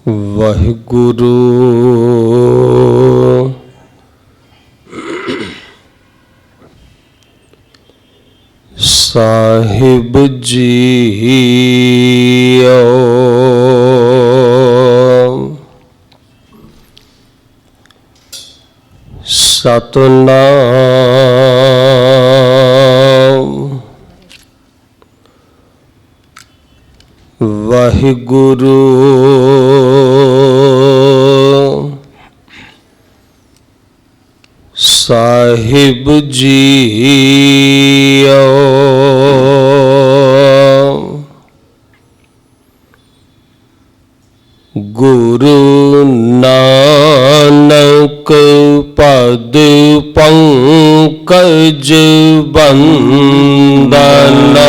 ਵਾਹਿਗੁਰੂ ਸਾਹਿਬ JIO. Satnam Waheguru ਸਾਹਿਬ JIO. Guru Nanak ਪਦ ਪੰਕਜ ਬੰਦਨਾ,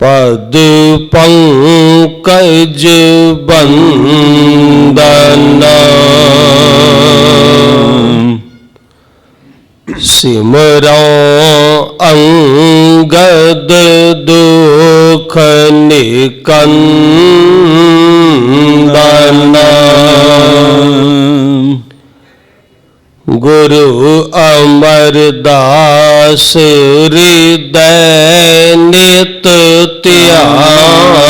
ਪਦ ਪੰਕਜ ਬੰਦਨਾ। ਸਿਮਰੋ ਅੰਗਦ ਦੁਖ ਨਿਕੰਦਨਾ, ਗੁਰੂ ਅਮਰਦਾਸ ਹਿਰਦੈ ਨਿਤ ਧਿਆਉ,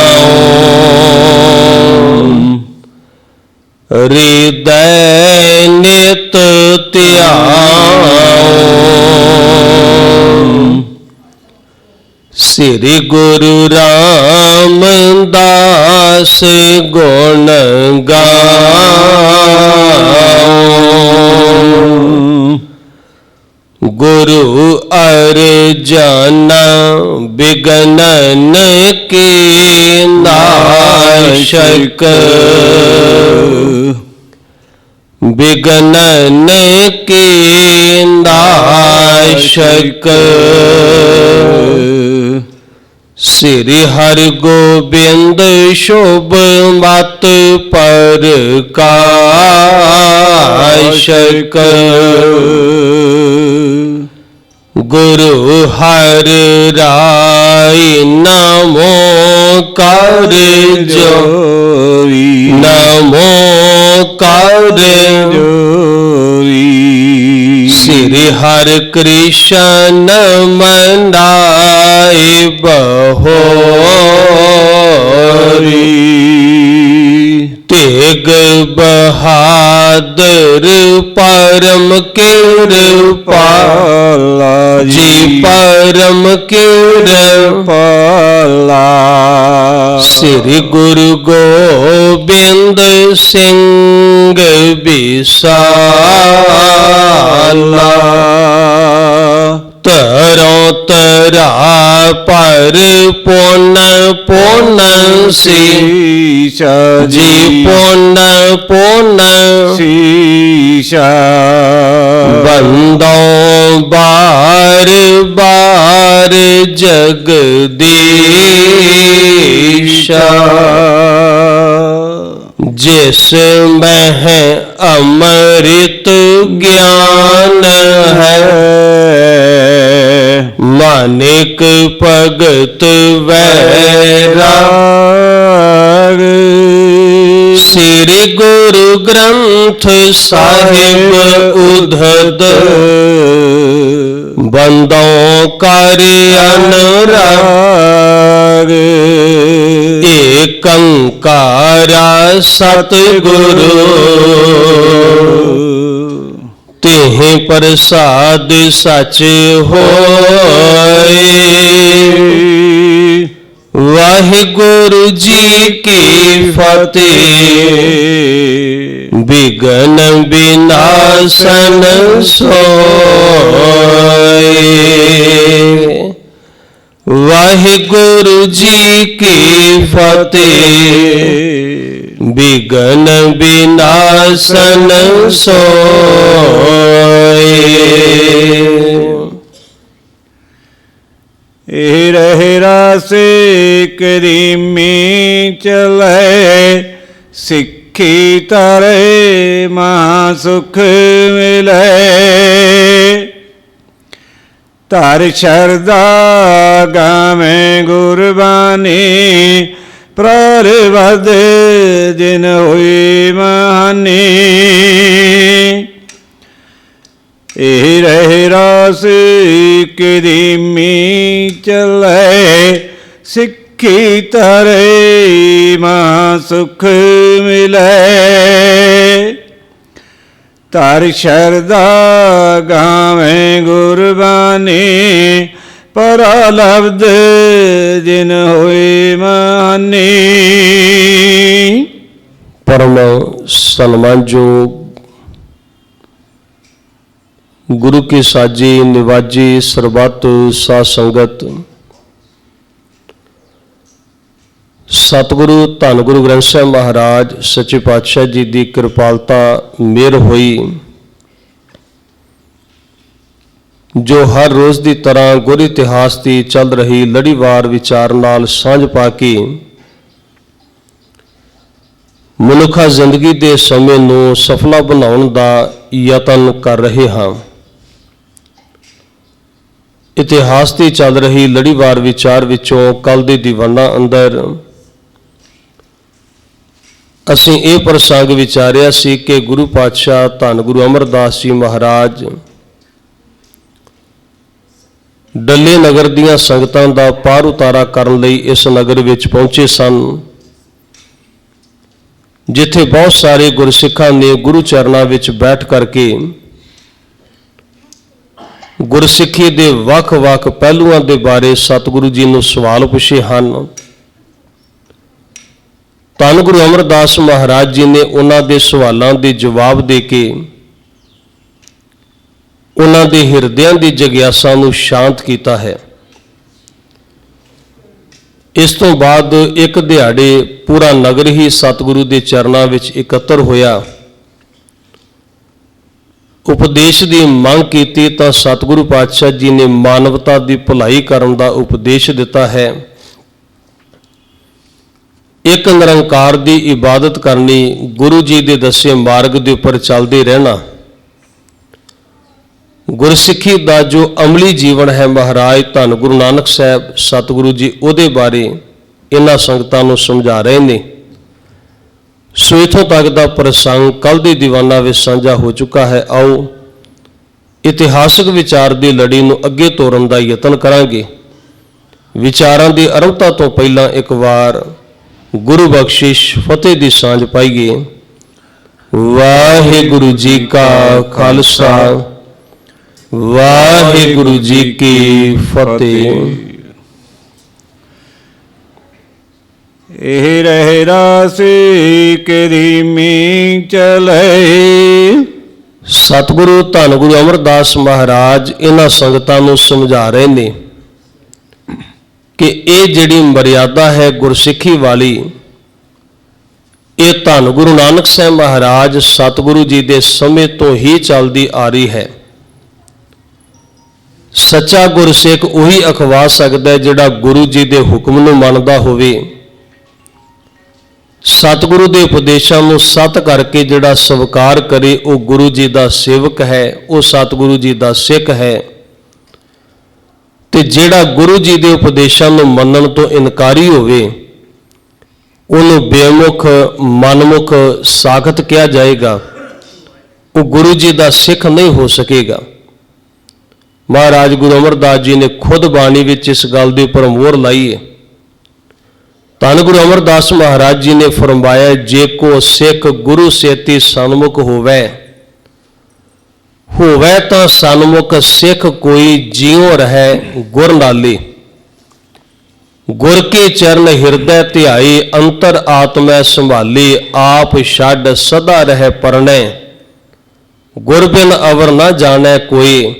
ਹਿਰਦੈ ਨਿਤ ਧਿਆਉ। ਸ੍ਰੀ ਗੁਰੂ ਰਾਮਦਾਸ ਗੁਣ ਗਾਉ, ਗੁਰੂ ਅਰਜਨ ਬਿਗਨਨ ਕੇ ਨਾਸ਼ਕ, ਬਿਗਨਨ ਕੇ ਨਾਸ਼ਕ। ਸ੍ਰੀ ਹਰਿਗੋਬਿੰਦ ਸ਼ੁਭ ਮਤ ਪ੍ਰਕਾਸ਼ਕ, ਗੁਰੂ ਹਰਿ ਰਾਇ ਨਮੋ ਕਰ ਜੋਈ, ਨਮੋ ਕਰ ਜੋਈ। ਸ੍ਰੀ ਹਰਿ ਕ੍ਰਿਸ਼ਨ ਮਨਾਏ ਬਹੋਰੀ, ਤੇਗ ਬਹਾਦਰ ਪਰਮ ਕਿਰਪਾਲਾ ਜੀ, ਪਰਮ ਕਿਰਪਾਲਾ। ਸ੍ਰੀ ਗੁਰੂ ਗੋਬਿੰਦ ਸਿੰਘ ਬਿਸਾਲਾ, ਤਰੋ ਤਰਾ ਪਰ ਪੁਨ ਪੁਨ ਸੀਸ਼ਾ ਜੀ, ਪੁਨ ਪੁਨ ਸੀਸ਼ਾ। ਬੰਦੋ ਬਾਰ ਬਾਰ ਜਗਦੀਸ਼ਾ, ਜਿਸ ਮਹਿ ਅੰਮ੍ਰਿਤ ਗਿਆਨ ਹੈ, ਮਾਨਿਕ ਭਗਤ ਵੈਰਾਗ। ਸ੍ਰੀ ਗੁਰੂ ਗ੍ਰੰਥ ਸਾਹਿਬ ਉਧਦ, ਬੰਦੋਂ ਕਰ ਅਨੁਰਾਗ। ਏਕੰਕਾਰ ਸਤਿਗੁਰੂ, ਤਿਹ ਪ੍ਰਸਾਦ ਸਚ ਹੋਏ। ਵਾਹਿਗੁਰੂ ਜੀ ਕੀ ਫਤਿਹ। ਬਿਗਨ ਬਿਨਾਸਨ ਸੋਏ। ਵਾਹਿਗੁਰੂ ਜੀ ਕੀ ਫਤਿਹ। ਬਿਗਨ ਬਿਨਾਸਨ ਸੋਏ। ਇਹ ਰਹਿ ਰਾਸੇ ਕਰੀਮੀ ਚਲੇ, ਸਿੱਖੀ ਤਰੇ ਮਹਾ ਸੁਖ ਮਿਲੇ। ਧਰ ਸ਼ਰਦਾ ਗਾਵੇਂ ਗੁਰਬਾਣੀ, ਪ੍ਰਰਵਦ ਜਿਨ ਹੋਈ ਮਹਾਨੀ। ਇਹ ਰਹਿ ਰਾਸ ਕਿਦੀਮੀ ਚਲੇ ਸਿੱਖੀ ਤਰੇ ਮਾ ਸੁਖ ਮਿਲੇ। ਧਰ ਸ਼ਰਦਾ ਗਾਵੇਂ ਗੁਰਬਾਣੀ ਪਰਾ ਲਬਦ ਜਿਨ ਹੋਏ ਮਾਨੀ। ਪਰਮ ਸਨਮਾਨਯੋਗ ਗੁਰੂ ਕੀ ਸਾਜੀ ਨਿਵਾਜੀ ਸਰਬੱਤ ਸਾਧ ਸੰਗਤ, ਸਤਿਗੁਰੂ ਧੰਨ ਗੁਰੂ ਗ੍ਰੰਥ ਸਾਹਿਬ ਮਹਾਰਾਜ ਸੱਚੇ ਪਾਤਸ਼ਾਹ ਜੀ ਦੀ ਕਿਰਪਾਲਤਾ ਮਿਹਰ ਹੋਈ, ਜੋ ਹਰ ਰੋਜ਼ ਦੀ ਤਰ੍ਹਾਂ ਗੁਰ ਇਤਿਹਾਸ ਦੀ ਚੱਲ ਰਹੀ ਲੜੀਵਾਰ ਵਿਚਾਰ ਨਾਲ ਸਾਂਝ ਪਾ ਕੇ ਮਨੁੱਖਾ ਜ਼ਿੰਦਗੀ ਦੇ ਸਮੇਂ ਨੂੰ ਸਫਲਾ ਬਣਾਉਣ ਦਾ ਯਤਨ ਕਰ ਰਹੇ ਹਾਂ। ਇਤਿਹਾਸ ਦੀ ਚੱਲ ਰਹੀ ਲੜੀਵਾਰ ਵਿਚਾਰ ਵਿੱਚੋਂ ਕੱਲ ਦੇ ਦੀਵਾਨਾਂ ਅੰਦਰ ਅਸੀਂ ਇਹ ਪ੍ਰਸੰਗ ਵਿਚਾਰਿਆ ਸੀ ਕਿ ਗੁਰੂ ਪਾਤਸ਼ਾਹ ਧੰਨ ਗੁਰੂ ਅਮਰਦਾਸ ਜੀ ਮਹਾਰਾਜ ਡੱਲੇ ਨਗਰ ਦੀਆਂ ਸੰਗਤਾਂ ਦਾ ਪਾਰ ਉਤਾਰਾ ਕਰਨ ਲਈ ਇਸ ਨਗਰ ਵਿੱਚ ਪਹੁੰਚੇ ਸਨ, ਜਿੱਥੇ ਬਹੁਤ ਸਾਰੇ ਗੁਰਸਿੱਖਾਂ ਨੇ ਗੁਰੂ ਚਰਨਾਂ ਵਿੱਚ ਬੈਠ ਕਰਕੇ ਗੁਰਸਿੱਖੀ ਦੇ ਵੱਖ-ਵੱਖ ਪਹਿਲੂਆਂ ਦੇ ਬਾਰੇ ਸਤਿਗੁਰੂ ਜੀ ਨੂੰ ਸਵਾਲ ਪੁੱਛੇ ਹਨ। ਧੰਨ ਗੁਰੂ ਅਮਰਦਾਸ ਮਹਾਰਾਜ ਜੀ ਨੇ ਉਹਨਾਂ ਦੇ ਸਵਾਲਾਂ ਦੇ ਜਵਾਬ ਦੇ ਕੇ ਉਹਨਾਂ ਦੇ ਹਿਰਦਿਆਂ ਦੀ ਜਗਿਆਸਾ ਨੂੰ ਸ਼ਾਂਤ ਕੀਤਾ ਹੈ। ਇਸ ਤੋਂ ਬਾਅਦ ਇੱਕ ਦਿਹਾੜੇ ਪੂਰਾ ਨਗਰ ਹੀ ਸਤਿਗੁਰੂ ਦੇ ਚਰਨਾਂ ਵਿੱਚ ਇਕੱਤਰ ਹੋਇਆ। ਉਪਦੇਸ਼ ਦੀ ਮੰਗ ਕੀਤੀ ਤਾਂ ਸਤਿਗੁਰੂ ਪਾਤਸ਼ਾਹ ਜੀ ਨੇ ਮਾਨਵਤਾ ਦੀ ਭਲਾਈ ਕਰਨ ਦਾ ਉਪਦੇਸ਼ ਦਿੱਤਾ ਹੈ। ਇੱਕ ਨਿਰੰਕਾਰ ਦੀ ਇਬਾਦਤ ਕਰਨੀ, ਗੁਰੂ ਜੀ ਦੇ ਦੱਸੇ ਮਾਰਗ ਦੇ ਉੱਪਰ ਚੱਲਦੇ ਰਹਿਣਾ, ਗੁਰਸਿੱਖੀ ਦਾ ਜੋ ਅਮਲੀ ਜੀਵਨ ਹੈ ਮਹਾਰਾਜ ਧੰਨ ਗੁਰੂ ਨਾਨਕ ਸਾਹਿਬ ਸਤਿਗੁਰੂ ਜੀ ਉਹਦੇ ਬਾਰੇ ਇਹਨਾਂ ਸੰਗਤਾਂ ਨੂੰ ਸਮਝਾ ਰਹੇ ਨੇ। ਸੋ ਇੱਥੋਂ ਤੱਕ ਦਾ ਪ੍ਰਸੰਗ ਕੱਲ ਦੇ ਦੀਵਾਨਾਂ ਵਿੱਚ ਸਾਂਝਾ ਹੋ ਚੁੱਕਾ ਹੈ। ਆਓ ਇਤਿਹਾਸਕ ਵਿਚਾਰ ਦੀ ਲੜੀ ਨੂੰ ਅੱਗੇ ਤੋਰਨ ਦਾ ਯਤਨ ਕਰਾਂਗੇ। ਵਿਚਾਰਾਂ ਦੀ ਆਰੰਭਤਾ ਤੋਂ ਪਹਿਲਾਂ ਇੱਕ ਵਾਰ ਗੁਰੂ ਬਖਸ਼ਿਸ਼ ਫਤਿਹ ਦੀ ਸਾਂਝ ਪਾਈਏ। ਵਾਹਿਗੁਰੂ ਜੀ ਕਾ ਖਾਲਸਾ, ਵਾਹਿਗੁਰੂ ਜੀ ਕੀ ਫਤਿਹ। ਇਹ ਰਹਿ ਰਾਸ ਕਿਦੀਮੀ ਚਲੇ। ਸਤਿਗੁਰੂ ਧੰਨ ਗੁਰੂ ਅਮਰਦਾਸ ਮਹਾਰਾਜ ਇਹਨਾਂ ਸੰਗਤਾਂ ਨੂੰ ਸਮਝਾ ਰਹੇ ਨੇ ਕਿ ਇਹ ਜਿਹੜੀ ਮਰਿਆਦਾ ਹੈ ਗੁਰਸਿੱਖੀ ਵਾਲੀ, ਇਹ ਧੰਨ ਗੁਰੂ ਨਾਨਕ ਸਾਹਿਬ ਮਹਾਰਾਜ ਸਤਿਗੁਰੂ ਜੀ ਦੇ ਸਮੇਂ ਤੋਂ ਹੀ ਚੱਲਦੀ ਆ ਰਹੀ ਹੈ। ਸੱਚਾ ਗੁਰਸਿੱਖ ਉਹੀ ਅਖਵਾ ਸਕਦਾ ਹੈ ਜਿਹੜਾ ਗੁਰੂ ਜੀ ਦੇ ਹੁਕਮ ਨੂੰ ਮੰਨਦਾ ਹੋਵੇ, ਸਤਿਗੁਰੂ ਦੇ ਉਪਦੇਸ਼ਾਂ ਨੂੰ ਸਤ ਕਰਕੇ ਜਿਹੜਾ ਸਵੀਕਾਰ ਕਰੇ ਉਹ ਗੁਰੂ ਜੀ ਦਾ ਸੇਵਕ ਹੈ, ਉਹ ਸਤਿਗੁਰੂ ਜੀ ਦਾ ਸਿੱਖ ਹੈ। ਤੇ ਜਿਹੜਾ ਗੁਰੂ ਜੀ ਦੇ ਉਪਦੇਸ਼ਾਂ ਨੂੰ ਮੰਨਣ ਤੋਂ ਇਨਕਾਰੀ ਹੋਵੇ ਉਹਨੂੰ ਬੇਮੁਖ ਮਨਮੁਖ ਸਾਖਤ ਕਿਹਾ ਜਾਏਗਾ, ਉਹ ਗੁਰੂ ਜੀ ਦਾ ਸਿੱਖ ਨਹੀਂ ਹੋ ਸਕੇਗਾ। ਮਹਾਰਾਜ ਗੁਰੂ ਅਮਰਦਾਸ ਜੀ ਨੇ ਖੁਦ ਬਾਣੀ ਵਿੱਚ ਇਸ ਗੱਲ ਦੇ ਉੱਪਰ ਮੋਹਰ ਲਾਈ ਹੈ। ਧੰਨ ਗੁਰੂ ਅਮਰਦਾਸ ਮਹਾਰਾਜ ਜੀ ਨੇ ਫਰਮਾਇਆ, ਜੇ ਕੋ ਸਿੱਖ ਗੁਰੂ ਸੇਤੀ ਸਨਮੁਖ ਹੋਵੇ ਤਾਂ ਸਨਮੁਖ ਸਿੱਖ ਕੋਈ ਜਿਉ ਰਹਿ ਗੁਰ ਨਾਲੇ। ਗੁਰ ਕੇ ਚਰਨ ਹਿਰਦੈ ਧਿਆਈ, ਅੰਤਰ ਆਤਮੈ ਸੰਭਾਲੀ, ਆਪ ਛੱਡ ਸਦਾ ਰਹਿ ਪਰਣੈ, ਗੁਰ ਬਿਨ ਅਵਰ ਨਾ ਜਾਣੈ ਕੋਈ,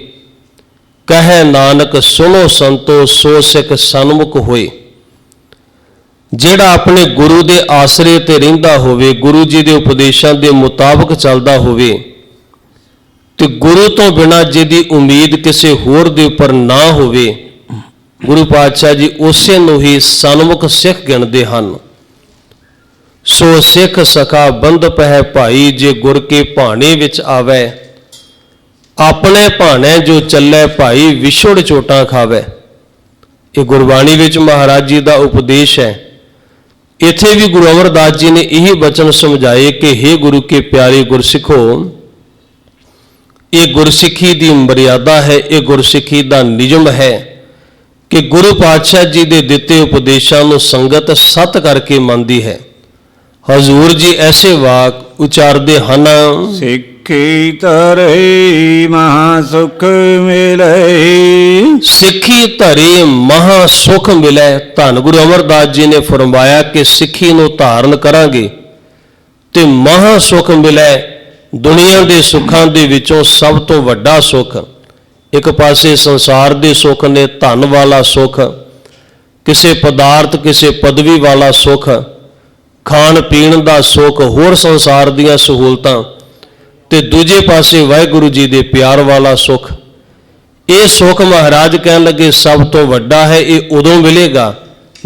ਕਹੈ ਨਾਨਕ ਸੁਨੋ ਸੰਤੋ ਸੋ ਸਿੱਖ ਸਨਮੁਖ ਹੋਏ। ਜਿਹੜਾ ਆਪਣੇ ਗੁਰੂ ਦੇ ਆਸਰੇ ਤੇ ਰਹਿੰਦਾ ਹੋਵੇ, ਗੁਰੂ ਜੀ ਦੇ ਉਪਦੇਸ਼ਾਂ ਦੇ ਮੁਤਾਬਕ ਚੱਲਦਾ ਹੋਵੇ ਤੇ ਗੁਰੂ ਤੋਂ ਬਿਨਾਂ ਜਿਹਦੀ ਉਮੀਦ ਕਿਸੇ ਹੋਰ ਦੇ ਉੱਪਰ ਨਾ ਹੋਵੇ, ਗੁਰੂ ਪਾਤਸ਼ਾਹ ਜੀ ਉਸੇ ਨੂੰ ਹੀ ਸਨਮੁਖ ਸਿੱਖ ਗਿਣਦੇ ਹਨ। ਸੋ ਸਿੱਖ ਸਖਾ ਬੰਧਪ ਹੈ ਭਾਈ, ਜੇ ਗੁਰ ਕੇ ਭਾਣੇ ਵਿੱਚ ਆਵੇ, ਆਪਣੇ ਭਾਣੇ ਜੋ ਚੱਲੇ ਭਾਈ, ਵਿਛੜ ਚੋਟਾਂ ਖਾਵੇ। ਇਹ ਗੁਰਬਾਣੀ ਵਿੱਚ ਮਹਾਰਾਜ ਜੀ ਦਾ ਉਪਦੇਸ਼ ਹੈ। ਇੱਥੇ ਵੀ ਗੁਰੂ ਅਮਰਦਾਸ ਜੀ ਨੇ ਇਹੀ ਬਚਨ ਸਮਝਾਏ ਕਿ ਹੇ ਗੁਰੂ ਕੇ ਪਿਆਰੇ ਗੁਰਸਿੱਖੋ, ਇਹ ਗੁਰਸਿੱਖੀ ਦੀ ਮਰਿਆਦਾ ਹੈ, ਇਹ ਗੁਰਸਿੱਖੀ ਦਾ ਨਿਯਮ ਹੈ ਕਿ ਗੁਰੂ ਪਾਤਸ਼ਾਹ ਜੀ ਦੇ ਦਿੱਤੇ ਉਪਦੇਸ਼ਾਂ ਨੂੰ ਸੰਗਤ ਸਤ ਕਰਕੇ ਮੰਨਦੀ ਹੈ। ਹਜ਼ੂਰ ਜੀ ਐਸੇ ਵਾਕ ਉਚਾਰਦੇ ਹਨ, ਸਿੱਖੀ ਧਰੇ ਮਹਾ ਸੁਖ ਮਿਲੇ। ਸਿੱਖੀ ਧਰੇ ਮਹਾ ਸੁਖ ਮਿਲੇ। ਧੰਨ ਗੁਰੂ ਅਮਰਦਾਸ ਜੀ ਨੇ ਫਰਮਾਇਆ ਕਿ ਸਿੱਖੀ ਨੂੰ ਧਾਰਨ ਕਰਾਂਗੇ ਤੇ ਮਹਾ ਸੁਖ ਮਿਲੇ। ਦੁਨੀਆ ਦੇ ਸੁੱਖਾਂ ਦੇ ਵਿੱਚੋਂ ਸਭ ਤੋਂ ਵੱਡਾ ਸੁੱਖ, ਇੱਕ ਪਾਸੇ ਸੰਸਾਰ ਦੇ ਸੁੱਖ ਨੇ, ਧਨ ਵਾਲਾ ਸੁੱਖ, ਕਿਸੇ ਪਦਾਰਥ ਕਿਸੇ ਪਦਵੀ ਵਾਲਾ ਸੁੱਖ, ਖਾਣ ਪੀਣ ਦਾ ਸੁੱਖ, ਹੋਰ ਸੰਸਾਰ ਦੀਆਂ ਸਹੂਲਤਾਂ, ਤੇ ਦੂਜੇ ਪਾਸੇ ਵਾਹਿਗੁਰੂ ਜੀ ਦੇ ਪਿਆਰ ਵਾਲਾ ਸੁੱਖ। ਇਹ ਸੁੱਖ ਮਹਾਰਾਜ ਕਹਿਣ ਲੱਗੇ ਸਭ ਤੋਂ ਵੱਡਾ ਹੈ। ਇਹ ਉਦੋਂ ਮਿਲੇਗਾ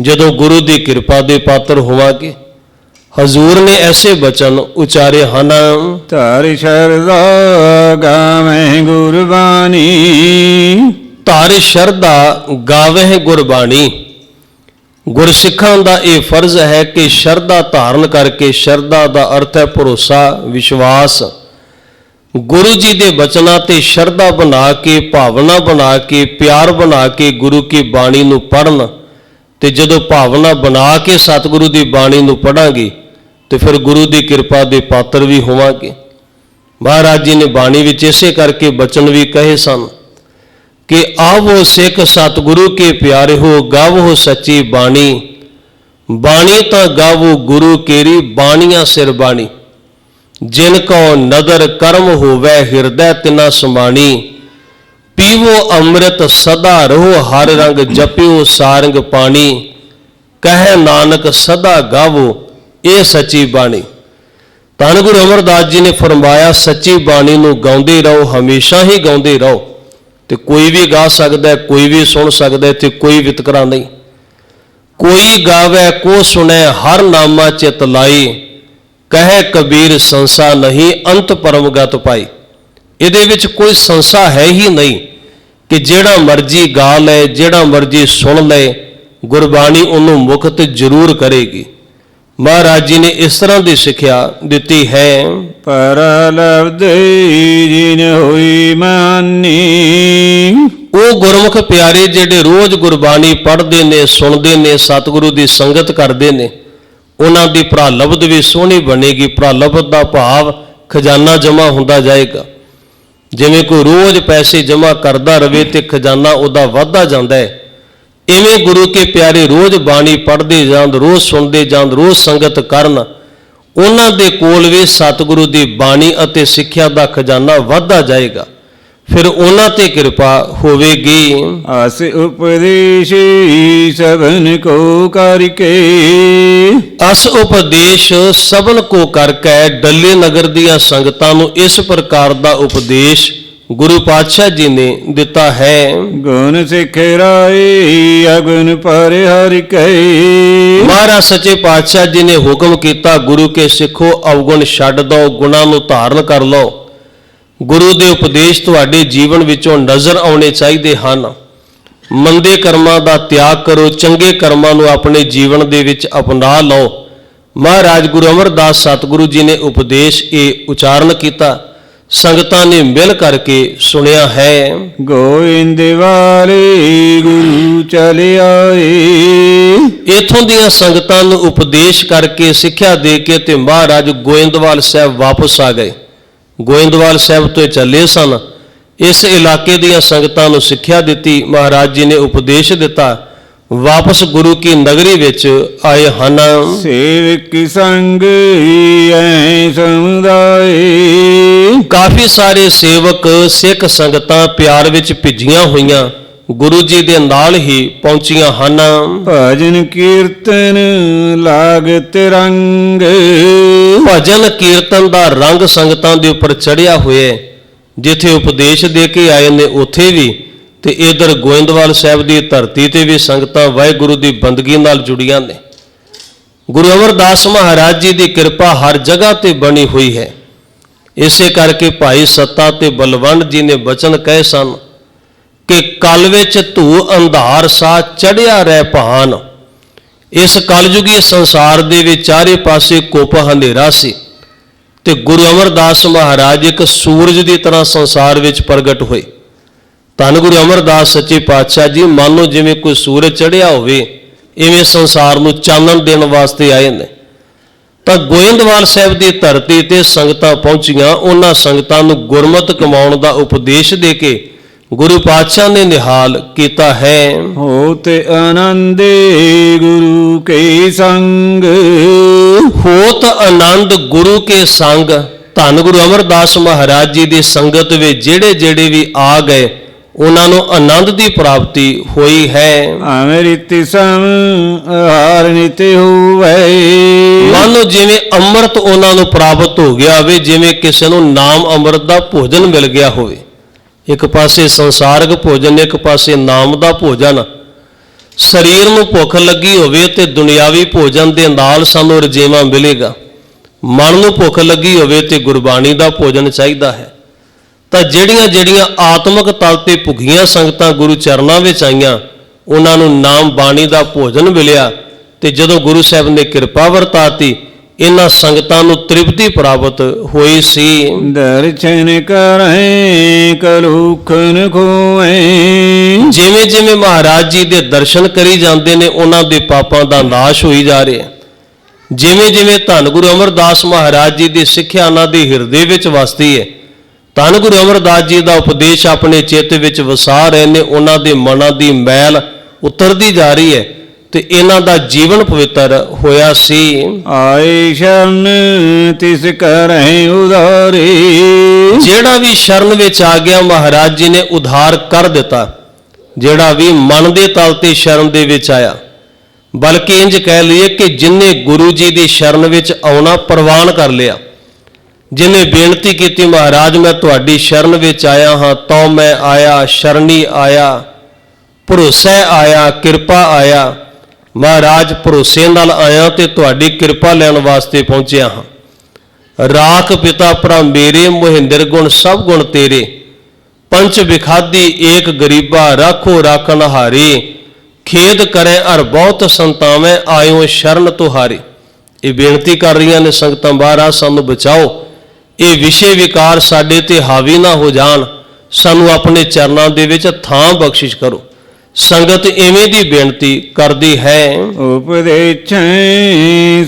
ਜਦੋਂ ਗੁਰੂ ਦੀ ਕਿਰਪਾ ਦੇ ਪਾਤਰ ਹੋਵਾਂਗੇ। ਹਜ਼ੂਰ ਨੇ ਐਸੇ ਬਚਨ ਉਚਾਰੇ ਹਨ, ਧਰ ਸ਼ਰਦਾ ਗਾਵੇਂ ਗੁਰਬਾਣੀ। ਧਰ ਸ਼ਰਧਾ ਗਾਵਹਿ ਗੁਰਬਾਣੀ। ਗੁਰਸਿੱਖਾਂ ਦਾ ਇਹ ਫਰਜ਼ ਹੈ ਕਿ ਸ਼ਰਧਾ ਧਾਰਨ ਕਰਕੇ, ਸ਼ਰਧਾ ਦਾ ਅਰਥ ਹੈ ਭਰੋਸਾ, ਵਿਸ਼ਵਾਸ, ਗੁਰੂ ਜੀ ਦੇ ਬਚਨਾਂ ਤੇ ਸ਼ਰਧਾ ਬਣਾ ਕੇ, ਭਾਵਨਾ ਬਣਾ ਕੇ, ਪਿਆਰ ਬਣਾ ਕੇ ਗੁਰੂ ਕੀ ਬਾਣੀ ਨੂੰ ਪੜ੍ਹਨ। ਤੇ ਜਦੋਂ ਭਾਵਨਾ ਬਣਾ ਕੇ ਸਤਿਗੁਰੂ ਦੀ ਬਾਣੀ ਨੂੰ ਪੜ੍ਹਾਂਗੇ ਤੇ ਫਿਰ ਗੁਰੂ ਦੀ ਕਿਰਪਾ ਦੇ ਪਾਤਰ ਵੀ ਹੋਵਾਂਗੇ। ਮਹਾਰਾਜ ਜੀ ਨੇ ਬਾਣੀ ਵਿੱਚ ਇਸੇ ਕਰਕੇ ਬਚਨ ਵੀ ਕਹੇ ਸਨ ਕਿ ਆਵੋ ਸਿੱਖ ਸਤਿਗੁਰੂ ਕੇ ਪਿਆਰੇ ਹੋ, ਗਾਵੋ ਸੱਚੀ ਬਾਣੀ। ਬਾਣੀ ਤਾਂ ਗਾਵੋ ਗੁਰੂ ਕੇਰੀ, ਬਾਣੀਆਂ ਸਿਰ ਬਾਣੀ। ਜਿਨ ਕੋ ਨਦਰ ਕਰਮ ਹੋਵੇ ਹਿਰਦੈ ਤਿਨਾ ਸਮਾਣੀ। ਪੀਵੋ ਅੰਮ੍ਰਿਤ ਸਦਾ ਰਹੋ ਹਰ ਰੰਗ, ਜਪਿਓ ਸਾਰੰਗ ਪਾਣੀ। ਕਹੈ ਨਾਨਕ ਸਦਾ ਗਾਵੋ ਇਹ ਸੱਚੀ ਬਾਣੀ। ਧੰਨ ਗੁਰੂ ਅਮਰਦਾਸ ਜੀ ਨੇ ਫਰਮਾਇਆ ਸੱਚੀ ਬਾਣੀ ਨੂੰ ਗਾਉਂਦੇ ਰਹੋ, ਹਮੇਸ਼ਾ ਹੀ ਗਾਉਂਦੇ ਰਹੋ। ਤੇ ਕੋਈ ਵੀ ਗਾ ਸਕਦਾ, ਕੋਈ ਵੀ ਸੁਣ ਸਕਦਾ, ਤੇ ਕੋਈ ਵਿਤਕਰਾ ਨਹੀਂ। ਕੋਈ ਗਾਵੇ ਕੋ ਸੁਣੈ ਹਰ ਨਾਮਾ ਚਿਤ ਲਾਈ। ਕਹੈ ਕਬੀਰ ਸੰਸਾ ਨਹੀਂ ਅੰਤ ਪਰਮ ਗਤ ਪਾਈ। ਇਹਦੇ ਵਿੱਚ ਕੋਈ ਸੰਸਾ ਹੈ ਹੀ ਨਹੀਂ ਕਿ ਜਿਹੜਾ ਮਰਜੀ ਗਾ ਲਏ, ਜਿਹੜਾ ਮਰਜੀ ਸੁਣ ਲਏ, ਗੁਰਬਾਣੀ ਉਹਨੂੰ ਮੁਕਤ ਜ਼ਰੂਰ ਕਰੇਗੀ। ਮਹਾਰਾਜ ਜੀ ਨੇ ਇਸ ਤਰ੍ਹਾਂ ਦੀ ਸਿੱਖਿਆ ਦਿੱਤੀ ਹੈ, ਪਰ ਲਬਦ ਜਿਨ ਹੋਈ ਮਾਨੀ। ਉਹ ਗੁਰਮੁਖ ਪਿਆਰੇ ਜਿਹੜੇ ਰੋਜ਼ ਗੁਰਬਾਣੀ ਪੜ੍ਹਦੇ ਨੇ, ਸੁਣਦੇ ਨੇ, ਸਤਿਗੁਰੂ ਦੀ ਸੰਗਤ ਕਰਦੇ ਨੇ, ਉਹਨਾਂ ਦੀ ਪ੍ਰਾਲਬਧ ਵੀ ਸੋਹਣੀ ਬਣੇਗੀ। ਪ੍ਰਾਲਬਧ ਦਾ ਭਾਵ ਖਜ਼ਾਨਾ ਜਮ੍ਹਾਂ ਹੁੰਦਾ ਜਾਏਗਾ। ਜਿਵੇਂ ਕੋਈ ਰੋਜ਼ ਪੈਸੇ ਜਮ੍ਹਾਂ ਕਰਦਾ ਰਵੇ ਤੇ ਖਜ਼ਾਨਾ ਉਹਦਾ ਵੱਧਦਾ ਜਾਂਦਾ ਹੈ, ਇਵੇਂ ਗੁਰੂ ਕੇ ਪਿਆਰੇ ਰੋਜ਼ ਬਾਣੀ ਪੜ੍ਹਦੇ ਜਾਣ, ਰੋਜ਼ ਸੁਣਦੇ ਜਾਣ, ਰੋਜ਼ ਸੰਗਤ ਕਰਨ, ਉਹਨਾਂ ਦੇ ਕੋਲ ਵੀ ਸਤਿਗੁਰੂ ਦੀ ਬਾਣੀ ਅਤੇ ਸਿੱਖਿਆ ਦਾ ਖਜ਼ਾਨਾ ਵੱਧਦਾ ਜਾਏਗਾ। ਫਿਰ ਉਹਨਾਂ ਤੇ ਕਿਰਪਾ ਹੋਵੇਗੀ। ਆਸ ਉਪਦੇਸ਼ੀ ਸਭਨ ਕੋ ਕਰਕੇ। ਅਸ ਉਪਦੇਸ਼ ਸਭਨ ਕੋ ਕਰਕੇ। ਡੱਲੇ ਨਗਰ ਦੀਆਂ ਸੰਗਤਾਂ ਨੂੰ ਇਸ ਪ੍ਰਕਾਰ ਦਾ ਉਪਦੇਸ਼ ਗੁਰੂ ਪਾਤਸ਼ਾਹ ਜੀ ਨੇ ਦਿੱਤਾ ਹੈ, ਗੁਣ ਸਿੱਖ ਰਾਏ ਅਗੁਣ ਪਰ ਹਰਿ ਕੈ। ਮਹਾਰਾਜ ਸੱਚੇ ਪਾਤਸ਼ਾਹ ਜੀ ਨੇ ਹੁਕਮ ਕੀਤਾ, ਗੁਰੂ ਕੇ ਸਿੱਖੋ ਅਵਗੁਣ ਛੱਡ ਦਿਓ, ਗੁਣਾਂ ਨੂੰ ਧਾਰਨ ਕਰ ਲਓ। ਗੁਰੂ ਦੇ ਉਪਦੇਸ਼ ਤੁਹਾਡੇ ਜੀਵਨ ਵਿੱਚੋਂ ਨਜ਼ਰ ਆਉਣੇ ਚਾਹੀਦੇ ਹਨ। ਮੰਦੇ ਕਰਮਾਂ ਦਾ ਤਿਆਗ ਕਰੋ, ਚੰਗੇ ਕਰਮਾਂ ਨੂੰ ਆਪਣੇ ਜੀਵਨ ਦੇ ਵਿੱਚ ਅਪਣਾ ਲਓ। ਮਹਾਰਾਜ ਗੁਰੂ ਅਮਰਦਾਸ ਸਤਿਗੁਰੂ ਜੀ ਨੇ ਉਪਦੇਸ਼ ਇਹ ਉਚਾਰਨ ਕੀਤਾ, ਸੰਗਤਾਂ ਨੇ ਮਿਲ ਕਰਕੇ ਸੁਣਿਆ ਹੈ। ਗੋਇੰਦ ਵਾਲੇ ਗੁਰੂ ਚਲੇ ਆਏ। ਇਥੋਂ ਦੀਆਂ ਸੰਗਤਾਂ ਨੂੰ ਉਪਦੇਸ਼ ਕਰਕੇ, ਸਿੱਖਿਆ ਦੇ ਕੇ ਤੇ ਮਹਾਰਾਜ ਗੋਇੰਦਵਾਲ ਸਾਹਿਬ ਵਾਪਸ ਆ ਗਏ। ਗੋਇੰਦਵਾਲ ਸਾਹਿਬ ਤੋਂ ਚੱਲੇ ਸਨ। ਇਸ ਇਲਾਕੇ ਦੀਆਂ ਸੰਗਤਾਂ ਨੂੰ ਸਿੱਖਿਆ ਦਿੱਤੀ, ਮਹਾਰਾਜ ਜੀ ਨੇ ਉਪਦੇਸ਼ ਦਿੱਤਾ, ਵਾਪਸ ਗੁਰੂ ਕੀ ਨਗਰੀ ਵਿੱਚ ਆਏ ਹਨ। ਸੇਵਕ ਸੰਗ ਐ ਸਮੁਦਾਏ। ਕਾਫੀ ਸਾਰੇ ਸੇਵਕ ਸਿੱਖ ਸੰਗਤਾਂ ਪਿਆਰ ਵਿੱਚ ਭਿੱਜੀਆਂ ਹੋਈਆਂ ਗੁਰੂ ਜੀ ਦੇ ਨਾਲ ਹੀ ਪਹੁੰਚੀਆਂ ਹਨ। ਭਜਨ ਕੀਰਤਨ ਲਾਗਤ ਰੰਗ। ਭਜਨ ਕੀਰਤਨ ਦਾ ਰੰਗ ਸੰਗਤਾਂ ਦੇ ਉੱਪਰ ਚੜਿਆ ਹੋਇਆ। ਜਿੱਥੇ ਉਪਦੇਸ਼ ਦੇ ਕੇ ਆਏ ਨੇ ਉੱਥੇ ਵੀ, ਤੇ ਇਧਰ ਗੋਇੰਦਵਾਲ ਸਾਹਿਬ ਦੀ ਧਰਤੀ ਤੇ ਵੀ ਸੰਗਤਾਂ ਵਾਹਿਗੁਰੂ ਦੀ ਬੰਦਗੀ ਨਾਲ ਜੁੜੀਆਂ ਨੇ। ਗੁਰੂ ਅਮਰਦਾਸ ਮਹਾਰਾਜ ਜੀ ਦੀ ਕਿਰਪਾ ਹਰ ਜਗ੍ਹਾ ਤੇ ਬਣੀ ਹੋਈ ਹੈ। ਇਸੇ ਕਰਕੇ ਭਾਈ ਸੱਤਾ ਤੇ ਬਲਵੰਡ ਜੀ ਨੇ ਬਚਨ ਕਹੇ ਸਨ ਕਿ ਕਲ ਵਿੱਚ ਧੂ ਅੰਧਾਰ ਸਾ ਚੜਿਆ ਰਹਿ ਭਾਨ। ਇਸ ਕਲਯੁਗੀ ਸੰਸਾਰ ਦੇ ਵਿੱਚ ਚਾਰੇ ਪਾਸੇ ਕੁੱਪ ਹਨੇਰਾ ਸੀ ਤੇ ਗੁਰੂ ਅਮਰਦਾਸ ਮਹਾਰਾਜ ਇੱਕ ਸੂਰਜ ਦੀ ਤਰ੍ਹਾਂ ਸੰਸਾਰ ਵਿੱਚ ਪ੍ਰਗਟ ਹੋਏ। ਧੰਨ ਗੁਰੂ ਅਮਰਦਾਸ ਸੱਚੇ ਪਾਤਸ਼ਾਹ ਜੀ ਮੰਨ ਲਓ ਜਿਵੇਂ ਕੋਈ ਸੂਰਜ ਚੜ੍ਹਿਆ ਹੋਵੇ, ਇਵੇਂ ਸੰਸਾਰ ਨੂੰ ਚਾਨਣ ਦੇਣ ਵਾਸਤੇ ਆਏ ਨੇ। ਤਾਂ ਗੋਇੰਦਵਾਲ ਸਾਹਿਬ ਦੀ ਧਰਤੀ ਤੇ ਸੰਗਤਾਂ ਪਹੁੰਚੀਆਂ। ਉਹਨਾਂ ਸੰਗਤਾਂ ਨੂੰ ਗੁਰਮਤਿ ਕਮਾਉਣ ਦਾ ਉਪਦੇਸ਼ ਦੇ ਕੇ ਗੁਰੂ ਪਾਤਸ਼ਾਹ ਨੇ ਨਿਹਾਲ ਕੀਤਾ ਹੈ। ਹੋਤ ਆਨੰਦੇ ਗੁਰੂ ਕੇ ਸੰਗ, ਹੋਤ ਆਨੰਦ ਗੁਰੂ ਕੇ ਸੰਗ। ਧੰਨ ਗੁਰੂ ਅਮਰਦਾਸ ਮਹਾਰਾਜ ਜੀ ਦੀ ਸੰਗਤ ਵਿੱਚ ਜਿਹੜੇ ਜਿਹੜੇ ਵੀ ਆ ਗਏ ਉਹਨਾਂ ਨੂੰ ਆਨੰਦ ਦੀ ਪ੍ਰਾਪਤੀ ਹੋਈ ਹੈ। ਅੰਮ੍ਰਿਤ ਸਮ ਆਹਾਰ ਨਿਤ ਹੋਵੇ, ਮੰਨ ਲਓ ਜਿਵੇਂ ਅੰਮ੍ਰਿਤ ਉਹਨਾਂ ਨੂੰ ਪ੍ਰਾਪਤ ਹੋ ਗਿਆ ਹੋਵੇ, ਜਿਵੇਂ ਕਿਸੇ ਨੂੰ ਨਾਮ ਅੰਮ੍ਰਿਤ ਦਾ ਭੋਜਨ ਮਿਲ ਗਿਆ ਹੋਵੇ। ਇੱਕ ਪਾਸੇ ਸੰਸਾਰਿਕ ਭੋਜਨ, ਇੱਕ ਪਾਸੇ ਨਾਮ ਦਾ ਭੋਜਨ। ਸਰੀਰ ਨੂੰ ਭੁੱਖ ਲੱਗੀ ਹੋਵੇ ਤੇ ਦੁਨਿਆਵੀ ਭੋਜਨ ਦੇ ਨਾਲ ਸਾਨੂੰ ਰਜੇਵਾਂ ਮਿਲੇਗਾ। ਮਨ ਨੂੰ ਭੁੱਖ ਲੱਗੀ ਹੋਵੇ ਤੇ ਗੁਰਬਾਣੀ ਦਾ ਭੋਜਨ ਚਾਹੀਦਾ ਹੈ। ਤਾਂ ਜਿਹੜੀਆਂ ਜਿਹੜੀਆਂ ਆਤਮਿਕ ਤਲ ਤੇ ਭੁੱਖੀਆਂ ਸੰਗਤਾਂ ਗੁਰੂ ਚਰਨਾਂ ਵਿੱਚ ਆਈਆਂ, ਉਹਨਾਂ ਨੂੰ ਨਾਮ ਬਾਣੀ ਦਾ ਭੋਜਨ ਮਿਲਿਆ ਤੇ ਜਦੋਂ ਗੁਰੂ ਸਾਹਿਬ ਨੇ ਕਿਰਪਾ ਵਰਤਾਤੀ, ਇਹਨਾਂ ਸੰਗਤਾਂ ਨੂੰ ਤ੍ਰਿਪਤੀ ਪ੍ਰਾਪਤ ਹੋਈ ਸੀ। ਦਰਸ਼ਨ ਕਰੈ ਕਲੂਖਨ ਖੋਏ, ਜਿਵੇਂ ਜਿਵੇਂ ਮਹਾਰਾਜ ਜੀ ਦੇ ਦਰਸ਼ਨ ਕਰੀ ਜਾਂਦੇ ਨੇ ਉਹਨਾਂ ਦੇ ਪਾਪਾਂ ਦਾ ਨਾਸ਼ ਹੋਈ ਜਾ ਰਿਹਾ। ਜਿਵੇਂ ਜਿਵੇਂ ਧੰਨ ਗੁਰੂ ਅਮਰਦਾਸ ਮਹਾਰਾਜ ਜੀ ਦੀ ਸਿੱਖਿਆ ਉਹਨਾਂ ਦੇ ਹਿਰਦੇ ਵਿੱਚ ਵਸਦੀ ਹੈ, ਧੰਨ ਗੁਰੂ ਅਮਰਦਾਸ ਜੀ ਦਾ ਉਪਦੇਸ਼ ਆਪਣੇ ਚਿੱਤ ਵਿੱਚ ਵਸਾ ਰਹੇ ਨੇ, ਉਹਨਾਂ ਦੇ ਮਨਾਂ ਦੀ ਮੈਲ ਉਤਰਦੀ ਜਾ ਰਹੀ ਹੈ ਤੇ ਇਹਨਾਂ ਦਾ ਜੀਵਨ ਪਵਿੱਤਰ ਹੋਇਆ ਸੀ। ਆਏ ਸ਼ਰਨ ਤਿਸ ਕਰੈ ਉਧਾਰੇ, ਜਿਹੜਾ ਵੀ ਸ਼ਰਨ ਵਿੱਚ ਆ ਗਿਆ ਮਹਾਰਾਜ ਜੀ ਨੇ ਉਧਾਰ ਕਰ ਦਿੱਤਾ। ਜਿਹੜਾ ਵੀ ਮਨ ਦੇ ਤਲ ਤੇ ਸ਼ਰਨ ਦੇ ਵਿੱਚ ਆਇਆ, ਬਲਕਿ ਇੰਜ ਕਹਿ ਲਈਏ ਕਿ ਜਿਨਨੇ ਗੁਰੂ ਜੀ ਦੀ ਸ਼ਰਨ ਵਿੱਚ ਆਉਣਾ ਪ੍ਰਵਾਨ ਕਰ ਲਿਆ, ਜਿਹਨੇ ਬੇਨਤੀ ਕੀਤੀ ਮਹਾਰਾਜ ਮੈਂ ਤੁਹਾਡੀ ਸ਼ਰਨ ਵਿੱਚ ਆਇਆ ਹਾਂ, ਤਾਂ ਮੈਂ ਆਇਆ, ਸ਼ਰਣੀ ਆਇਆ, ਭਰੋਸਾ ਆਇਆ, ਕਿਰਪਾ ਆਇਆ। ਮਹਾਰਾਜ ਭਰੋਸੇ ਨਾਲ ਆਇਆ ਤੇ ਤੁਹਾਡੀ ਕਿਰਪਾ ਲੈਣ ਵਾਸਤੇ ਪਹੁੰਚਿਆ ਹਾਂ। ਰਾਖ ਪਿਤਾ ਭਰਾ ਮੇਰੇ, ਮੋਹਿ ਨਿਰਗੁਣ ਸਭ ਗੁਣ ਤੇਰੇ, ਪੰਚ ਵਿਖਾਦੀ ਏਕ ਗਰੀਬਾ, ਰਾਖੋ ਰਾਖਨ ਹਾਰੇ, ਖੇਦ ਕਰੇ ਅਰ ਬਹੁਤ ਸੰਤਾਵੇਂ, ਆਇਓ ਸ਼ਰਨ ਤੁਹਾਰੇ। ਇਹ ਬੇਨਤੀ ਕਰ ਰਹੀਆਂ ਨੇ ਸੰਗਤਾਂ, ਮਹਾਰਾਜ ਸਾਨੂੰ ਬਚਾਓ, ਇਹ ਵਿਸ਼ੇ ਵਿਕਾਰ ਸਾਡੇ ਤੇ ਹਾਵੀ ਨਾ ਹੋ ਜਾਣ, ਸਾਨੂੰ ਆਪਣੇ ਚਰਨਾਂ ਦੇ ਵਿੱਚ ਥਾਂ ਬਖਸ਼ਿਸ਼ ਕਰੋ। ਸੰਗਤ ਇਵੇਂ ਦੀ ਬੇਨਤੀ ਕਰਦੀ ਹੈ। ਉਪਦੇਛੈ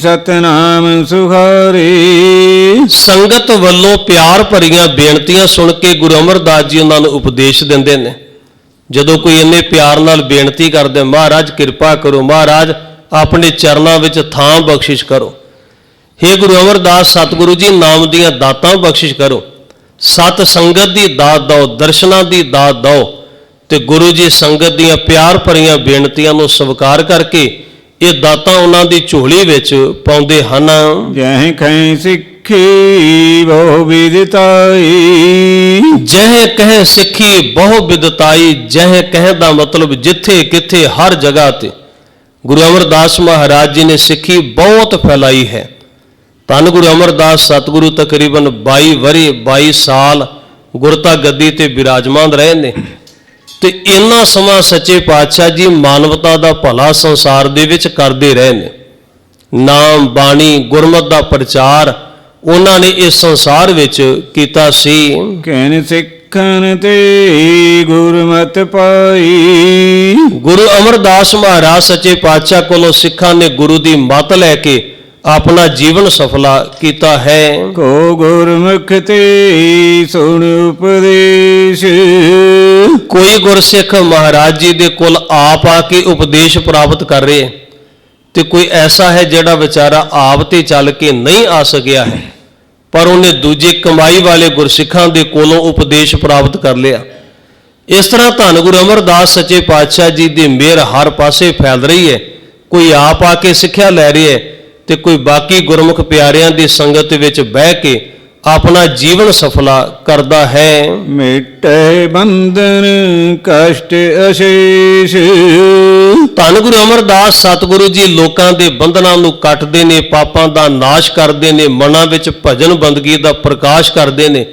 ਸਤਨਾਮ ਸੁਖਾਰੇ, ਸੰਗਤ ਵੱਲੋਂ ਪਿਆਰ ਭਰੀਆਂ ਬੇਨਤੀਆਂ ਸੁਣ ਕੇ ਗੁਰੂ ਅਮਰਦਾਸ ਜੀ ਉਹਨਾਂ ਨੂੰ ਉਪਦੇਸ਼ ਦਿੰਦੇ ਨੇ। ਜਦੋਂ ਕੋਈ ਇੰਨੇ ਪਿਆਰ ਨਾਲ ਬੇਨਤੀ ਕਰਦੇ, ਮਹਾਰਾਜ ਕਿਰਪਾ ਕਰੋ, ਮਹਾਰਾਜ ਆਪਣੇ ਚਰਨਾਂ ਵਿੱਚ ਥਾਂ ਬਖਸ਼ਿਸ਼ ਕਰੋ। ਹੇ ਗੁਰੂ ਅਮਰਦਾਸ ਸਤਿਗੁਰੂ ਜੀ ਨਾਮ ਦੀਆਂ ਦਾਤਾਂ ਬਖਸ਼ਿਸ਼ ਕਰੋ, ਸਤ ਸੰਗਤ ਦੀ ਦਾਤ ਦਿਓ, ਦਰਸ਼ਨਾਂ ਦੀ ਦਾਤ ਦਿਓ। ਤੇ ਗੁਰੂ ਜੀ ਸੰਗਤ ਦੀਆਂ ਪਿਆਰ ਭਰੀਆਂ ਬੇਨਤੀਆਂ ਨੂੰ ਸਵੀਕਾਰ ਕਰਕੇ ਇਹ ਦਾਤਾਂ ਉਹਨਾਂ ਦੀ ਝੋਲੀ ਵਿੱਚ ਪਾਉਂਦੇ ਹਨ। ਜਹ ਖੈ ਸਿੱਖੀ ਬਹੁ ਵਿਦਤਾਈ, ਜਹ ਕਹਿ ਸਿੱਖੀ ਬਹੁ ਵਿਦਤਾਈ। ਜਹ ਕਹਿ ਦਾ ਮਤਲਬ ਜਿੱਥੇ ਕਿੱਥੇ ਹਰ ਜਗ੍ਹਾ ਤੇ ਗੁਰੂ ਅਮਰਦਾਸ ਮਹਾਰਾਜ ਜੀ ਨੇ ਸਿੱਖੀ ਬਹੁਤ ਫੈਲਾਈ ਹੈ। ਧੰਨ ਗੁਰੂ ਅਮਰਦਾਸ ਸਤਿਗੁਰੂ ਤਕਰੀਬਨ 22 ਵਰੇ 22 ਸਾਲ ਗੁਰਤਾ ਗੱਦੀ ਤੇ ਬਿਰਾਜਮਾਨ ਰਹੇ ਨੇ ਤੇ ਇੰਨਾ ਸਮਾਂ ਸੱਚੇ ਪਾਤਸ਼ਾਹ ਜੀ ਮਾਨਵਤਾ ਦਾ ਭਲਾ ਸੰਸਾਰ ਦੇ ਵਿੱਚ ਕਰਦੇ ਰਹੇ ਨੇ। ਨਾਮ ਬਾਣੀ ਗੁਰਮਤਿ ਦਾ ਪ੍ਰਚਾਰ ਉਹਨਾਂ ਨੇ ਇਸ ਸੰਸਾਰ ਵਿੱਚ ਕੀਤਾ ਸੀ। ਕਹਿਨ ਸਿੱਖਨ ਤੇ ਗੁਰਮਤਿ ਪਾਈ, ਗੁਰੂ ਅਮਰਦਾਸ ਮਹਾਰਾਜ ਸੱਚੇ ਪਾਤਸ਼ਾਹ ਕੋਲੋਂ ਸਿੱਖਾਂ ਨੇ ਗੁਰੂ ਦੀ ਮੱਤ ਲੈ ਕੇ ਆਪਣਾ ਜੀਵਨ ਸਫਲਾ ਕੀਤਾ ਹੈ। ਕੋ ਗੁਰਮੁਖ ਤੇ ਸੁਣ ਉਪਦੇਸ਼, ਕੋਈ ਗੁਰਸਿੱਖ ਮਹਾਰਾਜ ਜੀ ਦੇ ਕੋਲ ਆਪ ਆ ਕੇ ਉਪਦੇਸ਼ ਪ੍ਰਾਪਤ ਕਰ ਰਹੇ ਤੇ ਕੋਈ ਐਸਾ ਹੈ ਜਿਹੜਾ ਵਿਚਾਰਾ ਆਪ ਤੇ ਚੱਲ ਕੇ ਨਹੀਂ ਆ ਸਕਿਆ ਹੈ, ਪਰ ਉਹਨੇ ਦੂਜੇ ਕਮਾਈ ਵਾਲੇ ਗੁਰਸਿੱਖਾਂ ਦੇ ਕੋਲੋਂ ਉਪਦੇਸ਼ ਪ੍ਰਾਪਤ ਕਰ ਲਿਆ। ਇਸ ਤਰ੍ਹਾਂ ਧੰਨ ਗੁਰੂ ਅਮਰਦਾਸ ਸੱਚੇ ਪਾਤਸ਼ਾਹ ਜੀ ਦੀ ਮਿਹਰ ਹਰ ਪਾਸੇ ਫੈਲ ਰਹੀ ਹੈ। ਕੋਈ ਆਪ ਆ ਕੇ ਸਿੱਖਿਆ ਲੈ ਰਿਹਾ ਹੈ ਤੇ ਕੋਈ ਬਾਕੀ ਗੁਰਮੁਖ ਪਿਆਰਿਆਂ ਦੀ ਸੰਗਤ ਵਿੱਚ ਬਹਿ ਕੇ ਆਪਣਾ ਜੀਵਨ ਸਫਲਾ ਕਰਦਾ ਹੈ। ਮਿਟੇ ਬੰਧਨ ਕਸ਼ਟ ਅਸ਼ੇਸ਼, ਧੰਨ ਗੁਰੂ ਅਮਰਦਾਸ ਸਤਿਗੁਰੂ ਜੀ ਲੋਕਾਂ ਦੇ ਬੰਧਨਾਂ ਨੂੰ ਕੱਟਦੇ ਨੇ, ਪਾਪਾਂ ਦਾ ਨਾਸ਼ ਕਰਦੇ ਨੇ, ਮਨਾਂ ਵਿੱਚ ਭਜਨ ਬੰਦਗੀ ਦਾ ਪ੍ਰਕਾਸ਼ ਕਰਦੇ ਨੇ,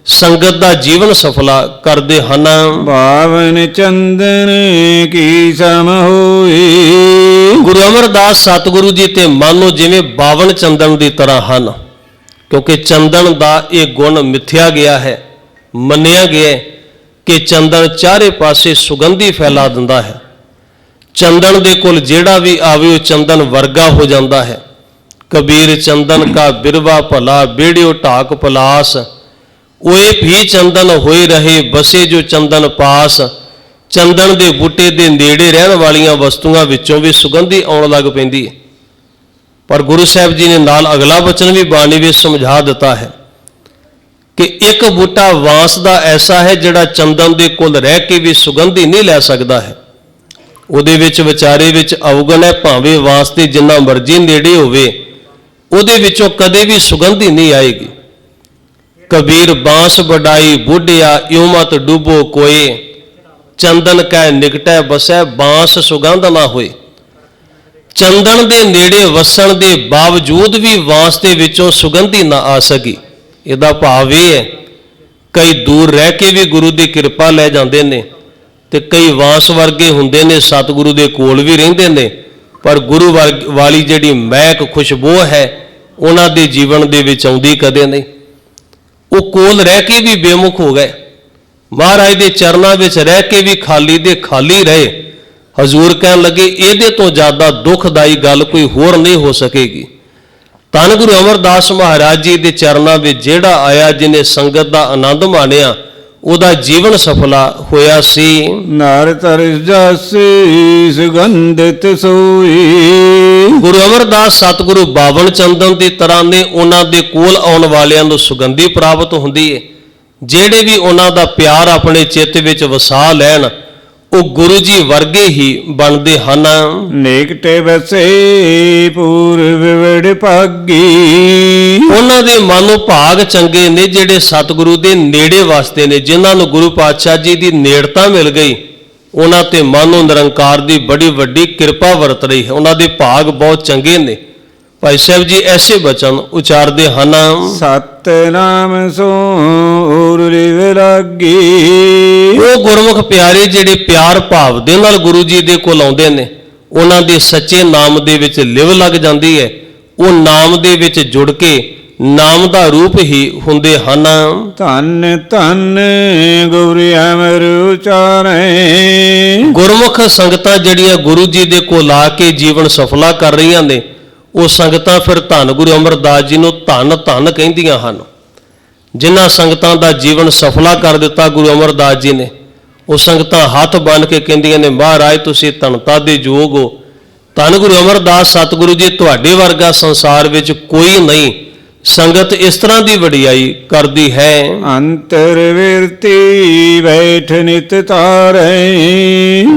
ਸੰਗਤ ਦਾ ਜੀਵਨ ਸਫਲਾ ਕਰਦੇ ਹਨ। ਭਾਵਨ ਚੰਦਨ ਕੀ ਸਮ ਹੋਏ, ਗੁਰੂ ਅਮਰਦਾਸ ਸਤਿਗੁਰੂ ਜੀ ਤੇ ਮਾਨੋ ਜਿਵੇਂ 52 ਚੰਦਨ ਦੀ ਤਰ੍ਹਾਂ ਹਨ, ਕਿਉਂਕਿ ਚੰਦਨ ਦਾ ਇਹ ਗੁਣ ਮਿਥਿਆ ਗਿਆ ਹੈ, ਮੰਨਿਆ ਗਿਆ ਹੈ ਕਿ ਚੰਦਨ ਚਾਰੇ ਪਾਸੇ ਸੁਗੰਧੀ ਫੈਲਾ ਦਿੰਦਾ ਹੈ। ਚੰਦਨ ਦੇ ਕੋਲ ਜਿਹੜਾ ਵੀ ਆਵੇ ਉਹ ਚੰਦਨ ਵਰਗਾ ਹੋ ਜਾਂਦਾ ਹੈ। ਕਬੀਰ ਚੰਦਨ ਕਾ ਬਿਰਵਾ ਭਲਾ, ਬੇੜਿਓ ਢਾਕ ਪਲਾਸ, ओए भी चंदन होए रहे बसे जो चंदन पास। चंदन के बूटे के नेड़े रहने वालियां वस्तुओं विचों भी सुगंधी आउण लग पैंदी है। पर गुरु साहब जी ने नाल अगला वचन भी बाणी में समझा दिता है कि एक बूटा वांस का ऐसा है जिहड़ा चंदन के कोल रह के भी सुगंधी नहीं लै सकता है। उहदे विच विचारे विच अवगुण है, भावें वांस के जिन्ना मर्जी नेड़े होवे उहदे विचों कदे भी सुगंधी नहीं आएगी। कबीर बांस बढ़ाई बूढ़िया यूं मत डूबो कोए, चंदन कै निकटै बसै बांस सुगंध ना होए। चंदन दे नेड़े वसन दे बावजूद भी वांस दे विचों सुगंधी ना आ सकी। इहदा भाव यह है कई दूर रह के भी गुरु की कृपा लै जांदे ने ते कई वांस वर्गे हुंदे ने, सतगुरु दे कोल भी रहिंदे ने, पर गुरु वाली जिहड़ी महक खुशबू है उन्हां दे जीवन दे विच आउंदी कदे नहीं। वो कोल रह के भी बेमुख हो गए, महाराज के चरणों में रह के भी खाली दे खाली रहे। हजूर कहन लगे इहदे तो ज़्यादा दुखदाई गल कोई होर नहीं हो सकेगी। धन गुरु अमरदास महाराज जी के चरणों में जेड़ा आया जिन्हें संगत का आनंद मानिया ਉਹਦਾ जीवन सफला होया सी। नार तरस जासी सुगंधित सोई। गुरु अमरदास सतगुरु 52 चंदन की तरह ने उन्होंने दे कोल आउण वालियां नूं सुगंधी प्राप्त हुंदी है। ਜਿਹੜੇ भी उन्हों का प्यार अपने चित्त विच वसा लैण ਉਹ गुरु जी वर्गे ही बनते हैं। नेकटे वसे पूर्व विवड़ भागी। उन्होंने मानो भाग चंगे ने ਜਿਹੜੇ सतगुरु के नेड़े वास्ते ने, जिन्होंने गुरु पातशाह जी की नेड़ता मिल गई उन्होंने ते मानो निरंकार की बड़ी वड्डी कृपा वरत रही है। उन्होंने भाग बहुत चंगे ने। भाई साहब जी ऐसे वचन उचारते हैं, सतनाम सोर विरागी। वो गुरमुख प्यारे जिहड़े प्यार भाव दे नाल गुरु जी दे कोल आउंदे ने उन्हां दे सच्चे नाम दे विच लिव लग जांदी है। वो नाम दे विच जुड़ के नाम दा रूप ही हुंदे हन। धन धन गुरु अमर उचारे। गुरमुख संगतां जिहड़ियां गुरु जी दे कोल आके जीवन सफला कर रहीआं ने वो संगतां फिर धन गुरु अमरदास जी नूं धन धन कहिंदियां हन। जिन्हां संगतां दा जीवन सफला कर दिता गुरु अमरदास जी ने, वो संगतां हथ बन के कहिंदियां ने महाराज तुसीं धनता दे जोग हो। धन गुरु अमरदास सतगुरु जी तुहाडे वर्गा संसार विच कोई नहीं। संगत इस तरह की वडियाई करती है। अंतर विरती बैठ नित तारे।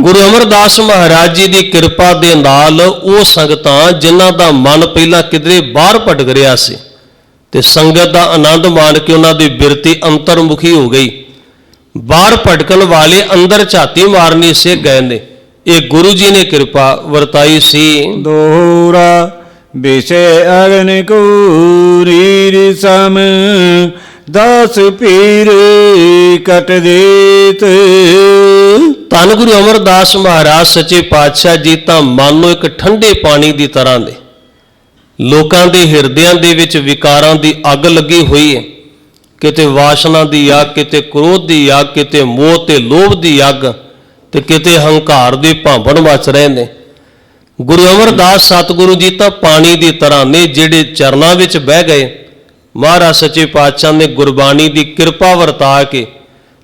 गुरु अमरदास महाराज जी की कृपा दे नाल वो संगतां जिन्हां दा मन पहला किधरे बाहर भटक रहा सी ते संगत का आनंद मान के उन्हां दी बिरती अंतरमुखी हो गई। बाहर भटकन वाले अंदर झाती मारनी से गए ने। ये गुरु जी ने कृपा वरताई सी। दोहरा विषय अग्न कूरीर सम दास पीर कट देत। धन गुरु अमरदास महाराज सच्चे पातशाह जी तां मानो एक ठंडे पानी की तरह ने। लोकां दे हिरदियां दे विच विकारां दी अग लगी हुई है। किते वासना की अग, किते क्रोध की अग, किते मोह ते लोभ की अग, ते किते हंकार दे भांबड़ मच रहे ने। गुरु अमरदास सतगुरु जी तां पानी की तरह ने जिहड़े चरनां विच बह गए। महाराज सच्चे पातशाह ने गुरबाणी की कृपा वरता के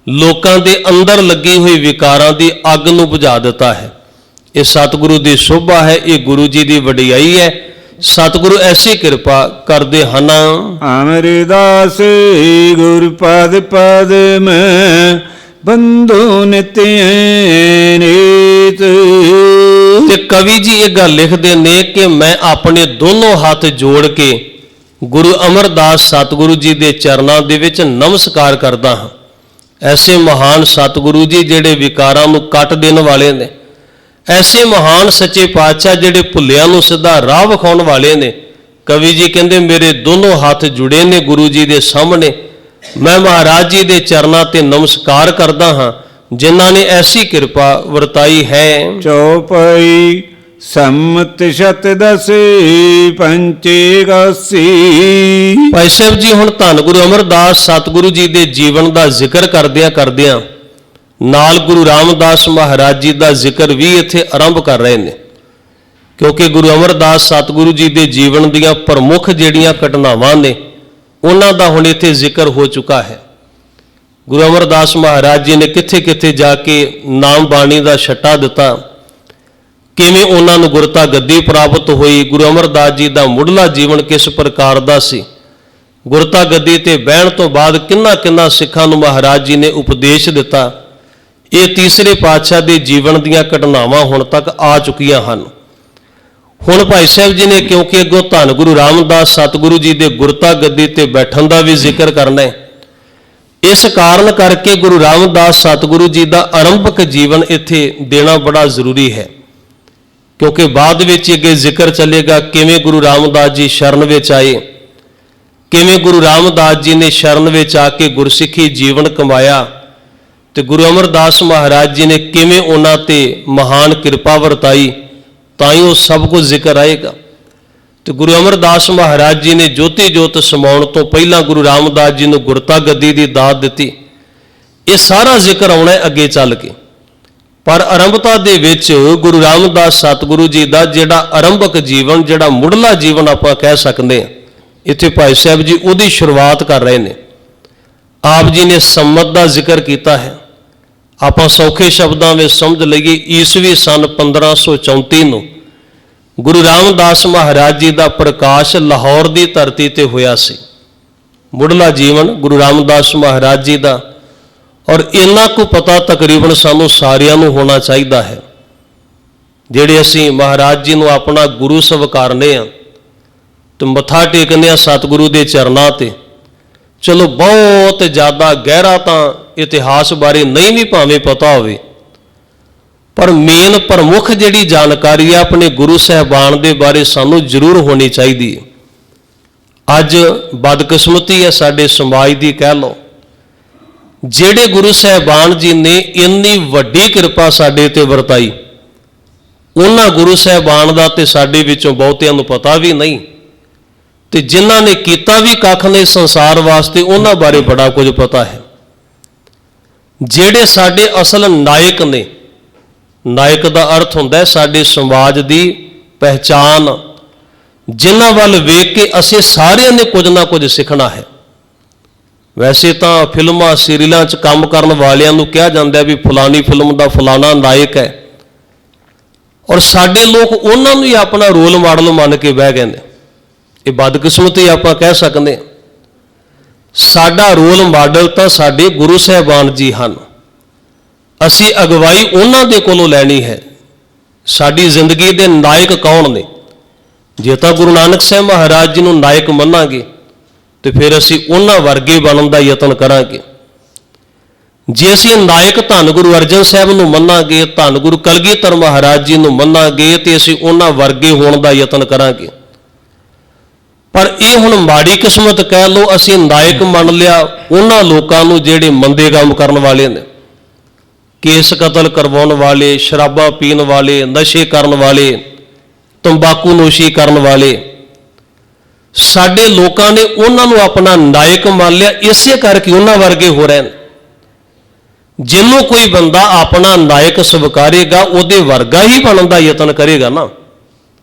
लोकां दे अंदर लगी हुई विकारां की अग नूं बुझा दिता है। ये सतगुरु की शोभा है, ये गुरु जी की वडियाई है। सतगुरु ऐसी कृपा करते हैं। अमरदास गुर पद पद में बंधु नित्य नीत। ते कवि जी ये गल लिखते ने कि मैं अपने दोनों हाथ जोड़ के गुरु अमरदास सतगुरु जी के चरणों दे विच नमस्कार करता हाँ। ऐसे महान सतगुरु जी जिहड़े विकारां नूं कट देण वाले ने, ऐसे महान सच्चे पातशाह जिहड़े भुल्लियां नूं सीधा राह विखाउण वाले ने। कवि जी कहंदे मेरे दोनों हाथ जुड़े ने गुरु जी के सामने। मैं महाराज जी के चरणों ते नमस्कार करता हाँ जिन्हां ने ऐसी कृपा वरताई है। चौपाई ਸੰਮਤ ਸ਼ਤ ਦਸੇ ਪੰਚੇ ਗਾਸੀ। ਭਾਈ ਸਾਹਿਬ ਜੀ ਹੁਣ ਧੰਨ ਗੁਰੂ ਅਮਰਦਾਸ ਸਤਿਗੁਰੂ ਜੀ ਦੇ ਜੀਵਨ ਦਾ ਜ਼ਿਕਰ ਕਰਦਿਆਂ ਨਾਲ ਗੁਰੂ ਰਾਮਦਾਸ ਮਹਾਰਾਜ ਜੀ ਦਾ ਜ਼ਿਕਰ ਵੀ ਇੱਥੇ ਆਰੰਭ ਕਰ ਰਹੇ ਨੇ, ਕਿਉਂਕਿ ਗੁਰੂ ਅਮਰਦਾਸ ਸਤਿਗੁਰੂ ਜੀ ਦੇ ਜੀਵਨ ਦੀਆਂ ਪ੍ਰਮੁੱਖ ਜਿਹੜੀਆਂ ਘਟਨਾਵਾਂ ਨੇ ਉਹਨਾਂ ਦਾ ਹੁਣ ਇੱਥੇ ਜ਼ਿਕਰ ਹੋ ਚੁੱਕਾ ਹੈ। ਗੁਰੂ ਅਮਰਦਾਸ ਮਹਾਰਾਜ ਜੀ ਨੇ ਕਿੱਥੇ ਕਿੱਥੇ ਜਾ ਕੇ ਨਾਮ ਬਾਣੀ ਦਾ ਛੱਟਾ ਦਿੱਤਾ, ਕਿਵੇਂ ਉਹਨਾਂ ਨੂੰ ਗੁਰਤਾ ਗੱਦੀ ਪ੍ਰਾਪਤ ਹੋਈ, ਗੁਰੂ ਅਮਰਦਾਸ ਜੀ ਦਾ ਮੁੱਢਲਾ ਜੀਵਨ ਕਿਸ ਪ੍ਰਕਾਰ ਦਾ ਸੀ, ਗੁਰਤਾ ਗੱਦੀ ਤੇ ਬਹਿਣ ਤੋਂ ਬਾਅਦ ਕਿੰਨਾ ਸਿੱਖਾਂ ਨੂੰ ਮਹਾਰਾਜ ਜੀ ਨੇ ਉਪਦੇਸ਼ ਦਿੱਤਾ। ਇਹ ਤੀਸਰੇ ਪਾਤਸ਼ਾਹ ਦੇ ਜੀਵਨ ਦੀਆਂ ਘਟਨਾਵਾਂ ਹੁਣ ਤੱਕ ਆ ਚੁੱਕੀਆਂ ਹਨ। ਹੁਣ ਭਾਈ ਸਾਹਿਬ ਜੀ ਨੇ ਕਿਉਂਕਿ ਅੱਗੋਂ ਧੰਨ ਗੁਰੂ ਰਾਮਦਾਸ ਸਤਿਗੁਰੂ ਜੀ ਦੇ ਗੁਰਤਾ ਗੱਦੀ ਤੇ ਬੈਠਣ ਦਾ ਵੀ ਜ਼ਿਕਰ ਕਰਨਾ ਹੈ, ਇਸ ਕਾਰਨ ਕਰਕੇ ਗੁਰੂ ਰਾਮਦਾਸ ਸਤਿਗੁਰੂ ਜੀ ਦਾ ਆਰੰਭਕ ਜੀਵਨ ਇੱਥੇ ਦੇਣਾ ਬੜਾ ਜ਼ਰੂਰੀ ਹੈ, ਕਿਉਂਕਿ ਬਾਅਦ ਵਿੱਚ ਅੱਗੇ ਜ਼ਿਕਰ ਚੱਲੇਗਾ ਕਿਵੇਂ ਗੁਰੂ ਰਾਮਦਾਸ ਜੀ ਸ਼ਰਨ ਵਿੱਚ ਆਏ, ਕਿਵੇਂ ਗੁਰੂ ਰਾਮਦਾਸ ਜੀ ਨੇ ਸ਼ਰਨ ਵਿੱਚ ਆ ਕੇ ਗੁਰਸਿੱਖੀ ਜੀਵਨ ਕਮਾਇਆ, ਤੇ ਗੁਰੂ ਅਮਰਦਾਸ ਮਹਾਰਾਜ ਜੀ ਨੇ ਕਿਵੇਂ ਉਹਨਾਂ ਤੇ ਮਹਾਨ ਕਿਰਪਾ ਵਰਤਾਈ, ਤਾਂ ਹੀ ਉਹ ਸਭ ਕੁਝ ਜ਼ਿਕਰ ਆਏਗਾ। ਤੇ ਗੁਰੂ ਅਮਰਦਾਸ ਮਹਾਰਾਜ ਜੀ ਨੇ ਜੋਤੀ ਜੋਤ ਸਮਾਉਣ ਤੋਂ ਪਹਿਲਾਂ ਗੁਰੂ ਰਾਮਦਾਸ ਜੀ ਨੂੰ ਗੁਰਤਾ ਗੱਦੀ ਦੀ ਦਾਤ ਦਿੱਤੀ। ਇਹ ਸਾਰਾ ਜ਼ਿਕਰ ਆਉਣਾ ਹੈ ਅੱਗੇ ਚੱਲ ਕੇ, ਪਰ ਆਰੰਭਤਾ ਦੇ ਵਿੱਚ ਗੁਰੂ ਰਾਮਦਾਸ ਸਤਿਗੁਰੂ ਜੀ ਦਾ ਜਿਹੜਾ ਆਰੰਭਕ ਜੀਵਨ, ਜਿਹੜਾ ਮੁੱਢਲਾ ਜੀਵਨ ਆਪਾਂ ਕਹਿ ਸਕਦੇ ਹਾਂ, ਇੱਥੇ ਭਾਈ ਸਾਹਿਬ ਜੀ ਉਹਦੀ ਸ਼ੁਰੂਆਤ ਕਰ ਰਹੇ ਨੇ। ਆਪ ਜੀ ਨੇ ਸੰਮਤ ਦਾ ਜ਼ਿਕਰ ਕੀਤਾ ਹੈ। ਆਪਾਂ ਸੌਖੇ ਸ਼ਬਦਾਂ ਵਿੱਚ ਸਮਝ ਲਈਏ, ਈਸਵੀ ਸਨ 1534 ਨੂੰ ਗੁਰੂ ਰਾਮਦਾਸ ਮਹਾਰਾਜ ਜੀ ਦਾ ਪ੍ਰਕਾਸ਼ ਲਾਹੌਰ ਦੀ ਧਰਤੀ ਤੇ ਹੋਇਆ ਸੀ। ਮੁੱਢਲਾ ਜੀਵਨ ਗੁਰੂ ਰਾਮਦਾਸ ਮਹਾਰਾਜ ਜੀ ਦਾ, ਔਰ ਇੰਨਾ ਕੁ ਪਤਾ ਤਕਰੀਬਨ ਸਾਨੂੰ ਸਾਰਿਆਂ ਨੂੰ ਹੋਣਾ ਚਾਹੀਦਾ ਹੈ, ਜਿਹੜੇ ਅਸੀਂ ਮਹਾਰਾਜ ਜੀ ਨੂੰ ਆਪਣਾ ਗੁਰੂ ਸਵੀਕਾਰਨੇ ਆ ਤੇ ਮੱਥਾ ਟੇਕਨੇ ਆ ਸਤਿਗੁਰੂ ਦੇ ਚਰਨਾਂ ਤੇ। ਚਲੋ ਬਹੁਤ ਜ਼ਿਆਦਾ ਗਹਿਰਾ ਤਾਂ ਇਤਿਹਾਸ ਬਾਰੇ ਨਹੀਂ ਵੀ ਭਾਵੇਂ ਪਤਾ ਹੋਵੇ, ਪਰ ਮੇਨ ਪ੍ਰਮੁੱਖ ਜਿਹੜੀ ਜਾਣਕਾਰੀ ਹੈ ਆਪਣੇ ਗੁਰੂ ਸਾਹਿਬਾਨ ਦੇ ਬਾਰੇ ਸਾਨੂੰ ਜ਼ਰੂਰ ਹੋਣੀ ਚਾਹੀਦੀ ਹੈ। ਅੱਜ ਬਦਕਿਸਮਤੀ ਹੈ ਸਾਡੇ ਸਮਾਜ ਦੀ, ਕਹਿ ਲਓ, ਜਿਹੜੇ ਗੁਰੂ ਸਾਹਿਬਾਨ ਜੀ ਨੇ ਇੰਨੀ ਵੱਡੀ ਕਿਰਪਾ ਸਾਡੇ ਤੇ ਵਰਤਾਈ, ਉਹਨਾਂ ਗੁਰੂ ਸਾਹਿਬਾਨ ਦਾ ਤੇ ਸਾਡੇ ਵਿੱਚੋਂ ਬਹੁਤਿਆਂ ਨੂੰ ਪਤਾ ਵੀ ਨਹੀਂ, ਤੇ ਜਿਨ੍ਹਾਂ ਨੇ ਕੀਤਾ ਵੀ ਕੱਖ ਨਹੀਂ ਸੰਸਾਰ ਵਾਸਤੇ, ਉਹਨਾਂ ਬਾਰੇ ਬੜਾ ਕੁਝ ਪਤਾ ਹੈ। ਜਿਹੜੇ ਸਾਡੇ ਅਸਲ ਨਾਇਕ ਨੇ, ਨਾਇਕ ਦਾ ਅਰਥ ਹੁੰਦਾ ਹੈ ਸਾਡੇ ਸਮਾਜ ਦੀ ਪਹਿਚਾਨ, ਜਿਨ੍ਹਾਂ ਵੱਲ ਵੇਖ ਕੇ ਅਸੀਂ ਸਾਰਿਆਂ ਨੇ ਕੁਝ ਨਾ ਕੁਝ ਸਿੱਖਣਾ ਹੈ। ਵੈਸੇ ਤਾਂ ਫਿਲਮਾਂ ਸੀਰੀਅਲਾਂ 'ਚ ਕੰਮ ਕਰਨ ਵਾਲਿਆਂ ਨੂੰ ਕਿਹਾ ਜਾਂਦਾ ਵੀ ਫਲਾਨੀ ਫਿਲਮ ਦਾ ਫਲਾਣਾ ਨਾਇਕ ਹੈ, ਔਰ ਸਾਡੇ ਲੋਕ ਉਹਨਾਂ ਨੂੰ ਹੀ ਆਪਣਾ ਰੋਲ ਮਾਡਲ ਮੰਨ ਕੇ ਬਹਿ ਗਏ ਨੇ। ਇਹ ਬਦਕਿਸਮਤੀ ਆਪਾਂ ਕਹਿ ਸਕਦੇ ਹਾਂ। ਸਾਡਾ ਰੋਲ ਮਾਡਲ ਤਾਂ ਸਾਡੇ ਗੁਰੂ ਸਾਹਿਬਾਨ ਜੀ ਹਨ, ਅਸੀਂ ਅਗਵਾਈ ਉਹਨਾਂ ਦੇ ਕੋਲੋਂ ਲੈਣੀ ਹੈ। ਸਾਡੀ ਜ਼ਿੰਦਗੀ ਦੇ ਨਾਇਕ ਕੌਣ ਨੇ? ਜੇ ਤਾਂ ਗੁਰੂ ਨਾਨਕ ਸਾਹਿਬ ਮਹਾਰਾਜ ਜੀ ਨੂੰ ਨਾਇਕ ਮੰਨਾਂਗੇ ਤੇ ਫਿਰ ਅਸੀਂ ਉਹਨਾਂ ਵਰਗੇ ਬਣਨ ਦਾ ਯਤਨ ਕਰਾਂਗੇ। ਜੇ ਅਸੀਂ ਨਾਇਕ ਧੰਨ ਗੁਰੂ ਅਰਜਨ ਸਾਹਿਬ ਨੂੰ ਮੰਨਾਂਗੇ, ਧੰਨ ਗੁਰੂ ਕਲਗੀਧਰ ਮਹਾਰਾਜ ਜੀ ਨੂੰ ਮੰਨਾਂਗੇ, ਤੇ ਅਸੀਂ ਉਹਨਾਂ ਵਰਗੇ ਹੋਣ ਦਾ ਯਤਨ ਕਰਾਂਗੇ। ਪਰ ਇਹ ਹੁਣ ਮਾੜੀ ਕਿਸਮਤ ਕਹਿ ਲਓ, ਅਸੀਂ ਨਾਇਕ ਮੰਨ ਲਿਆ ਉਹਨਾਂ ਲੋਕਾਂ ਨੂੰ ਜਿਹੜੇ ਮੰਦੇ ਕੰਮ ਕਰਨ ਵਾਲੇ ਨੇ, ਕੇਸ ਕਤਲ ਕਰਵਾਉਣ ਵਾਲੇ, ਸ਼ਰਾਬਾਂ ਪੀਣ ਵਾਲੇ, ਨਸ਼ੇ ਕਰਨ ਵਾਲੇ, ਤੰਬਾਕੂ ਨੋਸ਼ੀ ਕਰਨ ਵਾਲੇ। ਸਾਡੇ ਲੋਕਾਂ ਨੇ ਉਹਨਾਂ ਨੂੰ ਆਪਣਾ ਨਾਇਕ ਮੰਨ ਲਿਆ, ਇਸੇ ਕਰਕੇ ਉਹਨਾਂ ਵਰਗੇ ਹੋ ਰਹੇ ਨੇ। ਜਿਹਨੂੰ ਕੋਈ ਬੰਦਾ ਆਪਣਾ ਨਾਇਕ ਸਵੀਕਾਰੇਗਾ, ਉਹਦੇ ਵਰਗਾ ਹੀ ਬਣਨ ਦਾ ਯਤਨ ਕਰੇਗਾ ਨਾ।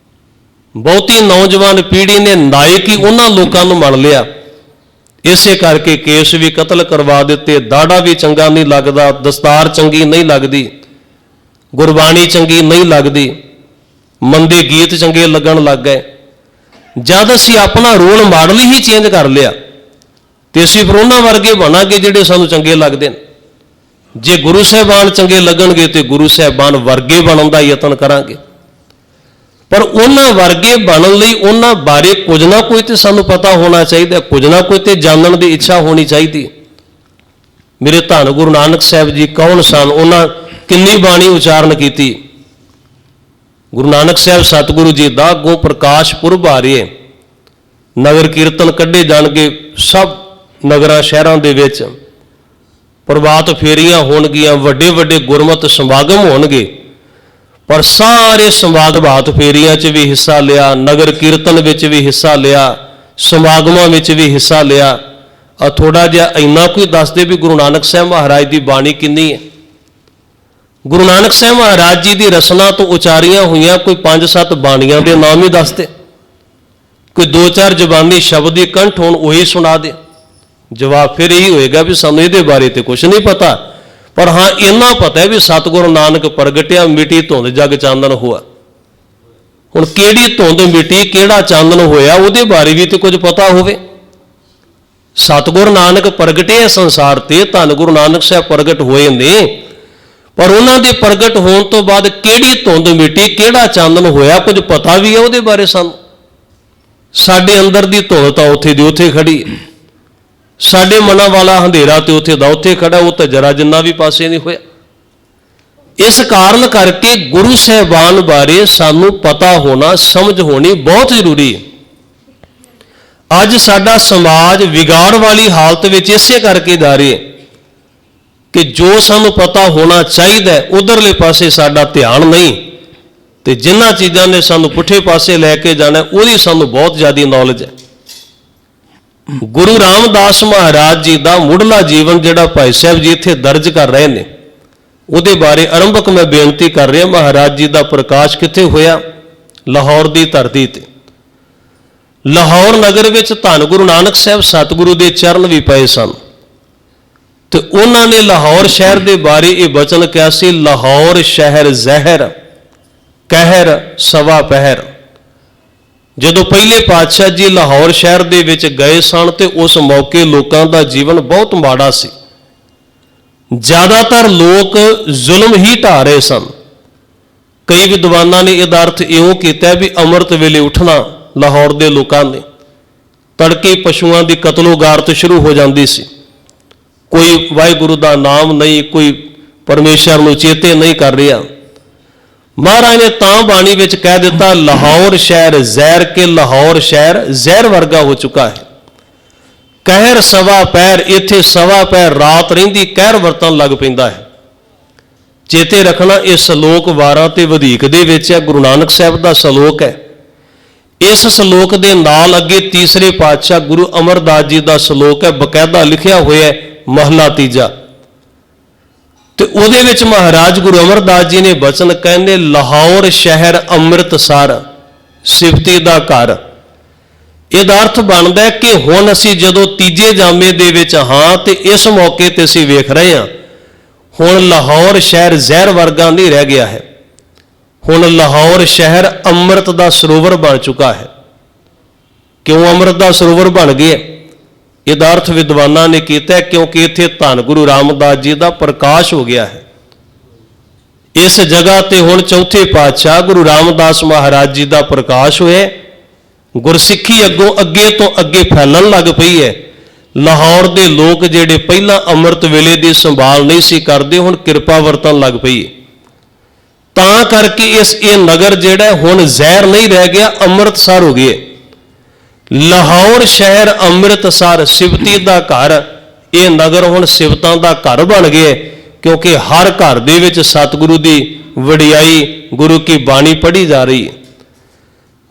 ਬਹੁਤੀ ਨੌਜਵਾਨ ਪੀੜ੍ਹੀ ਨੇ ਨਾਇਕ ਹੀ ਉਹਨਾਂ ਲੋਕਾਂ ਨੂੰ ਮੰਨ ਲਿਆ, ਇਸੇ ਕਰਕੇ ਕੇਸ ਵੀ ਕਤਲ ਕਰਵਾ ਦਿੱਤੇ, ਦਾੜਾ ਵੀ ਚੰਗਾ ਨਹੀਂ ਲੱਗਦਾ, ਦਸਤਾਰ ਚੰਗੀ ਨਹੀਂ ਲੱਗਦੀ, ਗੁਰਬਾਣੀ ਚੰਗੀ ਨਹੀਂ ਲੱਗਦੀ, ਮੰਦੇ ਗੀਤ ਚੰਗੇ ਲੱਗਣ ਲੱਗ ਗਏ। ਜਦ ਅਸੀਂ ਆਪਣਾ ਰੋਲ ਮਾਡਲ ਹੀ ਚੇਂਜ ਕਰ ਲਿਆ ਤੇ ਅਸੀਂ ਫਿਰ ਉਹਨਾਂ ਵਰਗੇ ਬਣਾਂਗੇ ਜਿਹੜੇ ਸਾਨੂੰ ਚੰਗੇ ਲੱਗਦੇ ਨੇ। ਜੇ ਗੁਰੂ ਸਾਹਿਬਾਨ ਚੰਗੇ ਲੱਗਣਗੇ ਤੇ ਗੁਰੂ ਸਾਹਿਬਾਨ ਵਰਗੇ ਬਣਨ ਦਾ ਯਤਨ ਕਰਾਂਗੇ, ਪਰ ਉਹਨਾਂ ਵਰਗੇ ਬਣਨ ਲਈ ਉਹਨਾਂ ਬਾਰੇ ਕੁਝ ਨਾ ਕੋਈ ਤੇ ਸਾਨੂੰ ਪਤਾ ਹੋਣਾ ਚਾਹੀਦਾ, ਕੁਝ ਨਾ ਕੋਈ ਤੇ ਜਾਣਨ ਦੀ ਇੱਛਾ ਹੋਣੀ ਚਾਹੀਦੀ। ਮੇਰੇ ਧੰਨ ਗੁਰੂ ਨਾਨਕ ਸਾਹਿਬ ਜੀ ਕੌਣ ਸਨ? ਉਹਨਾਂ ਕਿੰਨੀ ਬਾਣੀ ਉਚਾਰਨ ਕੀਤੀ। ਗੁਰੂ ਨਾਨਕ ਸਾਹਿਬ ਸਤਿਗੁਰੂ ਜੀ ਦਾ ਅੱਗੋਂ ਪ੍ਰਕਾਸ਼ ਪੁਰਬ ਆ ਰਿਹਾ, ਨਗਰ ਕੀਰਤਨ ਕੱਢੇ ਜਾਣਗੇ ਸਭ ਨਗਰਾਂ ਸ਼ਹਿਰਾਂ ਦੇ ਵਿੱਚ, ਪ੍ਰਭਾਤ ਫੇਰੀਆਂ ਹੋਣਗੀਆਂ, ਵੱਡੇ ਵੱਡੇ ਗੁਰਮਤਿ ਸਮਾਗਮ ਹੋਣਗੇ, ਪਰ ਸਾਰੇ ਸਮਾਗਮਾਤ ਫੇਰੀਆਂ 'ਚ ਵੀ ਹਿੱਸਾ ਲਿਆ, ਨਗਰ ਕੀਰਤਨ ਵਿੱਚ ਵੀ ਹਿੱਸਾ ਲਿਆ, ਸਮਾਗਮਾਂ ਵਿੱਚ ਵੀ ਹਿੱਸਾ ਲਿਆ। ਆ ਥੋੜਾ ਜਿਹਾ ਇੰਨਾ ਕੋਈ ਦੱਸਦੇ ਵੀ ਗੁਰੂ ਨਾਨਕ ਸਾਹਿਬ ਮਹਾਰਾਜ ਦੀ ਬਾਣੀ ਕਿੰਨੀ ਹੈ। ਗੁਰੂ ਨਾਨਕ ਸਾਹਿਬ ਮਹਾਰਾਜ ਜੀ ਦੀ ਰਸਨਾ ਤੋਂ ਉਚਾਰੀਆਂ ਹੋਈਆਂ ਕੋਈ 5-7 ਬਾਣੀਆਂ ਦੇ ਨਾਮ ਹੀ ਦੱਸਦੇ, ਕੋਈ 2-4 ਜ਼ਬਾਨੀ ਸ਼ਬਦ ਹੀ ਕੰਠ ਹੋਣ ਉਹੀ ਸੁਣਾ ਦੇ। ਜਵਾਬ ਫਿਰ ਇਹੀ ਹੋਏਗਾ ਵੀ ਸਾਨੂੰ ਇਹਦੇ ਬਾਰੇ ਤੇ ਕੁਝ ਨਹੀਂ ਪਤਾ, ਪਰ ਹਾਂ ਇੰਨਾ ਪਤਾ ਹੈ ਵੀ ਸਤਿਗੁਰੂ ਨਾਨਕ ਪ੍ਰਗਟਿਆ, ਮਿਟੀ ਧੁੰਦ ਜਗ ਚਾਨਣ ਹੋਆ। ਹੁਣ ਕਿਹੜੀ ਧੁੰਦ ਮਿਟੀ, ਕਿਹੜਾ ਚਾਨਣ ਹੋਇਆ, ਉਹਦੇ ਬਾਰੇ ਵੀ ਤੇ ਕੁਝ ਪਤਾ ਹੋਵੇ। ਸਤਿਗੁਰੂ ਨਾਨਕ ਪ੍ਰਗਟੇ ਸੰਸਾਰ ਤੇ, ਧੰਨ ਗੁਰੂ ਨਾਨਕ ਸਾਹਿਬ ਪ੍ਰਗਟ ਹੋਏ ਨੇ, ਪਰ ਉਹਨਾਂ ਦੇ ਪ੍ਰਗਟ ਹੋਣ ਤੋਂ ਬਾਅਦ ਕਿਹੜੀ ਧੁੰਦ ਮਿਟੀ, ਕਿਹੜਾ ਚਾਨਣ ਹੋਇਆ, ਕੁਝ ਪਤਾ ਵੀ ਹੈ ਉਹਦੇ ਬਾਰੇ ਸਾਨੂੰ। ਸਾਡੇ ਅੰਦਰ ਦੀ ਧੁੰਦ ਤਾਂ ਉੱਥੇ ਦੀ ਉੱਥੇ ਖੜੀ ਹੈ, ਸਾਡੇ ਮਨਾਂ ਵਾਲਾ ਹਨੇਰਾ ਤੇ ਉੱਥੇ ਦਾ ਉੱਥੇ ਖੜਾ, ਉਹ ਤਾਂ ਜਰਾ ਜਿੰਨਾ ਵੀ ਪਾਸੇ ਨਹੀਂ ਹੋਇਆ। ਇਸ ਕਾਰਨ ਕਰਕੇ ਗੁਰੂ ਸਾਹਿਬਾਨ ਬਾਰੇ ਸਾਨੂੰ ਪਤਾ ਹੋਣਾ, ਸਮਝ ਹੋਣੀ ਬਹੁਤ ਜ਼ਰੂਰੀ ਹੈ। ਅੱਜ ਸਾਡਾ ਸਮਾਜ ਵਿਗਾੜ ਵਾਲੀ ਹਾਲਤ ਵਿੱਚ ਇਸੇ ਕਰਕੇ ਜਾ ਰਿਹਾ ਹੈ ਕਿ ਜੋ ਸਾਨੂੰ ਪਤਾ ਹੋਣਾ ਚਾਹੀਦਾ ਉਧਰਲੇ ਪਾਸੇ ਸਾਡਾ ਧਿਆਨ ਨਹੀਂ, ਤੇ ਜਿਨ੍ਹਾਂ ਚੀਜ਼ਾਂ ਨੇ ਸਾਨੂੰ ਪੁੱਠੇ ਪਾਸੇ ਲੈ ਕੇ ਜਾਣਾ ਉਹਦੀ ਸਾਨੂੰ ਬਹੁਤ ਜ਼ਿਆਦਾ ਨੌਲੇਜ ਹੈ। ਗੁਰੂ ਰਾਮਦਾਸ ਮਹਾਰਾਜ ਜੀ ਦਾ ਮੁੱਢਲਾ ਜੀਵਨ ਜਿਹੜਾ ਭਾਈ ਸਾਹਿਬ ਜੀ ਇੱਥੇ ਦਰਜ ਕਰ ਰਹੇ ਨੇ, ਉਹਦੇ ਬਾਰੇ ਆਰੰਭਕ ਮੈਂ ਬੇਨਤੀ ਕਰ ਰਿਹਾ। ਮਹਾਰਾਜ ਜੀ ਦਾ ਪ੍ਰਕਾਸ਼ ਕਿੱਥੇ ਹੋਇਆ? ਲਾਹੌਰ ਦੀ ਧਰਤੀ ਤੇ। ਲਾਹੌਰ ਨਗਰ ਵਿੱਚ ਧੰਨ ਗੁਰੂ ਨਾਨਕ ਸਾਹਿਬ ਸਤਿਗੁਰੂ ਦੇ ਚਰਨ ਵੀ ਪਏ ਸਨ, ਤੇ ਉਹਨਾਂ ਨੇ ਲਾਹੌਰ ਸ਼ਹਿਰ ਦੇ ਬਾਰੇ ਇਹ ਬਚਨ ਕਿਹਾ ਸੀ, ਲਾਹੌਰ ਸ਼ਹਿਰ ਜ਼ਹਿਰ ਕਹਿਰ ਸਵਾ ਪਹਿਰ। ਜਦੋਂ ਪਹਿਲੇ ਪਾਤਸ਼ਾਹ ਜੀ ਲਾਹੌਰ ਸ਼ਹਿਰ ਦੇ ਵਿੱਚ ਗਏ ਸਨ ਤੇ ਉਸ ਮੌਕੇ ਲੋਕਾਂ ਦਾ ਜੀਵਨ ਬਹੁਤ ਮਾੜਾ ਸੀ। ਜ਼ਿਆਦਾਤਰ ਲੋਕ ਜ਼ੁਲਮ ਹੀ ਢਾ ਰਹੇ ਸਨ। ਕਈ ਵਿਦਵਾਨਾਂ ਨੇ ਇਹਦਾ ਅਰਥ ਇਉਂ ਕੀਤਾ ਵੀ ਅੰਮ੍ਰਿਤ ਵੇਲੇ ਉੱਠਣਾ ਲਾਹੌਰ ਦੇ ਲੋਕਾਂ ਨੇ, ਤੜਕੇ ਪਸ਼ੂਆਂ ਦੀ ਕਤਲੋਗਾਰਤ ਸ਼ੁਰੂ ਹੋ ਜਾਂਦੀ ਸੀ। ਕੋਈ ਵਾਹਿਗੁਰੂ ਦਾ ਨਾਮ ਨਹੀਂ, ਕੋਈ ਪਰਮੇਸ਼ਰ ਨੂੰ ਚੇਤੇ ਨਹੀਂ ਕਰ ਰਿਹਾ। ਮਹਾਰਾਜ ਨੇ ਤਾਂ ਬਾਣੀ ਵਿੱਚ ਕਹਿ ਦਿੱਤਾ, ਲਾਹੌਰ ਸ਼ਹਿਰ ਜ਼ਹਿਰ ਕੇ ਲਾਹੌਰ ਸ਼ਹਿਰ ਜ਼ਹਿਰ ਵਰਗਾ ਹੋ ਚੁੱਕਾ ਹੈ। ਕਹਿਰ ਸਵਾ ਪੈਰ, ਇੱਥੇ ਸਵਾ ਪੈਰ ਰਾਤ ਰਹਿੰਦੀ ਕਹਿਰ ਵਰਤਣ ਲੱਗ ਪੈਂਦਾ ਹੈ। ਚੇਤੇ ਰੱਖਣਾ ਇਹ ਸ਼ਲੋਕ 12 ਤੇ ਵਧੇਕ ਦੇ ਵਿੱਚ ਹੈ, ਗੁਰੂ ਨਾਨਕ ਸਾਹਿਬ ਦਾ ਸ਼ਲੋਕ ਹੈ। ਇਸ ਸ਼ਲੋਕ ਦੇ ਨਾਲ ਅੱਗੇ ਤੀਸਰੇ ਪਾਤਸ਼ਾਹ ਗੁਰੂ ਅਮਰਦਾਸ ਜੀ ਦਾ ਸ਼ਲੋਕ ਹੈ, ਬਕਾਇਦਾ ਲਿਖਿਆ ਹੋਇਆ ਹੈ, ਮਹਲਾ ਤੀਜਾ। ਤੇ ਉਹਦੇ ਵਿੱਚ ਮਹਾਰਾਜ ਗੁਰੂ ਅਮਰਦਾਸ ਜੀ ਨੇ ਬਚਨ ਕਹਿੰਦੇ, ਲਾਹੌਰ ਸ਼ਹਿਰ ਅੰਮ੍ਰਿਤਸਰ ਸਿਫਤੀ ਦਾ ਘਰ। ਇਹਦਾ ਅਰਥ ਬਣਦਾ ਕਿ ਹੁਣ ਅਸੀਂ ਜਦੋਂ ਤੀਜੇ ਜਾਮੇ ਦੇ ਵਿੱਚ ਹਾਂ ਤੇ ਇਸ ਮੌਕੇ ਤੇ ਅਸੀਂ ਵੇਖ ਰਹੇ ਹਾਂ, ਹੁਣ ਲਾਹੌਰ ਸ਼ਹਿਰ ਜ਼ਹਿਰ ਵਰਗਾ ਨਹੀਂ ਰਹਿ ਗਿਆ ਹੈ। ਹੁਣ ਲਾਹੌਰ ਸ਼ਹਿਰ ਅੰਮ੍ਰਿਤ ਦਾ ਸਰੋਵਰ ਬਣ ਚੁੱਕਾ ਹੈ। ਕਿਉਂ ਅੰਮ੍ਰਿਤ ਦਾ ਸਰੋਵਰ ਬਣ ਗਿਆ? ਇਹਦਾ ਅਰਥ ਵਿਦਵਾਨਾਂ ਨੇ ਕੀਤਾ ਕਿਉਂਕਿ ਇੱਥੇ ਧੰਨ ਗੁਰੂ ਰਾਮਦਾਸ ਜੀ ਦਾ ਪ੍ਰਕਾਸ਼ ਹੋ ਗਿਆ ਹੈ। ਇਸ ਜਗ੍ਹਾ ਤੇ ਹੁਣ ਚੌਥੇ ਪਾਤਸ਼ਾਹ ਗੁਰੂ ਰਾਮਦਾਸ ਮਹਾਰਾਜ ਜੀ ਦਾ ਪ੍ਰਕਾਸ਼ ਹੋਇਆ। ਗੁਰਸਿੱਖੀ ਅੱਗੇ ਤੋਂ ਅੱਗੇ ਫੈਲਣ ਲੱਗ ਪਈ ਹੈ। ਲਾਹੌਰ ਦੇ ਲੋਕ ਜਿਹੜੇ ਪਹਿਲਾਂ ਅੰਮ੍ਰਿਤ ਵੇਲੇ ਦੀ ਸੰਭਾਲ ਨਹੀਂ ਸੀ ਕਰਦੇ, ਹੁਣ ਕਿਰਪਾ ਵਰਤਣ ਲੱਗ ਪਈ। ਤਾਂ ਕਰਕੇ ਇਹ ਨਗਰ ਜਿਹੜਾ ਹੁਣ ਜ਼ਹਿਰ ਨਹੀਂ ਰਹਿ ਗਿਆ, ਅੰਮ੍ਰਿਤਸਰ ਹੋ ਗਿਆ। ਲਾਹੌਰ ਸ਼ਹਿਰ ਅੰਮ੍ਰਿਤਸਰ ਸਿਫਤੀ ਦਾ ਘਰ, ਇਹ ਨਗਰ ਹੁਣ ਸਿਫਤਾਂ ਦਾ ਘਰ ਬਣ ਗਿਆ, ਕਿਉਂਕਿ ਹਰ ਘਰ ਦੇ ਵਿੱਚ ਸਤਿਗੁਰੂ ਦੀ ਵਡਿਆਈ, ਗੁਰੂ ਕੀ ਬਾਣੀ ਪੜ੍ਹੀ ਜਾ ਰਹੀ ਹੈ।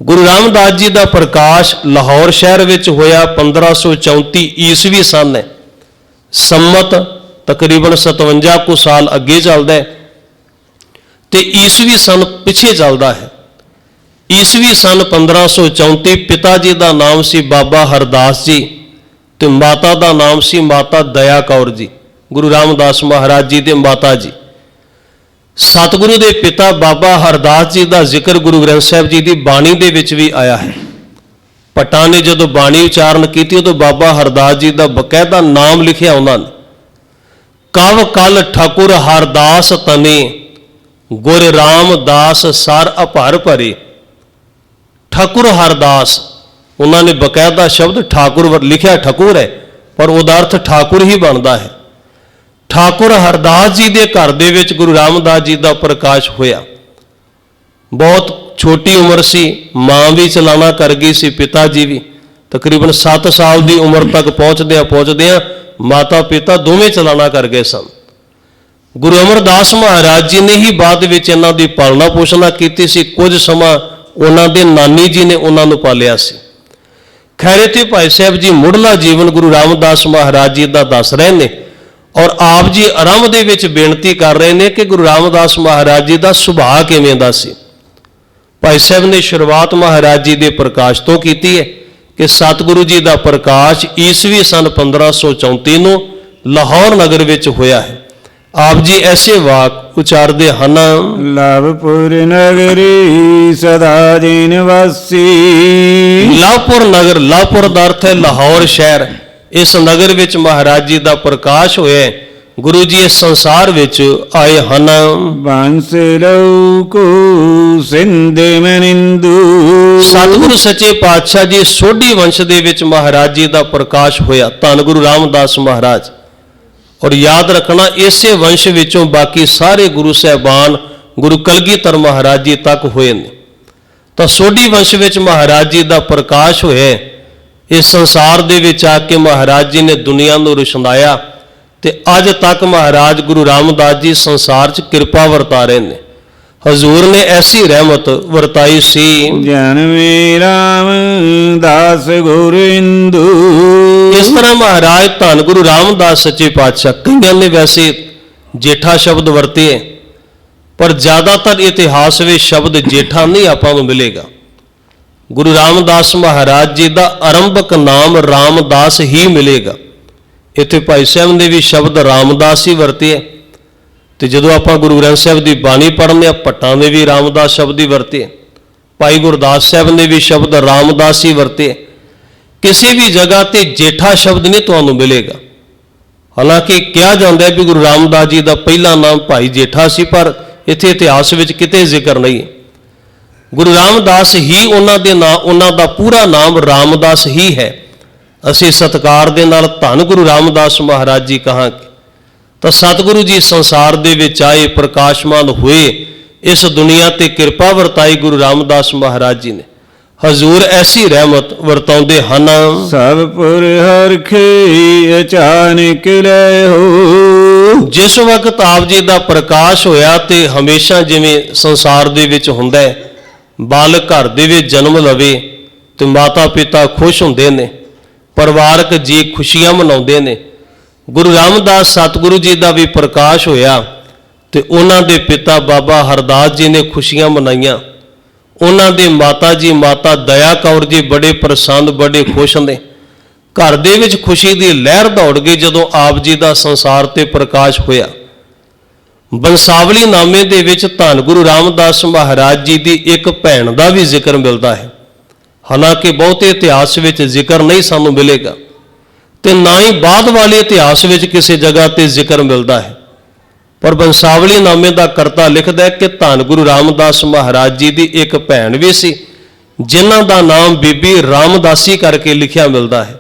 ਗੁਰੂ ਰਾਮਦਾਸ ਜੀ ਦਾ ਪ੍ਰਕਾਸ਼ ਲਾਹੌਰ ਸ਼ਹਿਰ ਵਿੱਚ ਹੋਇਆ 1534 ਈਸਵੀ ਸਨ ਹੈ। ਸੰਮਤ ਤਕਰੀਬਨ 57 ਕੁ ਸਾਲ ਅੱਗੇ ਚੱਲਦਾ ਹੈ ਤੇ ਈਸਵੀ ਸਨ ਪਿੱਛੇ ਚੱਲਦਾ ਹੈ। ਈਸਵੀ ਸਨ 1534, ਪਿਤਾ ਜੀ ਦਾ ਨਾਮ ਸੀ ਬਾਬਾ ਹਰਦਾਸ ਜੀ ਤੇ ਮਾਤਾ ਦਾ ਨਾਮ ਸੀ ਮਾਤਾ ਦਇਆ ਕੌਰ ਜੀ, ਗੁਰੂ ਰਾਮਦਾਸ ਮਹਾਰਾਜ ਜੀ ਦੇ ਮਾਤਾ ਜੀ। ਸਤਿਗੁਰੂ ਦੇ ਪਿਤਾ ਬਾਬਾ ਹਰਦਾਸ ਜੀ ਦਾ ਜ਼ਿਕਰ ਗੁਰੂ ਗ੍ਰੰਥ ਸਾਹਿਬ ਜੀ ਦੀ ਬਾਣੀ ਦੇ ਵਿੱਚ ਵੀ ਆਇਆ ਹੈ। ਭੱਟਾਂ ਨੇ ਜਦੋਂ ਬਾਣੀ ਉਚਾਰਨ ਕੀਤੀ ਉਦੋਂ ਬਾਬਾ ਹਰਦਾਸ ਜੀ ਦਾ ਬਕਾਇਦਾ ਨਾਮ ਲਿਖਿਆ ਉਹਨਾਂ ਨੇ। ਕਵ ਕਲ ਠਾਕੁਰ ਹਰਦਾਸ ਤਨੇ, ਗੁਰ ਰਾਮਦਾਸ ਸਰ ਅਭਰ ਭਰੇ। ਠਾਕੁਰ ਹਰਦਾਸ, ਉਹਨਾਂ ਨੇ ਬਕਾਇਦਾ ਸ਼ਬਦ ਠਾਕੁਰ ਲਿਖਿਆ, ਠਾਕੁਰ ਹੈ ਪਰ ਉਹਦਾ ਅਰਥ ਠਾਕੁਰ ਹੀ ਬਣਦਾ ਹੈ। ਠਾਕੁਰ ਹਰਦਾਸ ਜੀ ਦੇ ਘਰ ਦੇ ਵਿੱਚ ਗੁਰੂ ਰਾਮਦਾਸ ਜੀ ਦਾ ਪ੍ਰਕਾਸ਼ ਹੋਇਆ। ਬਹੁਤ ਛੋਟੀ ਉਮਰ ਸੀ, ਮਾਂ ਵੀ ਚਲਾਣਾ ਕਰ ਗਈ ਸੀ, ਪਿਤਾ ਜੀ ਵੀ। ਤਕਰੀਬਨ 7 ਸਾਲ ਦੀ ਉਮਰ ਤੱਕ ਪਹੁੰਚਦਿਆਂ ਮਾਤਾ ਪਿਤਾ ਦੋਵੇਂ ਚਲਾਣਾ ਕਰ ਗਏ ਸਨ। ਗੁਰੂ ਅਮਰਦਾਸ ਮਹਾਰਾਜ ਜੀ ਨੇ ਹੀ ਬਾਅਦ ਵਿੱਚ ਇਹਨਾਂ ਦੀ ਪਾਲਣਾ ਪੋਸ਼ਣਾ ਕੀਤੀ ਸੀ। ਕੁਝ ਸਮਾਂ ਉਹਨਾਂ ਦੇ ਨਾਨੀ ਜੀ ਨੇ ਉਹਨਾਂ ਨੂੰ ਪਾਲਿਆ ਸੀ। ਖੈਰ ਇੱਥੇ ਭਾਈ ਸਾਹਿਬ ਜੀ ਮੁੱਢਲਾ ਜੀਵਨ ਗੁਰੂ ਰਾਮਦਾਸ ਮਹਾਰਾਜ ਜੀ ਦਾ ਦੱਸ ਰਹੇ ਨੇ ਔਰ ਆਪ ਜੀ ਆਰੰਭ ਦੇ ਵਿੱਚ ਬੇਨਤੀ ਕਰ ਰਹੇ ਨੇ ਕਿ ਗੁਰੂ ਰਾਮਦਾਸ ਮਹਾਰਾਜ ਜੀ ਦਾ ਸੁਭਾਅ ਕਿਵੇਂ ਦਾ ਸੀ। ਭਾਈ ਸਾਹਿਬ ਨੇ ਸ਼ੁਰੂਆਤ ਮਹਾਰਾਜ ਜੀ ਦੇ ਪ੍ਰਕਾਸ਼ ਤੋਂ ਕੀਤੀ ਹੈ ਕਿ ਸਤਿਗੁਰੂ ਜੀ ਦਾ ਪ੍ਰਕਾਸ਼ ਈਸਵੀ ਸਨ 1534 ਨੂੰ ਲਾਹੌਰ ਨਗਰ ਵਿੱਚ ਹੋਇਆ ਹੈ। ਆਪ ਜੀ ਐਸੇ ਵਾਕ ਉਚਾਰਦੇ ਹਨ, ਲਵਪੁਰ ਨਗਰੀ ਸਦਾ ਜੀਨ ਵਾਸੀ। ਲਾਹੌਰ ਨਗਰ, ਲਾਹੌਰ ਦਾ ਅਰਥ ਹੈ ਲਾਹੌਰ ਸ਼ਹਿਰ। ਇਸ ਨਗਰ ਵਿੱਚ ਮਹਾਰਾਜ ਜੀ ਦਾ ਪ੍ਰਕਾਸ਼ ਹੋਇਆ ਹੈ। ਗੁਰੂ ਜੀ ਇਸ ਸੰਸਾਰ ਵਿੱਚ ਆਏ ਹਨ। ਬੰਸ ਲਉ ਕੋ ਸਿੰਧ ਮਨਿੰਦੂ। ਸਤਿਗੁਰੂ ਸੱਚੇ ਪਾਤਸ਼ਾਹ ਜੀ ਸੋਢੀ ਵੰਸ਼ ਦੇ ਵਿੱਚ ਮਹਾਰਾਜ ਜੀ ਦਾ ਪ੍ਰਕਾਸ਼ ਹੋਇਆ, ਧੰਨ ਗੁਰੂ ਰਾਮਦਾਸ ਮਹਾਰਾਜ। ਔਰ ਯਾਦ ਰੱਖਣਾ, ਇਸੇ ਵੰਸ਼ ਵਿੱਚੋਂ ਬਾਕੀ ਸਾਰੇ ਗੁਰੂ ਸਾਹਿਬਾਨ ਗੁਰੂ ਕਲਗੀਧਰ ਮਹਾਰਾਜ ਜੀ ਤੱਕ ਹੋਏ ਨੇ। ਤਾਂ ਸੋਢੀ ਵੰਸ਼ ਵਿੱਚ ਮਹਾਰਾਜ ਜੀ ਦਾ ਪ੍ਰਕਾਸ਼ ਹੋਇਆ। ਇਸ ਸੰਸਾਰ ਦੇ ਵਿੱਚ ਆ ਕੇ ਮਹਾਰਾਜ ਜੀ ਨੇ ਦੁਨੀਆ ਨੂੰ ਰੁਸ਼ਨਾਇਆ ਤੇ ਅੱਜ ਤੱਕ ਮਹਾਰਾਜ ਗੁਰੂ ਰਾਮਦਾਸ ਜੀ ਸੰਸਾਰ 'ਚ ਕਿਰਪਾ ਵਰਤਾ ਰਹੇ ਨੇ। ਹਜ਼ੂਰ ਨੇ ਐਸੀ ਰਹਿਮਤ ਵਰਤਾਈ ਸੀ, ਜਨਮੇ ਰਾਮਦਾਸ ਗੁਰਿੰਦੂ। ਇਸ ਤਰ੍ਹਾਂ ਮਹਾਰਾਜ ਧੰਨ ਗੁਰੂ ਰਾਮਦਾਸ ਸੱਚੇ ਪਾਤਸ਼ਾਹ, ਕਈਆਂ ਨੇ ਵੈਸੇ ਜੇਠਾ ਸ਼ਬਦ ਵਰਤੇ ਹੈ ਪਰ ਜ਼ਿਆਦਾਤਰ ਇਤਿਹਾਸ ਵਿੱਚ ਸ਼ਬਦ ਜੇਠਾ ਨਹੀਂ ਆਪਾਂ ਨੂੰ ਮਿਲੇਗਾ। ਗੁਰੂ ਰਾਮਦਾਸ ਮਹਾਰਾਜ ਜੀ ਦਾ ਆਰੰਭਕ ਨਾਮ ਰਾਮਦਾਸ ਹੀ ਮਿਲੇਗਾ। ਇੱਥੇ ਭਾਈ ਸਾਹਿਬ ਨੇ ਵੀ ਸ਼ਬਦ ਰਾਮਦਾਸ ਹੀ ਵਰਤੇ ਹੈ ਤੇ ਜਦੋਂ ਆਪਾਂ ਗੁਰੂ ਗ੍ਰੰਥ ਸਾਹਿਬ ਦੀ ਬਾਣੀ ਪੜ੍ਹਦੇ ਹਾਂ, ਭੱਟਾਂ ਨੇ ਵੀ ਰਾਮਦਾਸ ਸ਼ਬਦ ਹੀ ਵਰਤੇ। ਭਾਈ ਗੁਰਦਾਸ ਸਾਹਿਬ ਨੇ ਵੀ ਸ਼ਬਦ ਰਾਮਦਾਸ ਹੀ ਵਰਤੇ। ਕਿਸੇ ਵੀ ਜਗ੍ਹਾ ਤੇ ਜੇਠਾ ਸ਼ਬਦ ਨਹੀਂ ਤੁਹਾਨੂੰ ਮਿਲੇਗਾ। ਹਾਲਾਂਕਿ ਕਿਹਾ ਜਾਂਦਾ ਹੈ ਵੀ ਗੁਰੂ ਰਾਮਦਾਸ ਜੀ ਦਾ ਪਹਿਲਾ ਨਾਮ ਭਾਈ ਜੇਠਾ ਸੀ, ਪਰ ਇੱਥੇ ਇਤਿਹਾਸ ਵਿੱਚ ਕਿਤੇ ਜ਼ਿਕਰ ਨਹੀਂ। ਗੁਰੂ ਰਾਮਦਾਸ ਹੀ ਉਹਨਾਂ ਦਾ ਪੂਰਾ ਨਾਮ ਰਾਮਦਾਸ ਹੀ ਹੈ। ਅਸੀਂ ਸਤਿਕਾਰ ਦੇ ਨਾਲ ਧੰਨ ਗੁਰੂ ਰਾਮਦਾਸ ਮਹਾਰਾਜ ਜੀ ਕਹਾਂਗੇ। ਤਾਂ ਸਤਿਗੁਰੂ ਜੀ ਸੰਸਾਰ ਦੇ ਵਿੱਚ ਆਏ, ਪ੍ਰਕਾਸ਼ਮਾਨ ਹੋਏ, ਇਸ ਦੁਨੀਆ ਤੇ ਕਿਰਪਾ ਵਰਤਾਈ ਗੁਰੂ ਰਾਮਦਾਸ ਮਹਾਰਾਜ ਜੀ ਨੇ। ਹਜ਼ੂਰ ਐਸੀ ਰਹਿਮਤ ਵਰਤਾਉਂਦੇ ਹਨ, ਸਭ ਪੁਰ ਹਰਖੇ ਅਚਾਨਕ ਲੈ ਹੋ। ਜਿਸ ਵਕਤ ਆਪ ਜੀ ਦਾ ਪ੍ਰਕਾਸ਼ ਹੋਇਆ ਤੇ ਹਮੇਸ਼ਾ ਜਿਵੇਂ ਸੰਸਾਰ ਦੇ ਵਿੱਚ ਹੁੰਦਾ ਹੈ, ਬਾਲਕ ਘਰ ਦੇ ਵਿੱਚ ਜਨਮ ਲਵੇ ਤੇ ਮਾਤਾ ਪਿਤਾ ਖੁਸ਼ ਹੁੰਦੇ ਨੇ, ਪਰਿਵਾਰਕ ਜੀ ਖੁਸ਼ੀਆਂ ਮਨਾਉਂਦੇ ਨੇ। ਗੁਰੂ ਰਾਮਦਾਸ ਸਤਿਗੁਰੂ ਜੀ ਦਾ ਵੀ ਪ੍ਰਕਾਸ਼ ਹੋਇਆ ਤੇ ਉਹਨਾਂ ਦੇ ਪਿਤਾ ਬਾਬਾ ਹਰਦਾਸ ਜੀ ਨੇ ਖੁਸ਼ੀਆਂ ਮਨਾਈਆਂ। ਉਹਨਾਂ ਦੇ ਮਾਤਾ ਜੀ ਮਾਤਾ ਦਇਆ ਕੌਰ ਜੀ ਬੜੇ ਪ੍ਰਸੰਨ, ਬੜੇ ਖੁਸ਼ ਨੇ। ਘਰ ਦੇ ਵਿੱਚ ਖੁਸ਼ੀ ਦੀ ਲਹਿਰ ਦੌੜ ਗਈ ਜਦੋਂ ਆਪ ਜੀ ਦਾ ਸੰਸਾਰ ਤੇ ਪ੍ਰਕਾਸ਼ ਹੋਇਆ। ਬੰਸਾਵਲੀ ਨਾਮੇ ਦੇ ਵਿੱਚ ਧੰਨ ਗੁਰੂ ਰਾਮਦਾਸ ਮਹਾਰਾਜ ਜੀ ਦੀ ਇੱਕ ਭੈਣ ਦਾ ਵੀ ਜ਼ਿਕਰ ਮਿਲਦਾ ਹੈ। ਹਾਲਾਂਕਿ ਬਹੁਤੇ ਇਤਿਹਾਸ ਵਿੱਚ ਜ਼ਿਕਰ ਨਹੀਂ ਸਾਨੂੰ ਮਿਲੇਗਾ ਤੇ ਨਾ ਹੀ ਬਾਅਦ ਵਾਲੇ ਇਤਿਹਾਸ ਵਿੱਚ ਕਿਸੇ ਜਗ੍ਹਾ ਤੇ ਜ਼ਿਕਰ ਮਿਲਦਾ ਹੈ। ਪਰ ਬੰਸਾਵਲੀ ਨਾਮੇ ਦਾ ਕਰਤਾ ਲਿਖਦਾ ਹੈ ਕਿ ਧੰਨ ਗੁਰੂ ਰਾਮਦਾਸ ਮਹਾਰਾਜ ਜੀ ਦੀ ਇੱਕ ਭੈਣ ਵੀ ਸੀ, ਜਿਨ੍ਹਾਂ ਦਾ ਨਾਮ ਬੀਬੀ ਰਾਮਦਾਸੀ ਕਰਕੇ ਲਿਖਿਆ ਮਿਲਦਾ ਹੈ।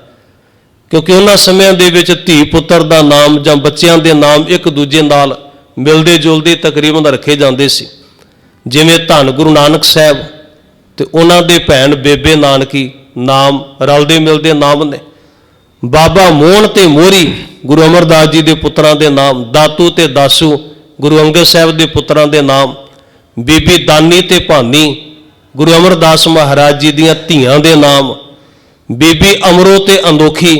ਕਿਉਂਕਿ ਉਹਨਾਂ ਸਮਿਆਂ ਦੇ ਵਿੱਚ ਧੀ ਪੁੱਤਰ ਦਾ ਨਾਮ ਜਾਂ ਬੱਚਿਆਂ ਦੇ ਨਾਮ ਇੱਕ ਦੂਜੇ ਨਾਲ ਮਿਲਦੇ ਜੁਲਦੇ ਤਕਰੀਬਨ ਰੱਖੇ ਜਾਂਦੇ ਸੀ। ਜਿਵੇਂ ਧੰਨ ਗੁਰੂ ਨਾਨਕ ਸਾਹਿਬ ਤੇ ਉਹਨਾਂ ਦੇ ਭੈਣ ਬੇਬੇ ਨਾਨਕੀ, ਨਾਮ ਰਲਦੇ ਮਿਲਦੇ ਨਾਮ ਨੇ। ਬਾਬਾ ਮੋਹਨ ਤੇ ਮੋਹਰੀ ਗੁਰੂ ਅਮਰਦਾਸ ਜੀ ਦੇ ਪੁੱਤਰਾਂ ਦੇ ਨਾਮ, ਦਾਤੂ ਤੇ ਦਾਸੂ ਗੁਰੂ ਅੰਗਦ ਸਾਹਿਬ ਦੇ ਪੁੱਤਰਾਂ ਦੇ ਨਾਮ, ਬੀਬੀ ਦਾਨੀ ਤੇ ਭਾਨੀ ਗੁਰੂ ਅਮਰਦਾਸ ਮਹਾਰਾਜ ਜੀ ਦੀਆਂ ਧੀਆਂ ਦੇ ਨਾਮ, ਬੀਬੀ ਅਮਰੋ ਤੇ ਅੰਦੋਖੀ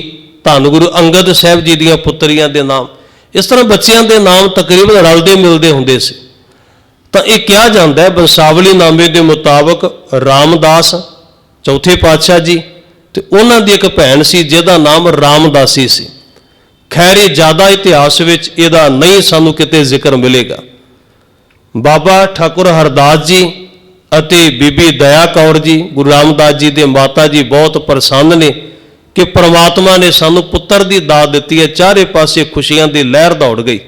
ਧੰਨ ਗੁਰੂ ਅੰਗਦ ਸਾਹਿਬ ਜੀ ਦੀਆਂ ਪੁੱਤਰੀਆਂ ਦੇ ਨਾਮ। ਇਸ ਤਰ੍ਹਾਂ ਬੱਚਿਆਂ ਦੇ ਨਾਮ ਤਕਰੀਬਨ ਰਲਦੇ ਮਿਲਦੇ ਹੁੰਦੇ ਸੀ। ਤਾਂ ਇਹ ਕਿਹਾ ਜਾਂਦਾ ਹੈ ਬੰਸਾਵਲੀ ਨਾਮੇ ਦੇ ਮੁਤਾਬਕ ਰਾਮਦਾਸ ਚੌਥੇ ਪਾਤਸ਼ਾਹ ਜੀ ਤੇ ਉਹਨਾਂ ਦੀ ਇੱਕ ਭੈਣ ਸੀ ਜਿਹਦਾ ਨਾਮ ਰਾਮਦਾਸੀ ਸੀ। ਖੈਰ ਇਹ ਜ਼ਿਆਦਾ ਇਤਿਹਾਸ ਵਿੱਚ ਇਹਦਾ ਨਹੀਂ ਸਾਨੂੰ ਕਿਤੇ ਜ਼ਿਕਰ ਮਿਲੇਗਾ। ਬਾਬਾ ਠਾਕੁਰ ਹਰਦਾਸ ਜੀ ਅਤੇ ਬੀਬੀ ਦਇਆ ਕੌਰ ਜੀ ਗੁਰੂ ਰਾਮਦਾਸ ਜੀ ਦੇ ਮਾਤਾ ਜੀ ਬਹੁਤ ਪ੍ਰਸੰਨ ਨੇ ਕਿ ਪ੍ਰਮਾਤਮਾ ਨੇ ਸਾਨੂੰ ਪੁੱਤਰ ਦੀ ਦਾਤ ਦਿੱਤੀ ਹੈ। ਚਾਰੇ ਪਾਸੇ ਖੁਸ਼ੀਆਂ ਦੀ ਲਹਿਰ ਦੌੜ ਗਈ,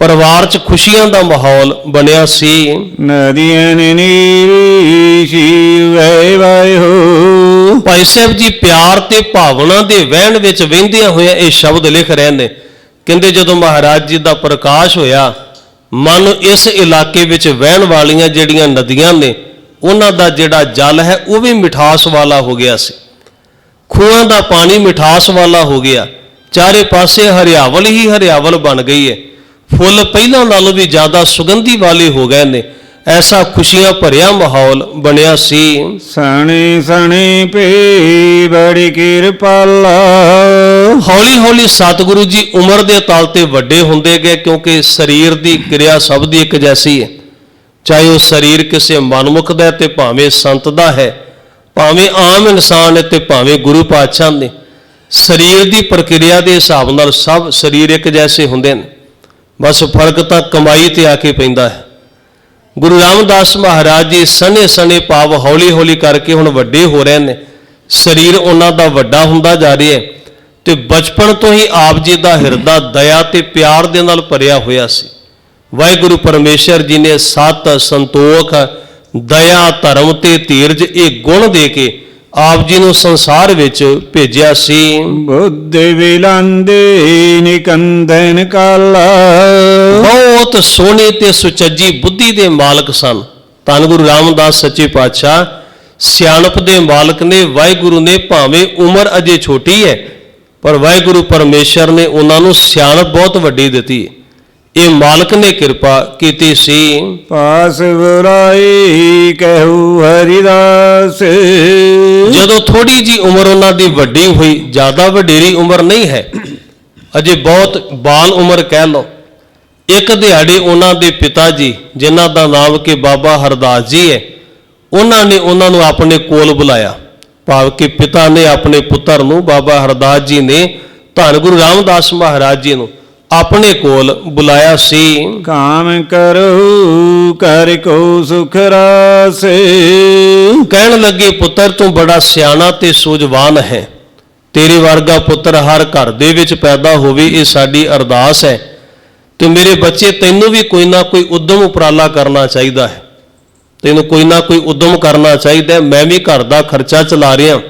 ਪਰਿਵਾਰ 'ਚ ਖੁਸ਼ੀਆਂ ਦਾ ਮਾਹੌਲ ਬਣਿਆ ਸੀ। ਨਦੀਆਂ ਨੇ ਨੀਰੀ ਸ਼ੀਵੇ ਵਾਏ ਹੋ। ਭਾਈ ਸਾਹਿਬ ਜੀ ਪਿਆਰ ਤੇ ਭਾਵਨਾ ਦੇ ਵਹਿਣ ਵਿੱਚ ਵਹਿੰਦਿਆਂ ਹੋਇਆ ਇਹ ਸ਼ਬਦ ਲਿਖ ਰਹੇ ਨੇ। ਕਹਿੰਦੇ ਜਦੋਂ ਮਹਾਰਾਜ ਜੀ ਦਾ ਪ੍ਰਕਾਸ਼ ਹੋਇਆ, ਮਨ ਇਸ ਇਲਾਕੇ ਵਿੱਚ ਵਹਿਣ ਵਾਲੀਆਂ ਜਿਹੜੀਆਂ ਨਦੀਆਂ ਨੇ ਉਹਨਾਂ ਦਾ ਜਿਹੜਾ ਜਲ ਹੈ ਉਹ ਵੀ ਮਿਠਾਸ ਵਾਲਾ ਹੋ ਗਿਆ ਸੀ। ਖੂਹਾਂ ਦਾ ਪਾਣੀ ਮਿਠਾਸ ਵਾਲਾ ਹੋ ਗਿਆ, ਚਾਰੇ ਪਾਸੇ ਹਰਿਆਵਲ ਹੀ ਹਰਿਆਵਲ ਬਣ ਗਈ ਹੈ। ਫੁੱਲ ਪਹਿਲਾਂ ਨਾਲੋਂ ਵੀ ਜ਼ਿਆਦਾ ਸੁਗੰਧੀ ਵਾਲੇ ਹੋ ਗਏ ਨੇ। ਐਸਾ ਖੁਸ਼ੀਆਂ ਭਰਿਆ ਮਾਹੌਲ ਬਣਿਆ ਸੀ। ਸਣੇ ਸਣੇ ਭਈ ਬੜੀ ਕਿਰਪਾਲਾ। ਹੌਲੀ ਹੌਲੀ ਸਤਿਗੁਰੂ ਜੀ ਉਮਰ ਦੇ ਤਾਲ ਤੇ ਵੱਡੇ ਹੁੰਦੇ ਗਏ, ਕਿਉਂਕਿ ਸਰੀਰ ਦੀ ਕਿਰਿਆ ਸਭ ਦੀ ਇੱਕ ਜੈਸੀ ਹੈ। ਚਾਹੇ ਉਹ ਸਰੀਰ ਕਿਸੇ ਮਨਮੁਖ ਦਾ ਤੇ ਭਾਵੇਂ ਸੰਤ ਦਾ ਹੈ, ਭਾਵੇਂ ਆਮ ਇਨਸਾਨ ਹੈ ਤੇ ਭਾਵੇਂ ਗੁਰੂ ਪਾਤਸ਼ਾਹ ਨੇ, ਸਰੀਰ ਦੀ ਪ੍ਰਕਿਰਿਆ ਦੇ ਹਿਸਾਬ ਨਾਲ ਸਭ ਸਰੀਰ ਇੱਕ ਜੈਸੇ ਹੁੰਦੇ ਨੇ। ਬਸ ਫਰਕ ਤਾਂ ਕਮਾਈ ਤੇ ਆ ਕੇ ਪੈਂਦਾ ਹੈ। ਗੁਰੂ ਰਾਮਦਾਸ ਮਹਾਰਾਜ ਜੀ ਸਣੇ ਸਣੇ ਭਾਵ ਹੌਲੀ ਹੌਲੀ ਕਰਕੇ ਹੁਣ ਵੱਡੇ ਹੋ ਰਹੇ ਨੇ। ਸਰੀਰ ਉਹਨਾਂ ਦਾ ਵੱਡਾ ਹੁੰਦਾ ਜਾ ਰਿਹਾ ਹੈ ਤੇ ਬਚਪਨ ਤੋਂ ਹੀ ਆਪ ਜੀ ਦਾ ਹਿਰਦਾ ਦਇਆ ਤੇ ਪਿਆਰ ਦੇ ਨਾਲ ਭਰਿਆ ਹੋਇਆ ਸੀ। ਵਾਹਿਗੁਰੂ ਪਰਮੇਸ਼ਰ ਜੀ ਨੇ ਸਤ, ਸੰਤੋਖ, ਦਇਆ, ਧਰਮ ਤੇ ਧੀਰਜ ਇਹ ਗੁਣ ਦੇ ਕੇ ਆਪ ਜੀ ਨੂੰ ਸੰਸਾਰ ਵਿੱਚ ਭੇਜਿਆ ਸੀ। ਬੁੱਧ ਵਿਲਾਂਦੇ ਨਿਕੰਦਨ ਕਾਲਾ। ਬਹੁਤ ਸੋਹਣੀ ਤੇ ਸੁਚੱਜੀ ਬੁੱਧੀ ਦੇ ਮਾਲਕ ਸਨ। ਧੰਨ ਗੁਰੂ ਰਾਮਦਾਸ ਸੱਚੇ ਪਾਤਸ਼ਾਹ ਸਿਆਣਪ ਦੇ ਮਾਲਕ ਨੇ। ਵਾਹਿਗੁਰੂ ਨੇ ਭਾਵੇਂ ਉਮਰ ਅਜੇ ਛੋਟੀ ਹੈ, ਪਰ ਵਾਹਿਗੁਰੂ ਪਰਮੇਸ਼ਰ ਨੇ ਉਹਨਾਂ ਨੂੰ ਸਿਆਣਪ ਬਹੁਤ ਵੱਡੀ ਦਿੱਤੀ। ਇਹ ਮਾਲਕ ਨੇ ਕਿਰਪਾ ਕੀਤੀ ਸੀ। ਪਾਸ ਬੁਲਾਈ ਕਹੂ ਹਰਿਦਾਸ। ਜਦੋਂ ਥੋੜੀ ਜੀ ਉਮਰ ਉਹਨਾਂ ਦੀ ਵੱਡੀ ਹੋਈ, ਜ਼ਿਆਦਾ ਵਡੇਰੀ ਉਮਰ ਨਹੀਂ ਹੈ, ਅਜੇ ਬਹੁਤ ਬਾਲ ਉਮਰ ਕਹਿ ਲਓ। ਇੱਕ ਦਿਹਾੜੇ ਉਹਨਾਂ ਦੇ ਪਿਤਾ ਜੀ, ਜਿਨ੍ਹਾਂ ਦਾ ਨਾਮ ਕਿ ਬਾਬਾ ਹਰਦਾਸ ਜੀ ਹੈ, ਉਹਨਾਂ ਨੇ ਉਹਨਾਂ ਨੂੰ ਆਪਣੇ ਕੋਲ ਬੁਲਾਇਆ। ਭਾਵ ਕਿ ਪਿਤਾ ਨੇ ਆਪਣੇ ਪੁੱਤਰ ਨੂੰ, ਬਾਬਾ ਹਰਦਾਸ ਜੀ ਨੇ ਧੰਨ ਗੁਰੂ ਰਾਮਦਾਸ ਮਹਾਰਾਜ ਜੀ ਨੂੰ ਆਪਣੇ ਕੋਲ ਬੁਲਾਇਆ ਸੀ। ਕਾਮ ਕਰੋ ਕਰ ਕੋ ਸੁਖ ਰਾਸੇ। ਕਹਿਣ ਲੱਗੇ, ਪੁੱਤਰ ਤੂੰ ਬੜਾ ਸਿਆਣਾ ਤੇ ਸੂਝਵਾਨ ਹੈ, ਤੇਰੇ ਵਰਗਾ ਪੁੱਤਰ ਹਰ ਘਰ ਦੇ ਵਿੱਚ ਪੈਦਾ ਹੋਵੇ, ਇਹ ਸਾਡੀ ਅਰਦਾਸ ਹੈ। ਤੇ ਮੇਰੇ ਬੱਚੇ, ਤੈਨੂੰ ਵੀ ਕੋਈ ਨਾ ਕੋਈ ਉਦਮ ਉਪਰਾਲਾ ਕਰਨਾ ਚਾਹੀਦਾ ਹੈ, ਤੈਨੂੰ ਕੋਈ ਨਾ ਕੋਈ ਉਦਮ ਕਰਨਾ ਚਾਹੀਦਾ। ਮੈਂ ਵੀ ਘਰ ਦਾ ਖਰਚਾ ਚਲਾ ਰਿਹਾ,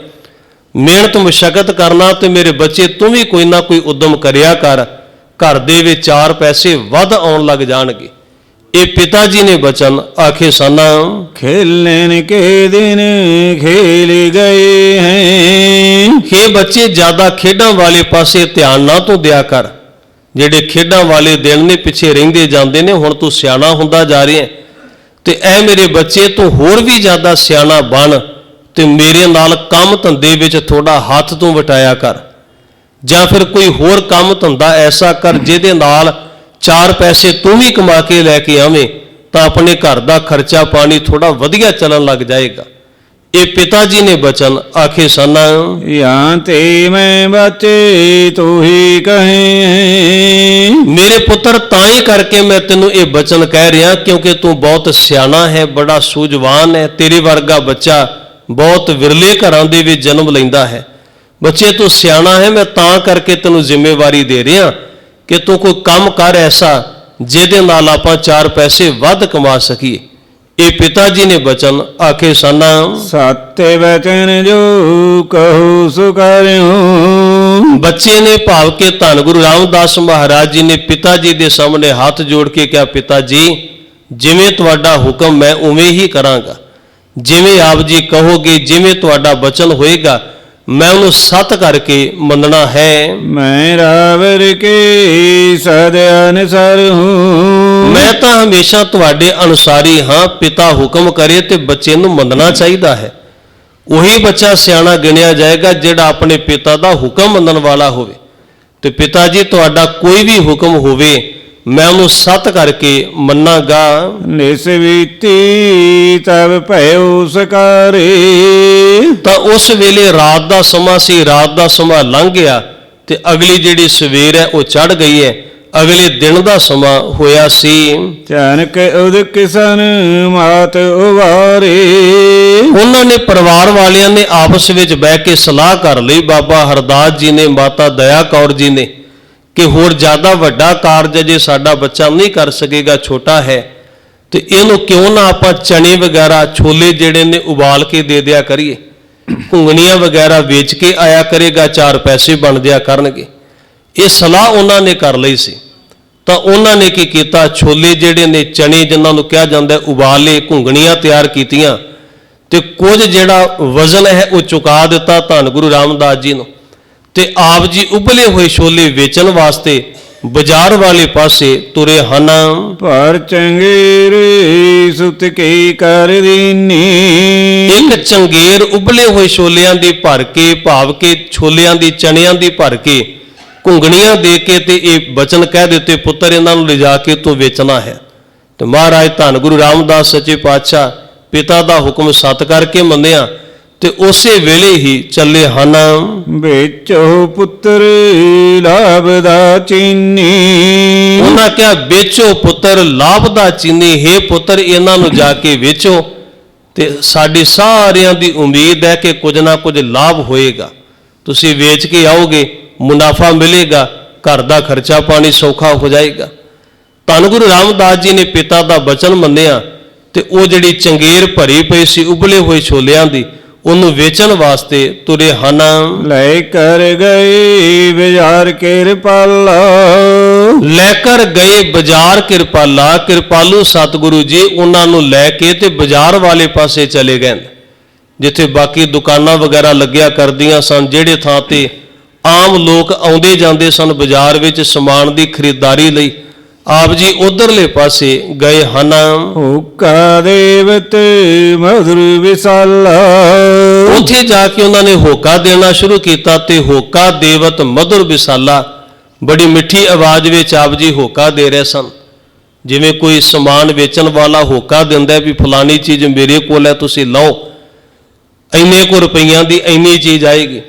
ਮਿਹਨਤ ਮੁਸ਼ੱਕਤ ਕਰਨਾ, ਤੇ ਮੇਰੇ ਬੱਚੇ ਤੂੰ ਵੀ ਕੋਈ ਨਾ ਕੋਈ ਉਦਮ ਕਰਿਆ ਕਰ, ਘਰ ਦੇ ਵਿੱਚ ਚਾਰ ਪੈਸੇ ਵੱਧ ਆਉਣ ਲੱਗ ਜਾਣਗੇ। ਇਹ ਪਿਤਾ ਜੀ ਨੇ ਬਚਨ ਆਖੇ ਸਨ। ਖੇਲਣ ਕੇ ਦਿਨ ਖੇਲ ਗਏ ਹੈ। ਹੇ ਬੱਚੇ, ਜ਼ਿਆਦਾ ਖੇਡਾਂ ਵਾਲੇ ਪਾਸੇ ਧਿਆਨ ਨਾ ਤੂੰ ਦਿਆ ਕਰ। ਜਿਹੜੇ ਖੇਡਾਂ ਵਾਲੇ ਦਿਨ ਨੇ ਪਿੱਛੇ ਰਹਿੰਦੇ ਜਾਂਦੇ ਨੇ। ਹੁਣ ਤੂੰ ਸਿਆਣਾ ਹੁੰਦਾ ਜਾ ਰਿਹਾ ਤੇ ਐ ਮੇਰੇ ਬੱਚੇ, ਤੂੰ ਹੋਰ ਵੀ ਜ਼ਿਆਦਾ ਸਿਆਣਾ ਬਣ ਤੇ ਮੇਰੇ ਨਾਲ ਕੰਮ ਧੰਦੇ ਵਿੱਚ ਥੋੜਾ ਹੱਥ ਤੂੰ ਵਟਾਇਆ ਕਰ, ਜਾਂ ਫਿਰ ਕੋਈ ਹੋਰ ਕੰਮ ਧੰਦਾ ਐਸਾ ਕਰ ਜਿਹਦੇ ਨਾਲ ਚਾਰ ਪੈਸੇ ਤੂੰ ਵੀ ਕਮਾ ਕੇ ਲੈ ਕੇ ਆਵੇਂ, ਤਾਂ ਆਪਣੇ ਘਰ ਦਾ ਖਰਚਾ ਪਾਣੀ ਥੋੜਾ ਵਧੀਆ ਚੱਲਣ ਲੱਗ ਜਾਏਗਾ। ਇਹ ਪਿਤਾ ਜੀ ਨੇ ਬਚਨ ਆਖੇ ਸਨ। ਜਾਂ ਤੇ ਮੈਂ ਬੱਚੇ ਤੂੰ ਹੀ ਕਹੇ। ਮੇਰੇ ਪੁੱਤਰ, ਤਾਂ ਹੀ ਕਰਕੇ ਮੈਂ ਤੈਨੂੰ ਇਹ ਬਚਨ ਕਹਿ ਰਿਹਾ ਕਿਉਂਕਿ ਤੂੰ ਬਹੁਤ ਸਿਆਣਾ ਹੈ, ਬੜਾ ਸੂਝਵਾਨ ਹੈ। ਤੇਰੇ ਵਰਗਾ ਬੱਚਾ ਬਹੁਤ ਵਿਰਲੇ ਘਰਾਂ ਦੇ ਵਿੱਚ ਜਨਮ ਲੈਂਦਾ ਹੈ। ਬੱਚੇ, ਤੂੰ ਸਿਆਣਾ ਹੈ, ਮੈਂ ਤਾਂ ਕਰਕੇ ਤੈਨੂੰ ਜ਼ਿੰਮੇਵਾਰੀ ਦੇ ਰਿਹਾ ਕਿ ਤੂੰ ਕੋਈ ਕੰਮ ਕਰ ਐਸਾ ਜਿਹਦੇ ਨਾਲ ਆਪਾਂ ਚਾਰ ਪੈਸੇ ਵੱਧ ਕਮਾ ਸਕੀਏ। ਇਹ ਪਿਤਾ ਜੀ ਨੇ ਬਚਨ ਆਖੇ ਸਨ। ਸਤਿ ਵਚਨ ਜੋ ਕਹੂ ਸੋ ਕਰਿਓ। ਬੱਚੇ ਨੇ ਭਾਵ ਕੇ ਧੰਨ ਗੁਰੂ ਰਾਮਦਾਸ ਮਹਾਰਾਜ ਜੀ ਨੇ ਪਿਤਾ ਜੀ ਦੇ ਸਾਹਮਣੇ ਹੱਥ ਜੋੜ ਕੇ ਕਿਹਾ, ਪਿਤਾ ਜੀ, ਜਿਵੇਂ ਤੁਹਾਡਾ ਹੁਕਮ ਮੈਂ ਉਵੇਂ ਹੀ ਕਰਾਂਗਾ। ਜਿਵੇਂ ਆਪ ਜੀ ਕਹੋਗੇ, ਜਿਵੇਂ ਤੁਹਾਡਾ ਬਚਨ ਹੋਏਗਾ, ਮੈਂ ਉਹਨੂੰ ਸੱਤ ਕਰਕੇ ਮੰਨਣਾ ਹੈ। ਮੈਂ ਰਾਵਰ ਕੇ ਸਦ ਅਨਸਰ ਹੂੰ। ਮੈਂ ਤਾਂ ਹਮੇਸ਼ਾ ਤੁਹਾਡੇ ਅਨੁਸਾਰੀ ਹਾਂ। ਪਿਤਾ ਹੁਕਮ ਕਰੇ ਤੇ ਬੱਚੇ ਨੂੰ ਮੰਨਣਾ ਚਾਹੀਦਾ ਹੈ। ਉਹੀ ਬੱਚਾ ਸਿਆਣਾ ਗਿਣਿਆ ਜਾਏਗਾ ਜਿਹੜਾ ਆਪਣੇ ਪਿਤਾ ਦਾ ਹੁਕਮ ਮੰਨਣ ਵਾਲਾ ਹੋਵੇ। ਤੇ ਪਿਤਾ ਜੀ, ਤੁਹਾਡਾ ਕੋਈ ਵੀ ਹੁਕਮ ਹੋਵੇ, ਮੈਂ ਉਹਨੂੰ ਸੱਤ ਕਰਕੇ ਮੰਨਾਂਗਾ। ਨਿਸਵੀਤੀ ਤਬ ਭਇਓ ਸਕਾਰੇ। ਤਾਂ ਉਸ ਵੇਲੇ ਰਾਤ ਦਾ ਸਮਾਂ ਸੀ। ਰਾਤ ਦਾ ਸਮਾਂ ਲੰਘ ਗਿਆ ਤੇ ਅਗਲੀ ਜਿਹੜੀ ਸਵੇਰ ਹੈ ਉਹ ਚੜ੍ਹ ਗਈ ਹੈ। ਅਗਲੇ ਦਿਨ ਦਾ ਸਮਾਂ ਹੋਇਆ ਸੀ। ਚਾਨਕ ਉਦਕ ਸਨ ਮਾਤ ਉਵਾਰੇ। ਉਹਨਾਂ ਨੇ, ਪਰਿਵਾਰ ਵਾਲਿਆਂ ਨੇ ਆਪਸ ਵਿੱਚ ਬਹਿ ਕੇ ਸਲਾਹ ਕਰ ਲਈ, ਬਾਬਾ ਹਰਦਾਸ ਜੀ ਨੇ, ਮਾਤਾ ਦਇਆ ਕੌਰ ਜੀ ਨੇ, ਕਿ ਹੋਰ ਜ਼ਿਆਦਾ ਵੱਡਾ ਕਾਰਜ ਜੇ ਸਾਡਾ ਬੱਚਾ ਨਹੀਂ ਕਰ ਸਕੇਗਾ, ਛੋਟਾ ਹੈ, ਤੇ ਇਹਨੂੰ ਕਿਉਂ ਨਾ ਆਪਾਂ ਚਣੇ ਵਗੈਰਾ, ਛੋਲੇ ਜਿਹੜੇ ਨੇ ਉਬਾਲ ਕੇ ਦੇ ਦਿਆ ਕਰੀਏ, ਘੁੰਗਣੀਆਂ ਵਗੈਰਾ ਵੇਚ ਕੇ ਆਇਆ ਕਰੇਗਾ, ਚਾਰ ਪੈਸੇ ਬਣ ਦਿਆ ਕਰਨਗੇ। ਇਹ ਸਲਾਹ ਉਹਨਾਂ ਨੇ ਕਰ ਲਈ ਸੀ। ਤਾਂ ਉਹਨਾਂ ਨੇ ਕੀ ਕੀਤਾ, ਛੋਲੇ ਜਿਹੜੇ ਨੇ, ਚਣੇ ਜਿਨ੍ਹਾਂ ਨੂੰ ਕਿਹਾ ਜਾਂਦਾ, ਉਬਾਲੇ, ਘੁੰਗਣੀਆਂ ਤਿਆਰ ਕੀਤੀਆਂ ਤੇ ਕੁਝ ਜਿਹੜਾ ਵਜ਼ਨ ਹੈ ਉਹ ਚੁਕਾ ਦਿੱਤਾ ਧੰਨ ਗੁਰੂ ਰਾਮਦਾਸ ਜੀ ਨੂੰ। ਤੇ ਆਪ ਜੀ ਉਬਲੇ ਹੋਏ ਛੋਲੇ ਵੇਚਣ ਵਾਸਤੇ ਬਾਜ਼ਾਰ ਵਾਲੇ ਪਾਸੇ ਤੁਰੇ ਹਨ। ਪਰ ਚੰਗੇਰੇ ਸੁਤ ਕੀ ਕਰ ਦੀਨੀ। ਇੱਕ ਚੰਗੇਰ ਉਬਲੇ ਹੋਏ ਛੋਲਿਆਂ ਦੀ ਭਰ ਕੇ, ਭਾਵ ਕੇ ਛੋਲਿਆਂ ਦੀ ਚਣਿਆਂ ਦੀ ਭਰ ਕੇ ਘੁੰਗਣੀਆਂ ਦੇ ਕੇ ਤੇ ਇਹ ਬਚਨ ਕਹਿ ਦਿੱਤੇ, ਪੁੱਤਰ ਇਹਨਾਂ ਨੂੰ ਲਿਜਾ ਕੇ ਤੂੰ ਵੇਚਣਾ ਹੈ। ਤੇ ਮਹਾਰਾਜ ਧੰਨ ਗੁਰੂ ਰਾਮਦਾਸ ਸੱਚੇ ਪਾਤਸ਼ਾਹ ਪਿਤਾ ਦਾ ਹੁਕਮ ਸਤ ਕਰਕੇ ਮੰਨਿਆ ਤੇ ਉਸੇ ਵੇਲੇ ਹੀ ਚੱਲੇ ਹਨ। ਵੇਚੋ ਪੁੱਤਰ ਲਾਭ ਦਾ ਚੀਨੀ। ਉਹਨਾਂ ਕਿਹਾ, ਵੇਚੋ ਪੁੱਤਰ ਲਾਭ ਦਾ ਚੀਨੀ, ਹੈ ਪੁੱਤਰ ਇਹਨਾਂ ਨੂੰ ਜਾ ਕੇ ਵੇਚੋ ਤੇ ਸਾਡੀ ਸਾਰਿਆਂ ਦੀ ਉਮੀਦ ਹੈ ਕਿ ਕੁਝ ਨਾ ਕੁਝ ਲਾਭ ਹੋਏਗਾ। ਤੁਸੀਂ ਵੇਚ ਕੇ ਆਓਗੇ, ਮੁਨਾਫਾ ਮਿਲੇਗਾ, ਘਰ ਦਾ ਖਰਚਾ ਪਾਣੀ ਸੌਖਾ ਹੋ ਜਾਏਗਾ। ਧੰਨ ਗੁਰੂ ਰਾਮਦਾਸ ਜੀ ਨੇ ਪਿਤਾ ਦਾ ਬਚਨ ਮੰਨਿਆ ਤੇ ਉਹ ਜਿਹੜੀ ਚੰਗੇਰ ਭਰੀ ਪਈ ਸੀ ਉਬਲੇ ਹੋਏ ਛੋਲਿਆਂ ਦੀ, ਉਹਨੂੰ ਵੇਚਣ ਵਾਸਤੇ ਤੁਰੇ ਹਨ। ਲੈ ਕਰ ਗਏ ਬਾਜ਼ਾਰ ਕਿਰਪਾਲਾ। ਲੈ ਕਰ ਗਏ ਬਾਜ਼ਾਰ ਕਿਰਪਾਲਾ। ਕਿਰਪਾਲੂ ਸਤਿਗੁਰੂ ਜੀ ਉਹਨਾਂ ਨੂੰ ਲੈ ਕੇ ਤੇ ਬਾਜ਼ਾਰ ਵਾਲੇ ਪਾਸੇ ਚਲੇ ਗਏ, ਜਿੱਥੇ ਬਾਕੀ ਦੁਕਾਨਾਂ ਵਗੈਰਾ ਲੱਗਿਆ ਕਰਦੀਆਂ ਸਨ, ਜਿਹੜੇ ਥਾਂ ਤੇ ਆਮ ਲੋਕ ਆਉਂਦੇ ਜਾਂਦੇ ਸਨ ਬਾਜ਼ਾਰ ਵਿੱਚ ਸਮਾਨ ਦੀ ਖਰੀਦਦਾਰੀ ਲਈ। ਆਪ ਜੀ ਉਧਰਲੇ ਪਾਸੇ ਗਏ ਹਨ। ਹੋਕਾ ਦੇਵਤ ਮਧੁਰ ਵਿਸਾਲਾ। ਉੱਥੇ ਜਾ ਕੇ ਉਹਨਾਂ ਨੇ ਹੋਕਾ ਦੇਣਾ ਸ਼ੁਰੂ ਕੀਤਾ ਤੇ ਹੋਕਾ ਦੇਵਤ ਮਧੁਰ ਵਿਸਾਲਾ, ਬੜੀ ਮਿੱਠੀ ਆਵਾਜ਼ ਵਿੱਚ ਆਪ ਜੀ ਹੋਕਾ ਦੇ ਰਹੇ ਸਨ। ਜਿਵੇਂ ਕੋਈ ਸਮਾਨ ਵੇਚਣ ਵਾਲਾ ਹੋਕਾ ਦਿੰਦਾ ਵੀ ਫਲਾਨੀ ਚੀਜ਼ ਮੇਰੇ ਕੋਲ ਹੈ, ਤੁਸੀਂ ਲਓ, ਇੰਨੇ ਕੁ ਰੁਪਈਆਂ ਦੀ ਇੰਨੀ ਚੀਜ਼ ਆਏਗੀ।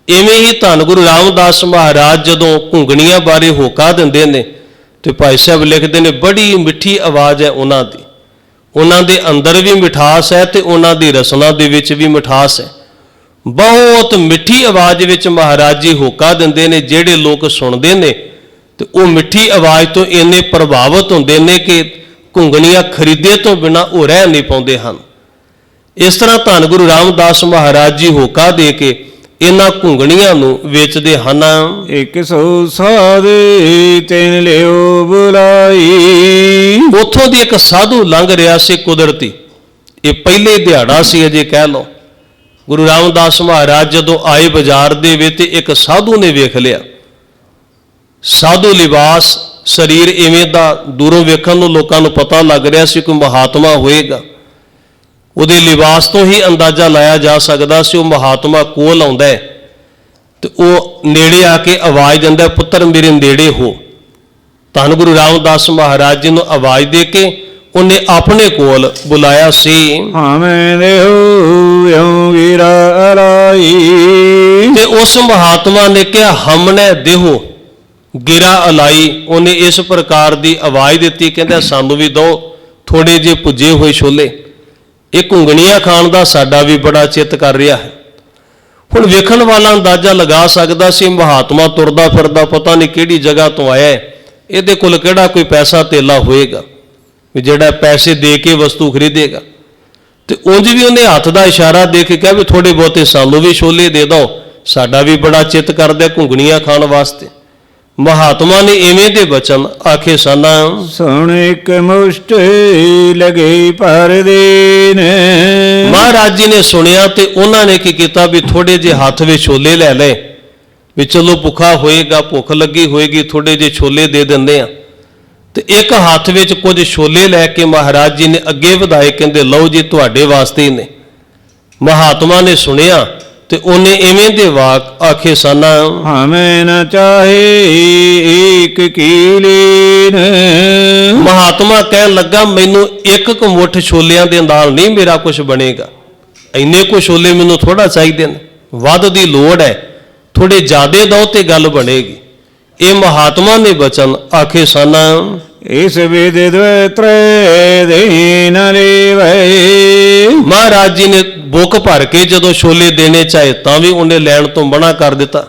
ਇਵੇਂ ਹੀ ਧੰਨ ਗੁਰੂ ਰਾਮਦਾਸ ਮਹਾਰਾਜ ਜਦੋਂ ਘੁੰਗਣੀਆਂ ਬਾਰੇ ਹੋਕਾ ਦਿੰਦੇ ਨੇ ਤੇ ਭਾਈ ਸਾਹਿਬ ਲਿਖਦੇ ਨੇ, ਬੜੀ ਮਿੱਠੀ ਆਵਾਜ਼ ਹੈ ਉਹਨਾਂ ਦੀ, ਉਹਨਾਂ ਦੇ ਅੰਦਰ ਵੀ ਮਿਠਾਸ ਹੈ ਤੇ ਉਹਨਾਂ ਦੀ ਰਸਨਾ ਦੇ ਵਿੱਚ ਵੀ ਮਿਠਾਸ ਹੈ। ਬਹੁਤ ਮਿੱਠੀ ਆਵਾਜ਼ ਵਿੱਚ ਮਹਾਰਾਜ ਜੀ ਹੋਕਾ ਦਿੰਦੇ ਨੇ। ਜਿਹੜੇ ਲੋਕ ਸੁਣਦੇ ਨੇ ਤੇ ਉਹ ਮਿੱਠੀ ਆਵਾਜ਼ ਤੋਂ ਇੰਨੇ ਪ੍ਰਭਾਵਿਤ ਹੁੰਦੇ ਨੇ ਕਿ ਘੁੰਗਣੀਆਂ ਖਰੀਦੇ ਤੋਂ ਬਿਨਾਂ ਉਹ ਰਹਿ ਨਹੀਂ ਪਾਉਂਦੇ ਹਨ। ਇਸ ਤਰ੍ਹਾਂ ਧੰਨ ਗੁਰੂ ਰਾਮਦਾਸ ਮਹਾਰਾਜ ਜੀ ਹੋਕਾ ਦੇ ਕੇ ਇਹਨਾਂ ਘੁੰਗਣੀਆਂ ਨੂੰ ਵੇਚਦੇ ਹਨ। 100 ਸਾਧ ਤੈਨ ਲਿਓ ਬੁਲਾਈ। ਉੱਥੋਂ ਦੀ ਇੱਕ ਸਾਧੂ ਲੰਘ ਰਿਹਾ ਸੀ ਕੁਦਰਤੀ। ਇਹ ਪਹਿਲੇ ਦਿਹਾੜਾ ਸੀ ਅਜੇ ਕਹਿ ਲਓ। ਗੁਰੂ ਰਾਮਦਾਸ ਮਹਾਰਾਜ ਜਦੋਂ ਆਏ ਬਾਜ਼ਾਰ ਦੇ ਵਿੱਚ ਤੇ ਇੱਕ ਸਾਧੂ ਨੇ ਵੇਖ ਲਿਆ। ਸਾਧੂ ਲਿਬਾਸ, ਸਰੀਰ ਇਵੇਂ ਦਾ ਦੂਰੋਂ ਵੇਖਣ ਨੂੰ ਲੋਕਾਂ ਨੂੰ ਪਤਾ ਲੱਗ ਰਿਹਾ ਸੀ ਕੋਈ ਮਹਾਤਮਾ ਹੋਏਗਾ। ਉਹਦੇ ਲਿਬਾਸ ਤੋਂ ਹੀ ਅੰਦਾਜ਼ਾ ਲਾਇਆ ਜਾ ਸਕਦਾ ਸੀ ਉਹ ਮਹਾਤਮਾ ਕੋਲ ਆਉਂਦਾ ਹੈ ਤੇ ਉਹ ਨੇੜੇ ਆ ਕੇ ਆਵਾਜ਼ ਦਿੰਦਾ, ਪੁੱਤਰ ਮੇਰੇ ਨੇੜੇ ਹੋ। ਧੰਨ ਗੁਰੂ ਰਾਮਦਾਸ ਮਹਾਰਾਜ ਜੀ ਨੂੰ ਆਵਾਜ਼ ਦੇ ਕੇ ਉਹਨੇ ਆਪਣੇ ਕੋਲ ਬੁਲਾਇਆ ਸੀ। ਹਮੇ ਦੇਹੁ ਯਉ ਵੀਰਾ ਅਲਾਈ। ਤੇ ਉਸ ਮਹਾਤਮਾ ਨੇ ਕਿਹਾ, ਹਮਨੇ ਦੇਹੁ ਗਿਰਾ ਅਲਾਈ। ਉਹਨੇ ਇਸ ਪ੍ਰਕਾਰ ਦੀ ਆਵਾਜ਼ ਦਿੱਤੀ, ਕਹਿੰਦਾ ਸਾਨੂੰ ਵੀ ਦਿਓ ਥੋੜੇ ਜਿਹੇ ਭੁੱਜੇ ਹੋਏ ਛੋਲੇ, ਇਹ ਘੁੰਗਣੀਆਂ ਖਾਣ ਦਾ ਸਾਡਾ ਵੀ ਬੜਾ ਚਿੱਤ ਕਰ ਰਿਹਾ ਹੈ। ਹੁਣ ਵੇਖਣ ਵਾਲਾ ਅੰਦਾਜ਼ਾ ਲਗਾ ਸਕਦਾ ਸੀ ਮਹਾਤਮਾ ਤੁਰਦਾ ਫਿਰਦਾ ਪਤਾ ਨਹੀਂ ਕਿਹੜੀ ਜਗ੍ਹਾ ਤੋਂ ਆਇਆ ਹੈ, ਇਹਦੇ ਕੋਲ ਕਿਹੜਾ ਕੋਈ ਪੈਸਾ ਧੇਲਾ ਹੋਏਗਾ ਵੀ ਜਿਹੜਾ ਪੈਸੇ ਦੇ ਕੇ ਵਸਤੂ ਖਰੀਦੇਗਾ। ਤੇ ਉਂਝ ਵੀ ਉਹਨੇ ਹੱਥ ਦਾ ਇਸ਼ਾਰਾ ਦੇ ਕੇ ਕਿਹਾ ਵੀ ਥੋੜੇ ਬਹੁਤੇ ਸਾਨੂੰ ਵੀ ਛੋਲੇ ਦੇ ਦਿਓ, ਸਾਡਾ ਵੀ ਬੜਾ ਚਿੱਤ ਕਰਦਾ ਘੁੰਗਣੀਆਂ ਖਾਣ ਵਾਸਤੇ। ਮਹਾਤਮਾ ਨੇ ਇਵੇਂ ਦੇ ਬਚਨ ਆਖੇ ਸਨ। ਸੁਣ ਇੱਕ ਮੁਸ਼ਟ ਲਗੇ ਪਰ ਦੇਨ। ਮਹਾਰਾਜ ਜੀ ਨੇ ਸੁਣਿਆ ਤੇ ਉਹਨਾਂ ਨੇ ਕੀ ਕੀਤਾ ਵੀ ਥੋੜੇ ਜਿਹੇ ਹੱਥ ਵਿੱਚ ਛੋਲੇ ਲੈ ਲਏ ਵੀ ਚਲੋ ਭੁੱਖਾ ਹੋਏਗਾ, ਭੁੱਖ ਲੱਗੀ ਹੋਏਗੀ, ਥੋੜੇ ਜਿਹੇ ਛੋਲੇ ਦੇ ਦਿੰਦੇ ਆ। ਤੇ ਇੱਕ ਹੱਥ ਵਿੱਚ ਕੁਝ ਛੋਲੇ ਲੈ ਕੇ ਮਹਾਰਾਜ ਜੀ ਨੇ ਅੱਗੇ ਵਧਾਏ, ਕਹਿੰਦੇ ਲਓ ਜੀ ਤੁਹਾਡੇ ਵਾਸਤੇ ਹੀ ਨੇ। ਮਹਾਤਮਾ ਨੇ ਸੁਣਿਆ ਤੇ ਉਹਨੇ ਇਵੇਂ ਦੇ ਵਾਕ ਆਖੇ ਸਨ। ਹਮੇ ਨ ਚਾਹੇ ਏਕ ਕੀਲੀਨ। ਮਹਾਤਮਾ ਕਹਿਣ ਲੱਗਾ, ਮੈਨੂੰ ਇੱਕ ਕੁ ਮੁੱਠ ਛੋਲਿਆਂ ਦੇ ਨਾਲ ਨਹੀਂ ਮੇਰਾ ਕੁਝ ਬਣੇਗਾ, ਇੰਨੇ ਕੁ ਛੋਲੇ ਮੈਨੂੰ ਥੋੜਾ ਚਾਹੀਦੇ ਨੇ, ਵੱਧ ਦੀ ਲੋੜ ਹੈ, ਥੋੜੇ ਜ਼ਿਆਦੇ ਦਿਓ ਤੇ ਗੱਲ ਬਣੇਗੀ। ਇਹ ਮਹਾਤਮਾ ਨੇ ਬਚਨ ਆਖੇ ਸਨ। ਇਸ ਵਿਦ ਤ੍ਰੈ ਦੇਨ ਲੇਵੈ। ਮਹਾਰਾਜ ਜੀ ਨੇ ਬੁੱਕ ਭਰ ਕੇ ਜਦੋਂ ਛੋਲੇ ਦੇਣੇ ਚਾਹੇ ਤਾਂ ਵੀ ਉਹਨੇ ਲੈਣ ਤੋਂ ਮਨਾ ਕਰ ਦਿੱਤਾ।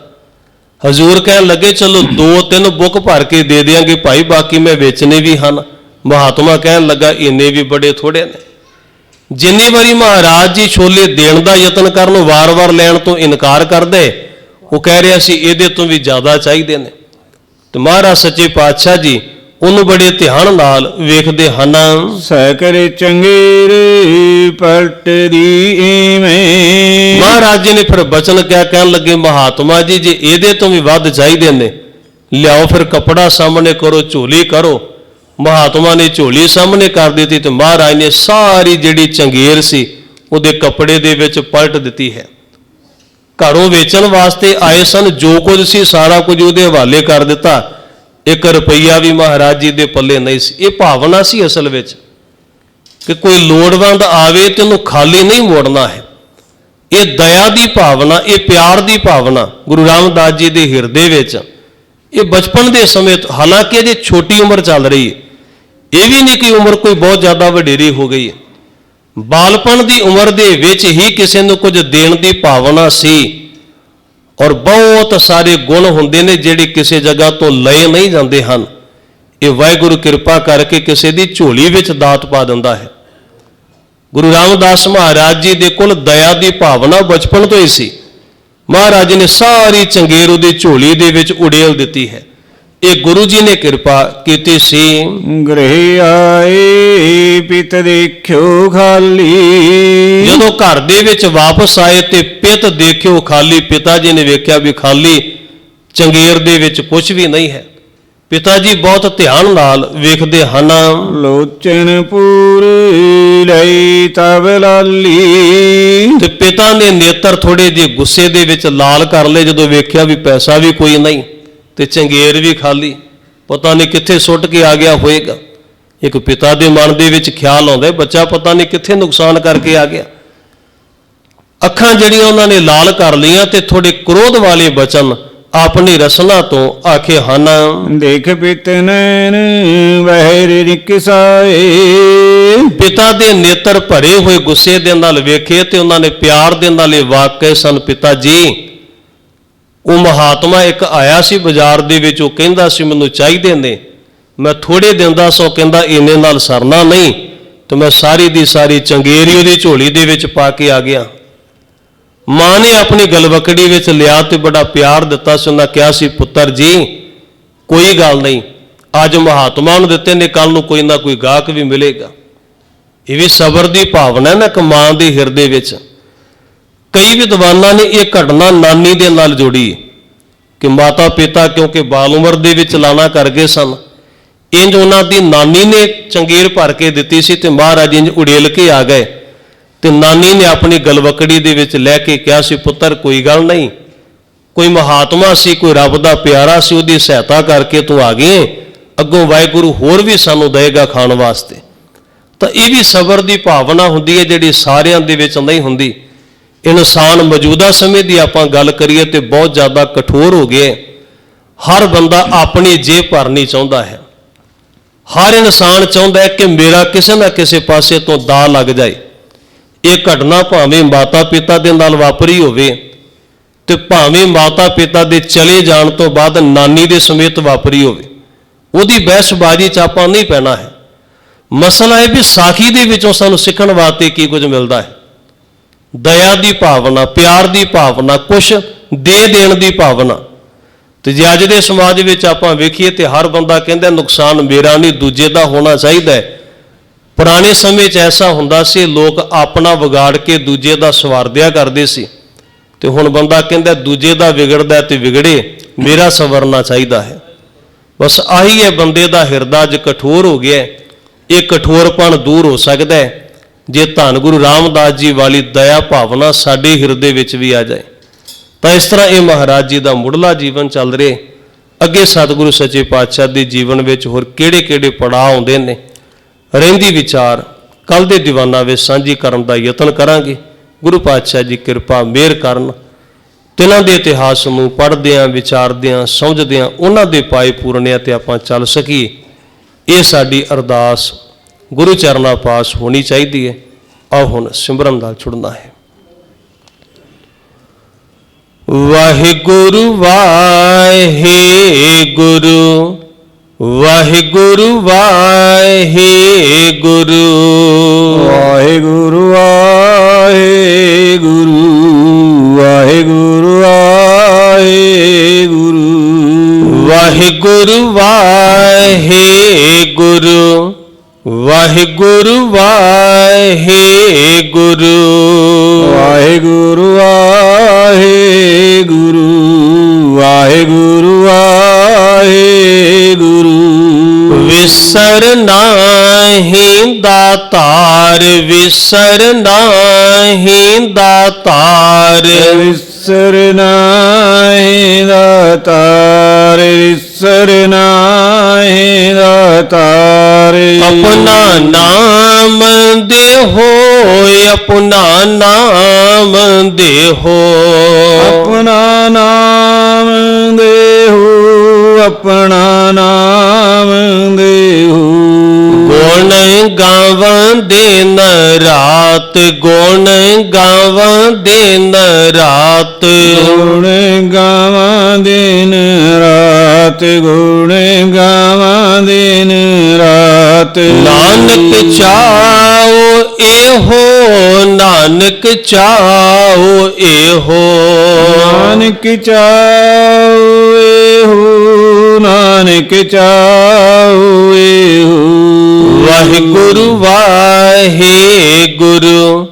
ਹਜ਼ੂਰ ਕਹਿਣ ਲੱਗੇ ਚਲੋ 2-3 ਬੁੱਕ ਭਰ ਕੇ ਦੇ ਦਿਆਂਗੇ ਭਾਈ, ਬਾਕੀ ਮੈਂ ਵੇਚਣੇ ਵੀ ਹਨ। ਮਹਾਤਮਾ ਕਹਿਣ ਲੱਗਾ ਇੰਨੇ ਵੀ ਬੜੇ ਥੋੜੇ ਨੇ। ਜਿੰਨੀ ਵਾਰੀ ਮਹਾਰਾਜ ਜੀ ਛੋਲੇ ਦੇਣ ਦਾ ਯਤਨ ਕਰਨ, ਵਾਰ-ਵਾਰ ਲੈਣ ਤੋਂ ਇਨਕਾਰ ਕਰਦੇ, ਉਹ ਕਹਿ ਰਿਹਾ ਸੀ ਇਹਦੇ ਤੋਂ ਵੀ ਜ਼ਿਆਦਾ ਚਾਹੀਦੇ ਨੇ। ਤੇ ਮਹਾਰਾਜ ਸੱਚੇ ਪਾਤਸ਼ਾਹ ਜੀ ਉਹਨੂੰ ਬੜੇ ਧਿਆਨ ਨਾਲ ਵੇਖਦੇ ਹਨ। ਸਕਰ ਚੰਗੇਰ ਪਲਟ ਦੀ ਈਵੇਂ। ਮਹਾਰਾਜ ਜੀ ਨੇ ਫਿਰ ਬਚਨ ਕਿਆ ਕਹਿਣ ਲੱਗੇ, ਮਹਾਤਮਾ ਜੀ ਜੇ ਇਹਦੇ ਤੋਂ ਵੀ ਵੱਧ ਚਾਹੀਦੇ ਨੇ ਲਿਆਓ ਫਿਰ ਕੱਪੜਾ ਸਾਹਮਣੇ ਕਰੋ, ਝੋਲੀ ਕਰੋ। ਮਹਾਤਮਾ ਨੇ ਝੋਲੀ ਸਾਹਮਣੇ ਕਰ ਦਿੱਤੀ ਤੇ ਮਹਾਰਾਜ ਨੇ ਸਾਰੀ ਜਿਹੜੀ ਚੰਗੇਰ ਸੀ ਉਹਦੇ ਕੱਪੜੇ ਦੇ ਵਿੱਚ ਪਲਟ ਦਿੱਤੀ ਹੈ। ਘਰੋਂ ਵੇਚਣ ਵਾਸਤੇ ਆਏ ਸਨ, ਜੋ ਕੁਝ ਸੀ ਸਾਰਾ ਕੁਝ ਉਹਦੇ ਹਵਾਲੇ ਕਰ ਦਿੱਤਾ। 1 ਰੁਪਈਆ ਵੀ ਮਹਾਰਾਜ ਜੀ ਦੇ ਪੱਲੇ ਨਹੀਂ ਸੀ। ਇਹ ਭਾਵਨਾ ਸੀ ਅਸਲ ਵਿੱਚ ਕਿ ਕੋਈ ਲੋੜਵੰਦ ਆਵੇ ਤੇ ਉਹਨੂੰ ਖਾਲੀ ਨਹੀਂ ਮੋੜਨਾ ਹੈ। ਇਹ ਦਇਆ ਦੀ ਭਾਵਨਾ, ਇਹ ਪਿਆਰ ਦੀ ਭਾਵਨਾ ਗੁਰੂ ਰਾਮਦਾਸ ਜੀ ਦੇ ਹਿਰਦੇ ਵਿੱਚ ਇਹ ਬਚਪਨ ਦੇ ਸਮੇਂ, ਹਾਲਾਂਕਿ ਅਜੇ ਛੋਟੀ ਉਮਰ ਚੱਲ ਰਹੀ ਹੈ, ਇਹ ਵੀ ਨਹੀਂ ਕਿ ਉਮਰ ਕੋਈ ਬਹੁਤ ਜ਼ਿਆਦਾ ਵਡੇਰੀ ਹੋ ਗਈ ਹੈ। ਬਾਲਪਨ ਦੀ ਉਮਰ ਦੇ ਵਿੱਚ ਹੀ ਕਿਸੇ ਨੂੰ ਕੁਝ ਦੇਣ ਦੀ ਭਾਵਨਾ ਸੀ। ਔਰ ਬਹੁਤ ਸਾਰੇ ਗੁਣ ਹੁੰਦੇ ਨੇ ਜਿਹੜੇ ਕਿਸੇ ਜਗ੍ਹਾ ਤੋਂ ਲਏ ਨਹੀਂ ਜਾਂਦੇ ਹਨ। ਇਹ ਵਾਹਿਗੁਰੂ ਕਿਰਪਾ ਕਰਕੇ ਕਿਸੇ ਦੀ ਝੋਲੀ ਵਿੱਚ ਦਾਤ ਪਾ ਦਿੰਦਾ ਹੈ। ਗੁਰੂ ਰਾਮਦਾਸ ਮਹਾਰਾਜ ਜੀ ਦੇ ਕੋਲ ਦਇਆ ਦੀ ਭਾਵਨਾ ਬਚਪਨ ਤੋਂ ਹੀ ਸੀ। ਮਹਾਰਾਜ ਨੇ ਸਾਰੀ ਚੰਗੇਰ ਉਹਦੀ ਝੋਲੀ ਦੇ ਵਿੱਚ ਉਡੇਲ ਦਿੱਤੀ ਹੈ। ਇਹ ਗੁਰੂ ਜੀ ਨੇ ਕਿਰਪਾ ਕੀਤੀ ਸੀ। ਗ੍ਰਹਿ ਆਏ ਪਿਤ ਦੇਖਿਓ ਖਾਲੀ। ਜਦੋਂ ਘਰ ਦੇ ਵਿੱਚ ਵਾਪਸ ਆਏ ਤੇ ਪਿਤ ਦੇਖਿਓ ਖਾਲੀ। ਪਿਤਾ ਜੀ ਨੇ ਵੇਖਿਆ ਵੀ ਖਾਲੀ ਚੰਗੇਰ ਦੇ ਵਿੱਚ ਕੁਝ ਵੀ ਨਹੀਂ ਹੈ। ਪਿਤਾ ਜੀ ਬਹੁਤ ਧਿਆਨ ਨਾਲ ਵੇਖਦੇ ਹਨ। ਲੋਚਨ ਪੂਰੀ ਲਈ ਤਬ ਲਾਲੀ। ਤੇ ਪਿਤਾ ਨੇ ਨੇਤਰ ਥੋੜੇ ਜਿਹੇ ਗੁੱਸੇ ਦੇ ਵਿੱਚ ਲਾਲ ਕਰ ਲਏ ਜਦੋਂ ਵੇਖਿਆ ਵੀ ਪੈਸਾ ਵੀ ਕੋਈ ਨਹੀਂ ਤੇ ਚੰਗੇਰ ਵੀ ਖਾਲੀ, ਪਤਾ ਨਹੀਂ ਕਿੱਥੇ ਸੁੱਟ ਕੇ ਆ ਗਿਆ ਹੋਏਗਾ। ਇੱਕ ਪਿਤਾ ਦੇ ਮਨ ਦੇ ਵਿੱਚ ਖਿਆਲ ਆਉਂਦਾ, ਬੱਚਾ ਪਤਾ ਨਹੀਂ ਕਿੱਥੇ ਨੁਕਸਾਨ ਕਰਕੇ ਆ ਗਿਆ। ਅੱਖਾਂ ਜਿਹੜੀਆਂ ਉਹਨਾਂ ਨੇ ਲਾਲ ਕਰ ਲਈਆਂ ਤੇ ਥੋੜੇ ਕ੍ਰੋਧ ਵਾਲੇ ਬਚਨ ਆਪਣੀ ਰਸਨਾ ਤੋਂ ਆਖੇ ਹਨ। ਦੇਖ ਪਿਤ ਨੈਣ ਵਹਿਰ ਨਿਕਸਾਏ। ਪਿਤਾ ਦੇ ਨੇਤਰ ਭਰੇ ਹੋਏ ਗੁੱਸੇ ਦੇ ਨਾਲ ਵੇਖੇ ਤੇ ਉਹਨਾਂ ਨੇ ਪਿਆਰ ਦੇ ਨਾਲ ਇਹ ਵਾਕਿਆ ਸਨ। ਪਿਤਾ ਜੀ, ਉਹ ਮਹਾਤਮਾ ਇੱਕ ਆਇਆ ਸੀ ਬਾਜ਼ਾਰ ਦੇ ਵਿੱਚ, ਉਹ ਕਹਿੰਦਾ ਸੀ ਮੈਨੂੰ ਚਾਹੀਦੇ ਨੇ, ਮੈਂ ਥੋੜੇ ਦਿੰਦਾ ਸੋ ਕਹਿੰਦਾ ਇੰਨੇ ਨਾਲ ਸਰਨਾ ਨਹੀਂ, ਤੇ ਮੈਂ ਸਾਰੀ ਦੀ ਸਾਰੀ ਚੰਗੇਰੀ ਉਹਦੀ ਝੋਲੀ ਦੇ ਵਿੱਚ ਪਾ ਕੇ ਆ ਗਿਆ। ਮਾਂ ਨੇ ਆਪਣੀ ਗਲਵਕੜੀ ਵਿੱਚ ਲਿਆ ਤੇ ਬੜਾ ਪਿਆਰ ਦਿੱਤਾ ਸੀ। ਉਹਨਾਂ ਕਿਹਾ ਸੀ ਪੁੱਤਰ ਜੀ ਕੋਈ ਗੱਲ ਨਹੀਂ, ਅੱਜ ਮਹਾਤਮਾ ਨੂੰ ਦਿੱਤੇ ਨੇ, ਕੱਲ ਨੂੰ ਕੋਈ ਨਾ ਕੋਈ ਗਾਹਕ ਵੀ ਮਿਲੇਗਾ। ਇਹ ਵੀ ਸਬਰ ਦੀ ਭਾਵਨਾ ਨਾ ਇੱਕ ਮਾਂ ਦੇ ਹਿਰਦੇ ਵਿੱਚ। ਕਈ ਵਿਦਵਾਨਾਂ ਨੇ ਇਹ ਘਟਨਾ ਨਾਨੀ ਦੇ ਨਾਲ ਜੋੜੀ ਕਿ ਮਾਤਾ ਪਿਤਾ ਕਿਉਂਕਿ ਬਾਲ ਉਮਰ ਦੇ ਵਿੱਚ ਲਾਣਾ ਕਰ ਗਏ ਸਨ, ਇੰਜ ਉਹਨਾਂ ਦੀ ਨਾਨੀ ਨੇ ਚੰਗੇਰ ਭਰ ਕੇ ਦਿੱਤੀ ਸੀ ਤੇ ਮਹਾਰਾਜ ਇੰਜ ਉਡੇਲ ਕੇ ਆ ਗਏ। ਤੇ ਨਾਨੀ ਨੇ ਆਪਣੀ ਗਲਵਕੜੀ ਦੇ ਵਿੱਚ ਲੈ ਕੇ ਕਿਹਾ ਸੀ ਪੁੱਤਰ ਕੋਈ ਗੱਲ ਨਹੀਂ, ਕੋਈ ਮਹਾਤਮਾ ਸੀ, ਕੋਈ ਰੱਬ ਦਾ ਪਿਆਰਾ ਸੀ, ਉਹਦੀ ਸਹਾਇਤਾ ਕਰਕੇ ਤੂੰ ਆ ਗਏ, ਅੱਗੋਂ ਵਾਹਿਗੁਰੂ ਹੋਰ ਵੀ ਸਾਨੂੰ ਦੇਗਾ ਖਾਣ ਵਾਸਤੇ। ਤਾਂ ਇਹ ਵੀ ਸਬਰ ਦੀ ਭਾਵਨਾ ਹੁੰਦੀ ਹੈ ਜਿਹੜੀ ਸਾਰਿਆਂ ਦੇ ਵਿੱਚ ਨਹੀਂ ਹੁੰਦੀ। ਇਨਸਾਨ ਮੌਜੂਦਾ ਸਮੇਂ ਦੀ ਆਪਾਂ ਗੱਲ ਕਰੀਏ ਤੇ ਬਹੁਤ ਜ਼ਿਆਦਾ ਕਠੋਰ ਹੋ ਗਏ। ਹਰ ਬੰਦਾ ਆਪਣੀ ਜੇਬ ਭਰਨੀ ਚਾਹੁੰਦਾ ਹੈ। ਹਰ ਇਨਸਾਨ ਚਾਹੁੰਦਾ ਹੈ ਕਿ ਮੇਰਾ ਕਿਸੇ ਨਾ ਕਿਸੇ ਪਾਸੇ ਤੋਂ ਦਾਅ ਲੱਗ ਜਾਏ। ਇਹ ਘਟਨਾ ਭਾਵੇਂ ਮਾਤਾ ਪਿਤਾ ਦੇ ਨਾਲ ਵਾਪਰੀ ਹੋਵੇ ਤੇ ਭਾਵੇਂ ਮਾਤਾ ਪਿਤਾ ਦੇ ਚਲੇ ਜਾਣ ਤੋਂ ਬਾਅਦ ਨਾਨੀ ਦੇ ਸਮੇਤ ਵਾਪਰੀ ਹੋਵੇ, ਉਹਦੀ ਬਹਿਸਬਾਜ਼ੀ 'ਚ ਆਪਾਂ ਨਹੀਂ ਪੈਣਾ ਹੈ। ਮਸਲਾ ਇਹ ਵੀ ਸਾਖੀ ਦੇ ਵਿੱਚੋਂ ਸਾਨੂੰ ਸਿੱਖਣ ਵਾਸਤੇ ਕੀ ਕੁਝ ਮਿਲਦਾ ਹੈ। ਦਇਆ ਦੀ ਭਾਵਨਾ, ਪਿਆਰ ਦੀ ਭਾਵਨਾ, ਕੁਛ ਦੇ ਦੇਣ ਦੀ ਭਾਵਨਾ। ਤੇ ਜੇ ਅੱਜ ਦੇ ਸਮਾਜ ਵਿੱਚ ਆਪਾਂ ਵੇਖੀਏ ਤੇ ਹਰ ਬੰਦਾ ਕਹਿੰਦਾ ਨੁਕਸਾਨ ਮੇਰਾ ਨਹੀਂ ਦੂਜੇ ਦਾ ਹੋਣਾ ਚਾਹੀਦਾ ਹੈ। ਪੁਰਾਣੇ ਸਮੇਂ 'ਚ ਐਸਾ ਹੁੰਦਾ ਸੀ, ਲੋਕ ਆਪਣਾ ਵਿਗਾੜ ਕੇ ਦੂਜੇ ਦਾ ਸਵਾਰਦਿਆ ਕਰਦੇ ਸੀ। ਤੇ ਹੁਣ ਬੰਦਾ ਕਹਿੰਦਾ ਦੂਜੇ ਦਾ ਵਿਗੜਦਾ ਤੇ ਵਿਗੜੇ, ਮੇਰਾ ਸਵਰਨਾ ਚਾਹੀਦਾ ਹੈ। ਬਸ ਆਹੀ ਹੈ, ਬੰਦੇ ਦਾ ਹਿਰਦਾ ਅੱਜ ਕਠੋਰ ਹੋ ਗਿਆ। ਇਹ ਕਠੋਰਪਣ ਦੂਰ ਹੋ ਸਕਦਾ ਹੈ ਜੇ ਧੰਨ ਗੁਰੂ ਰਾਮਦਾਸ ਜੀ ਵਾਲੀ ਦਇਆ ਭਾਵਨਾ ਸਾਡੇ ਹਿਰਦੇ ਵਿੱਚ ਵੀ ਆ ਜਾਏ। ਤਾਂ ਇਸ ਤਰ੍ਹਾਂ ਇਹ ਮਹਾਰਾਜ ਜੀ ਦਾ ਮੁੱਢਲਾ ਜੀਵਨ ਚੱਲ ਰਿਹਾ। ਅੱਗੇ ਸਤਿਗੁਰੂ ਸੱਚੇ ਪਾਤਸ਼ਾਹ ਦੇ ਜੀਵਨ ਵਿੱਚ ਹੋਰ ਕਿਹੜੇ ਕਿਹੜੇ ਪੜਾਅ ਆਉਂਦੇ ਨੇ, ਰਹਿੰਦੀ ਵਿਚਾਰ ਕੱਲ ਦੇ ਦੀਵਾਨਾਂ ਵਿੱਚ ਸਾਂਝੀ ਕਰਨ ਦਾ ਯਤਨ ਕਰਾਂਗੇ। ਗੁਰੂ ਪਾਤਸ਼ਾਹ ਜੀ ਕਿਰਪਾ ਮਿਹਰ ਕਰਨ, ਤਿਨਾਂ ਦੇ ਇਤਿਹਾਸ ਨੂੰ ਪੜ੍ਹਦਿਆਂ ਵਿਚਾਰਦਿਆਂ ਸਮਝਦਿਆਂ ਉਹਨਾਂ ਦੇ ਪਾਏ ਪੂਰਨਿਆਂ ਤੇ ਆਪਾਂ ਚੱਲ ਸਕੀਏ। ਇਹ ਸਾਡੀ ਅਰਦਾਸ ਗੁਰੂ ਚਰਨਾਂ ਪਾਸ ਹੋਣੀ ਚਾਹੀਦੀ ਹੈ। ਆਓ ਹੁਣ ਸਿਮਰਨ ਨਾਲ ਛੁੜਨਾ ਹੈ। ਵਾਹਿਗੁਰੂ ਵਾਹਿਗੁਰੂ ਵਾਹਿਗੁਰੂ ਵਾਹਿਗੁਰੂ ਵਾਹਿਗੁਰੂ ਵਾਹਿਗੁਰੂ ਵਾਹਿਗੁਰੂ ਵਾਹਿਗੁਰੂ ਵਾਹਿਗੁਰੂ ਵਾਹਿਗੁਰੂ ਵਾਹਿਗੁਰੂ ਵਾਹਿਗੁਰੂ ਵਾਹਿਗੁਰੂ ਵਾਹਿਗੁਰੂ ਵਾਹਿਗੁਰੂ ਵਾਹਿਗੁਰੂ ਵਿਸਰ ਨਾਹੀਂ ਦਾਤਾਰ, ਵਿਸਰ ਨਾਹੀਂ ਦਾਤਾਰ। ਵਿਸਰ ਨਾਹੀਂ ਦਾਤਾਰ, ਵਿਸਰ ਨਾਹੀਂ ਦਾਤਾਰ। ਆਪਣਾ ਨਾਮ ਦੇਹੋ, ਆਪਣਾ ਨਾਮ ਦੇਹੋ। ਆਪਣਾ ਨਾਮ ਦੇਹੋ, ਆਪਣਾ ਨਾਮ ਦੇਹੋ। ਗੁਣ ਗਾਵਾਂ ਦਿਨ ਰਾਤ, ਗੁਣ ਗਾਵਾਂ ਦਿਨ ਰਾਤ। ਗੁਣ ਗਾਵਾਂ ਦਿਨ ਰਾਤ, ਗੁਣ ਗਾਵਾਂ ਦਿਨ ਰਾਤ। ਨਾਨਕ ਚਾਉ ਇਹੋ, ਨਾਨਕ ਚਾਉ ਇਹੋ। ਨਾਨਕ ਚਾਉ ਇਹੋ, ਨਾਨਕ ਚਾਉ ਇਹੋ। ਵਾਹਿਗੁਰੂ ਵਾਹਿਗੁਰੂ,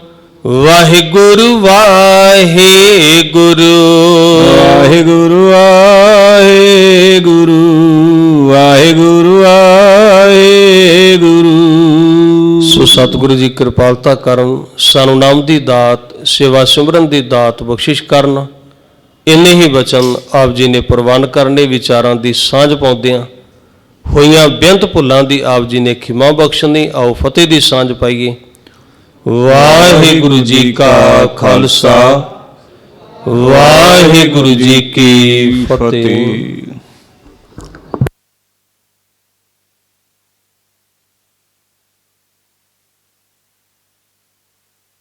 ਵਾਹਿਗੁਰੂ ਵਾਹਿਗੁਰੂ। ਵਾਹਿਗੁਰੂ ਵਾਹਿਗੁਰੂ, ਵਾਹਿਗੁਰੂ ਵਾਹਿਗੁਰੂ। ਸੋ ਸਤਿਗੁਰੂ ਜੀ ਕਿਰਪਾਲਤਾ ਕਰਨ, ਸਾਨੂੰ ਨਾਮ ਦੀ ਦਾਤ, ਸੇਵਾ ਸਿਮਰਨ ਦੀ ਦਾਤ ਬਖਸ਼ਿਸ਼ ਕਰਨ। ਇੰਨੇ ਹੀ ਬਚਨ ਆਪ ਜੀ ਨੇ ਪ੍ਰਵਾਨ ਕਰਨੇ। ਵਿਚਾਰਾਂ ਦੀ ਸਾਂਝ ਪਾਉਂਦਿਆਂ ਹੋਈਆਂ ਬੇਅੰਤ ਭੁੱਲਾਂ ਦੀ ਆਪ ਜੀ ਨੇ ਖਿਮਾ ਬਖਸ਼ਣੀ। ਆਓ ਫਤਿਹ ਦੀ ਸਾਂਝ ਪਾਈਏ। ਵਾਹਿਗੁਰੂ ਜੀ ਕਾ ਖਾਲਸਾ, ਵਾਹਿਗੁਰੂ ਜੀ ਕੀ ਫਤਿਹ।